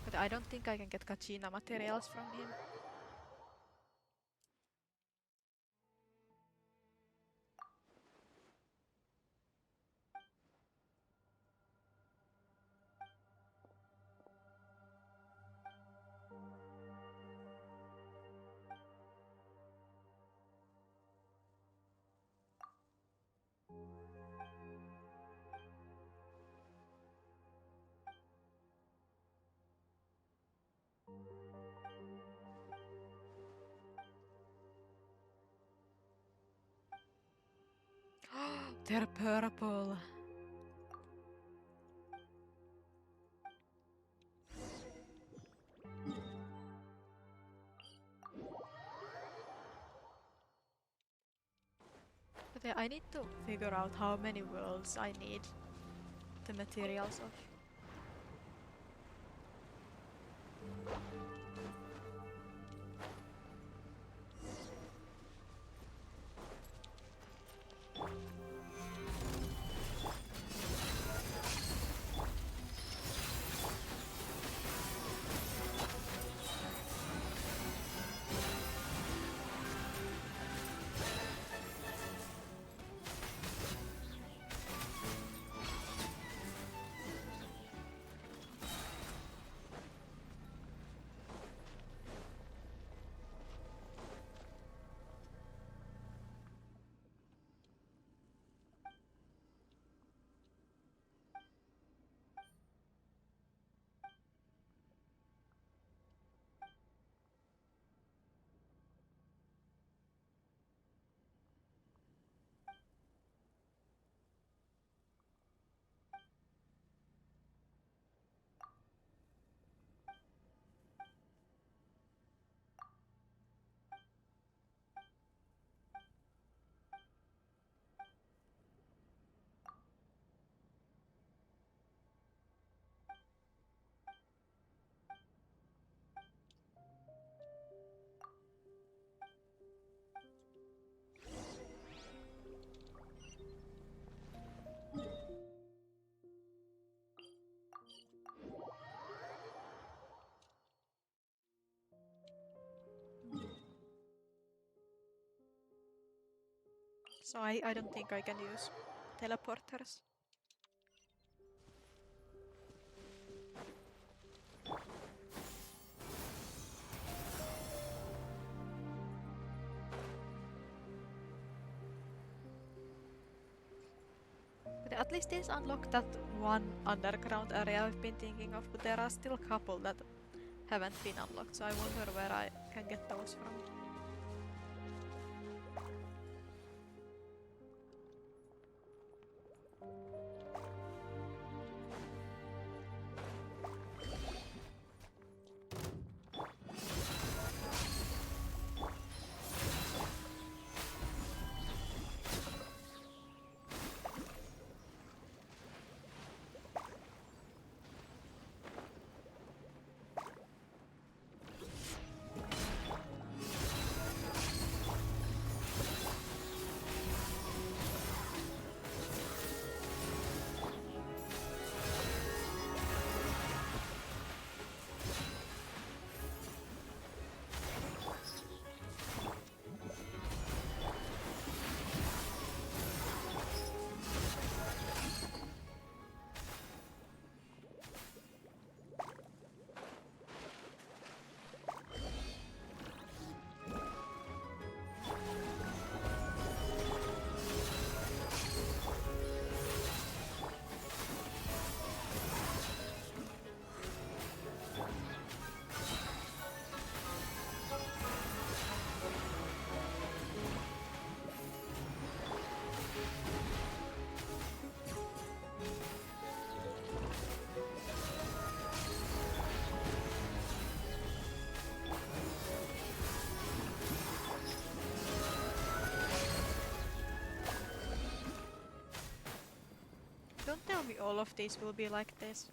But I don't think I can get Kachina materials from him. They're purple. But I need to figure out how many worlds I need the materials of. So I don't think I can use teleporters. at least this unlocked that one underground area I've been thinking of, but there are still a couple that haven't been unlocked, so I wonder where I can get those from. Don't tell me all of these will be like this.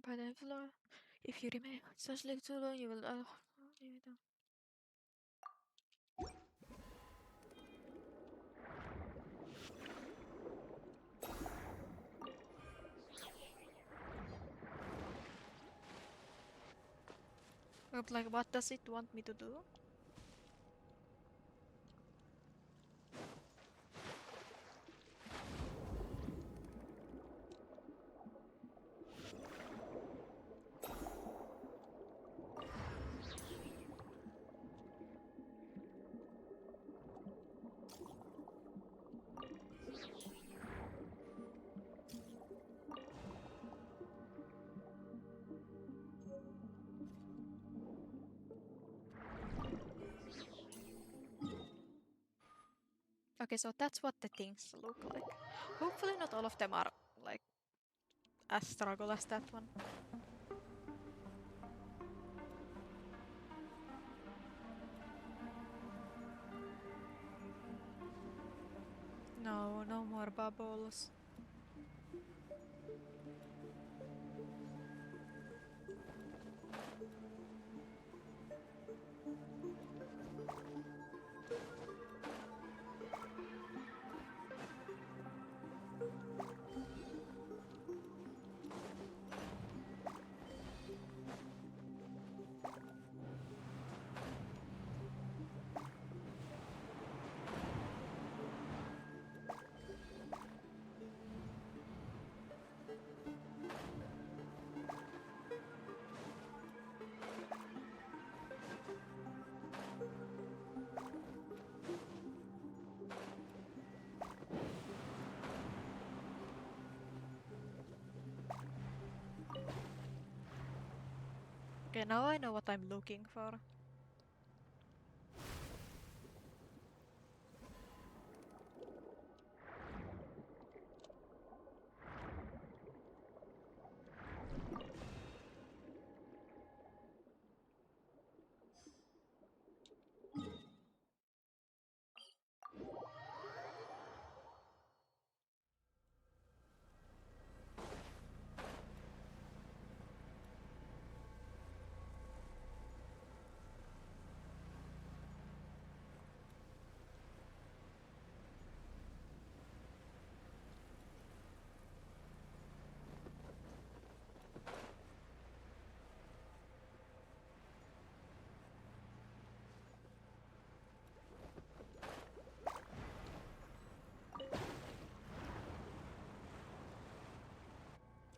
By the floor, if you remain such live too long, you will. But like, what does it want me to do? Okay, so that's what the things look like. Hopefully not all of them are like as struggle as that one. No, no more bubbles. Okay, now I know what I'm looking for.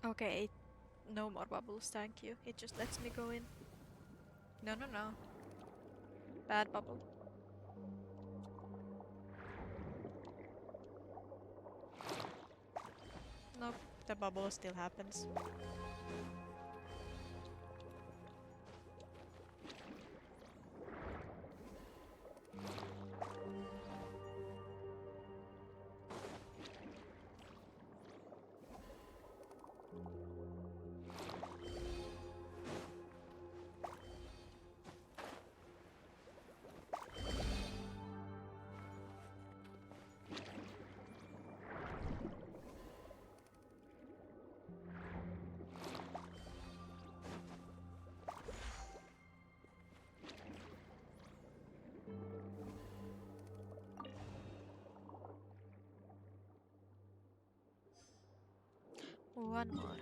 Okay, no more bubbles, thank you. It just lets me go in. No, no, no. Bad bubble. Nope, the bubble still happens. One more.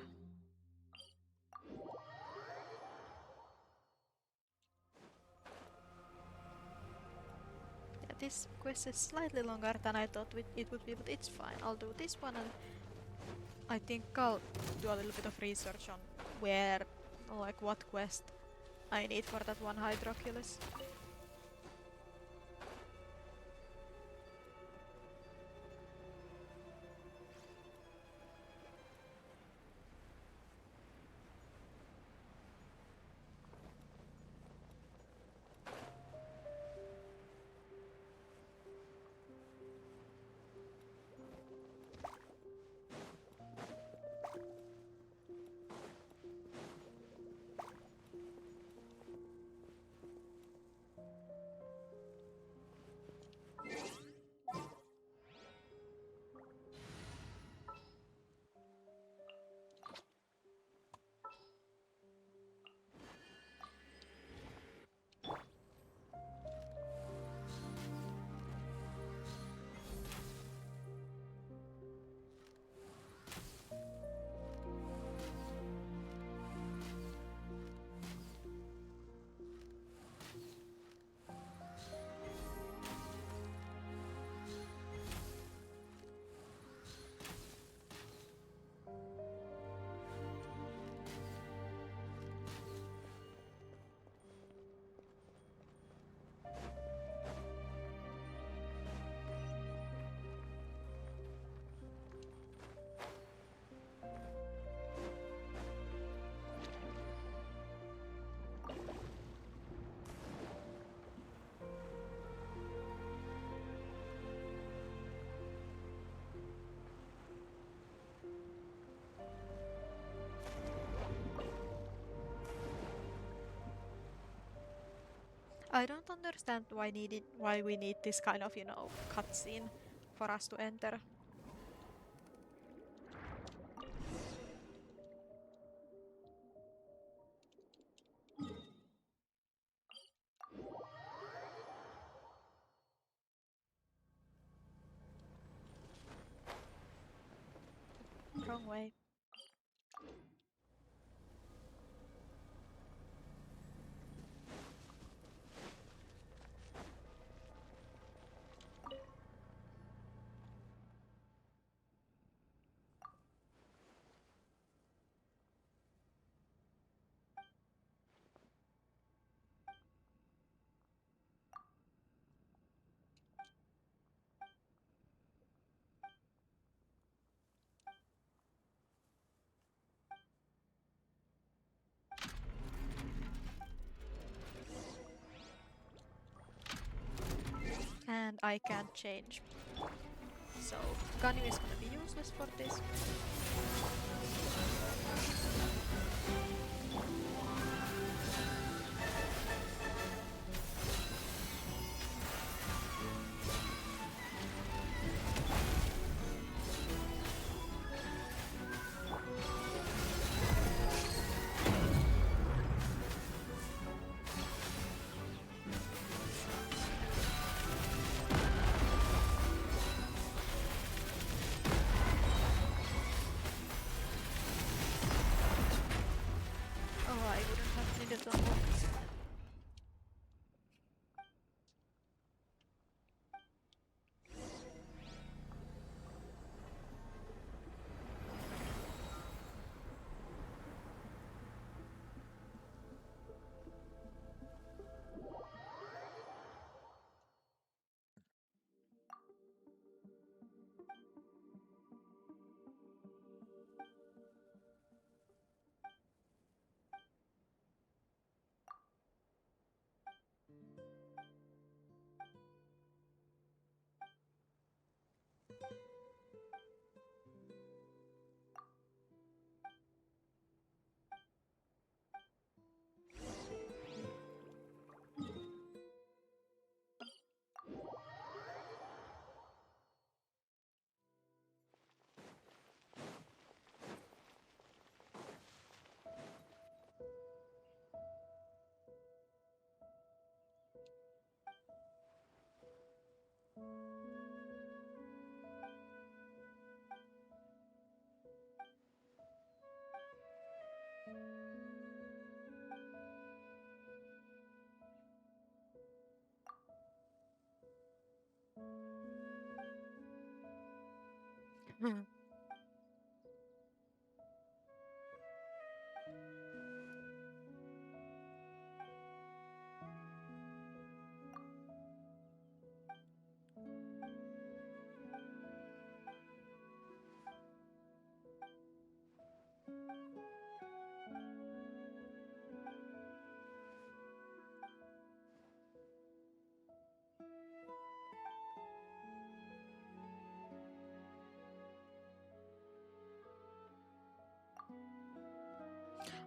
Yeah, this quest is slightly longer than I thought it would be, but it's fine. I'll do this one and I think I'll do a little bit of research on where, like what quest I need for that one Hydroculus. I don't understand why we need this kind of, you know, cutscene for us to enter. Wrong way. And I can't change. So, Ganyu is gonna be useless for this. Oh, I wouldn't have needed that one.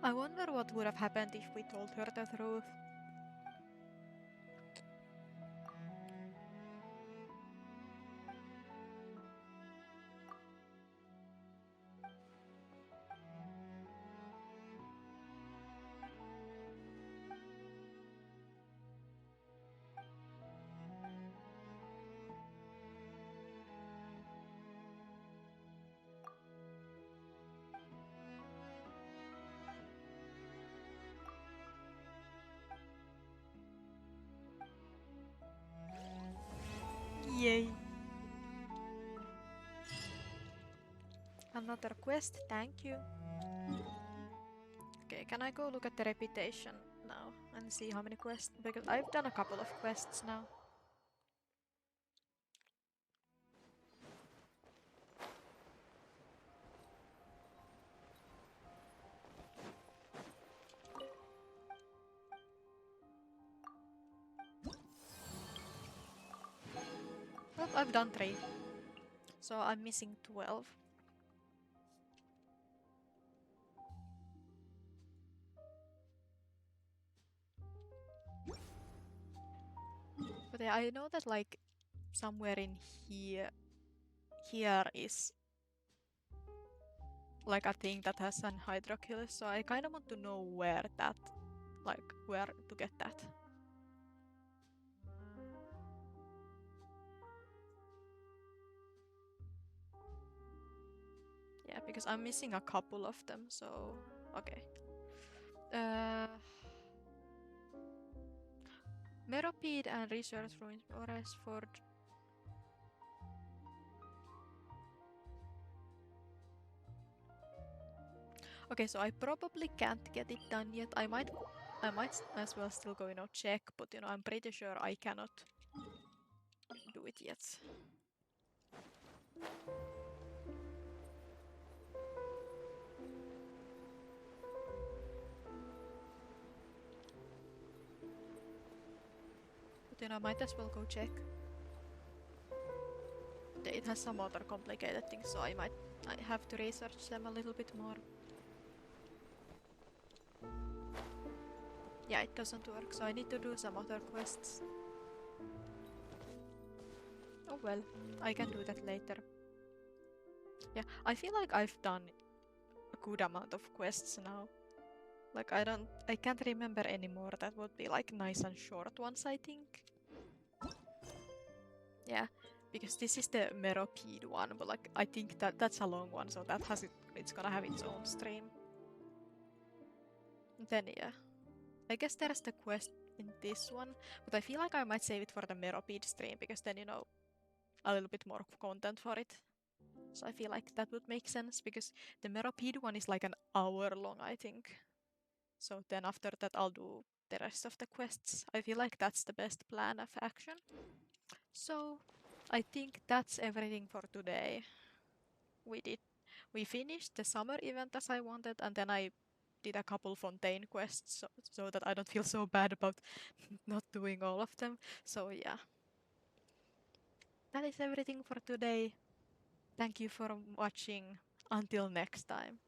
I wonder what would have happened if we told her the truth. Yay. Another quest, thank you. Okay, can I go look at the reputation now and see how many quests? Because I've done a couple of quests now. Well, I've done 3. So I'm missing 12. But yeah, I know that like somewhere in here is like a thing that has an hydroculus, so I kind of want to know where to get that. Yeah, because I'm missing a couple of them, so okay. Meropede and Research Ruins Oresford. Okay, so I probably can't get it done yet. I might as well still go, check, but I'm pretty sure I cannot do it yet. But I might as well go check. It has some other complicated things, so I have to research them a little bit more. Yeah, it doesn't work, so I need to do some other quests. Oh well, I can do that later. Yeah, I feel like I've done a good amount of quests now. Like I can't remember anymore that would be like nice and short ones, I think. Yeah, because this is the Meropede one, but like I think that's a long one, so that it's gonna have its own stream. Then yeah, I guess there's the quest in this one, but I feel like I might save it for the Meropede stream because then a little bit more content for it. So I feel like that would make sense because the Meropede one is like an hour long, I think. So then after that I'll do the rest of the quests. I feel like that's the best plan of action. So I think that's everything for today. We finished the summer event as I wanted, and then I did a couple Fontaine quests so that I don't feel so bad about not doing all of them. So yeah. That is everything for today. Thank you for watching. Until next time.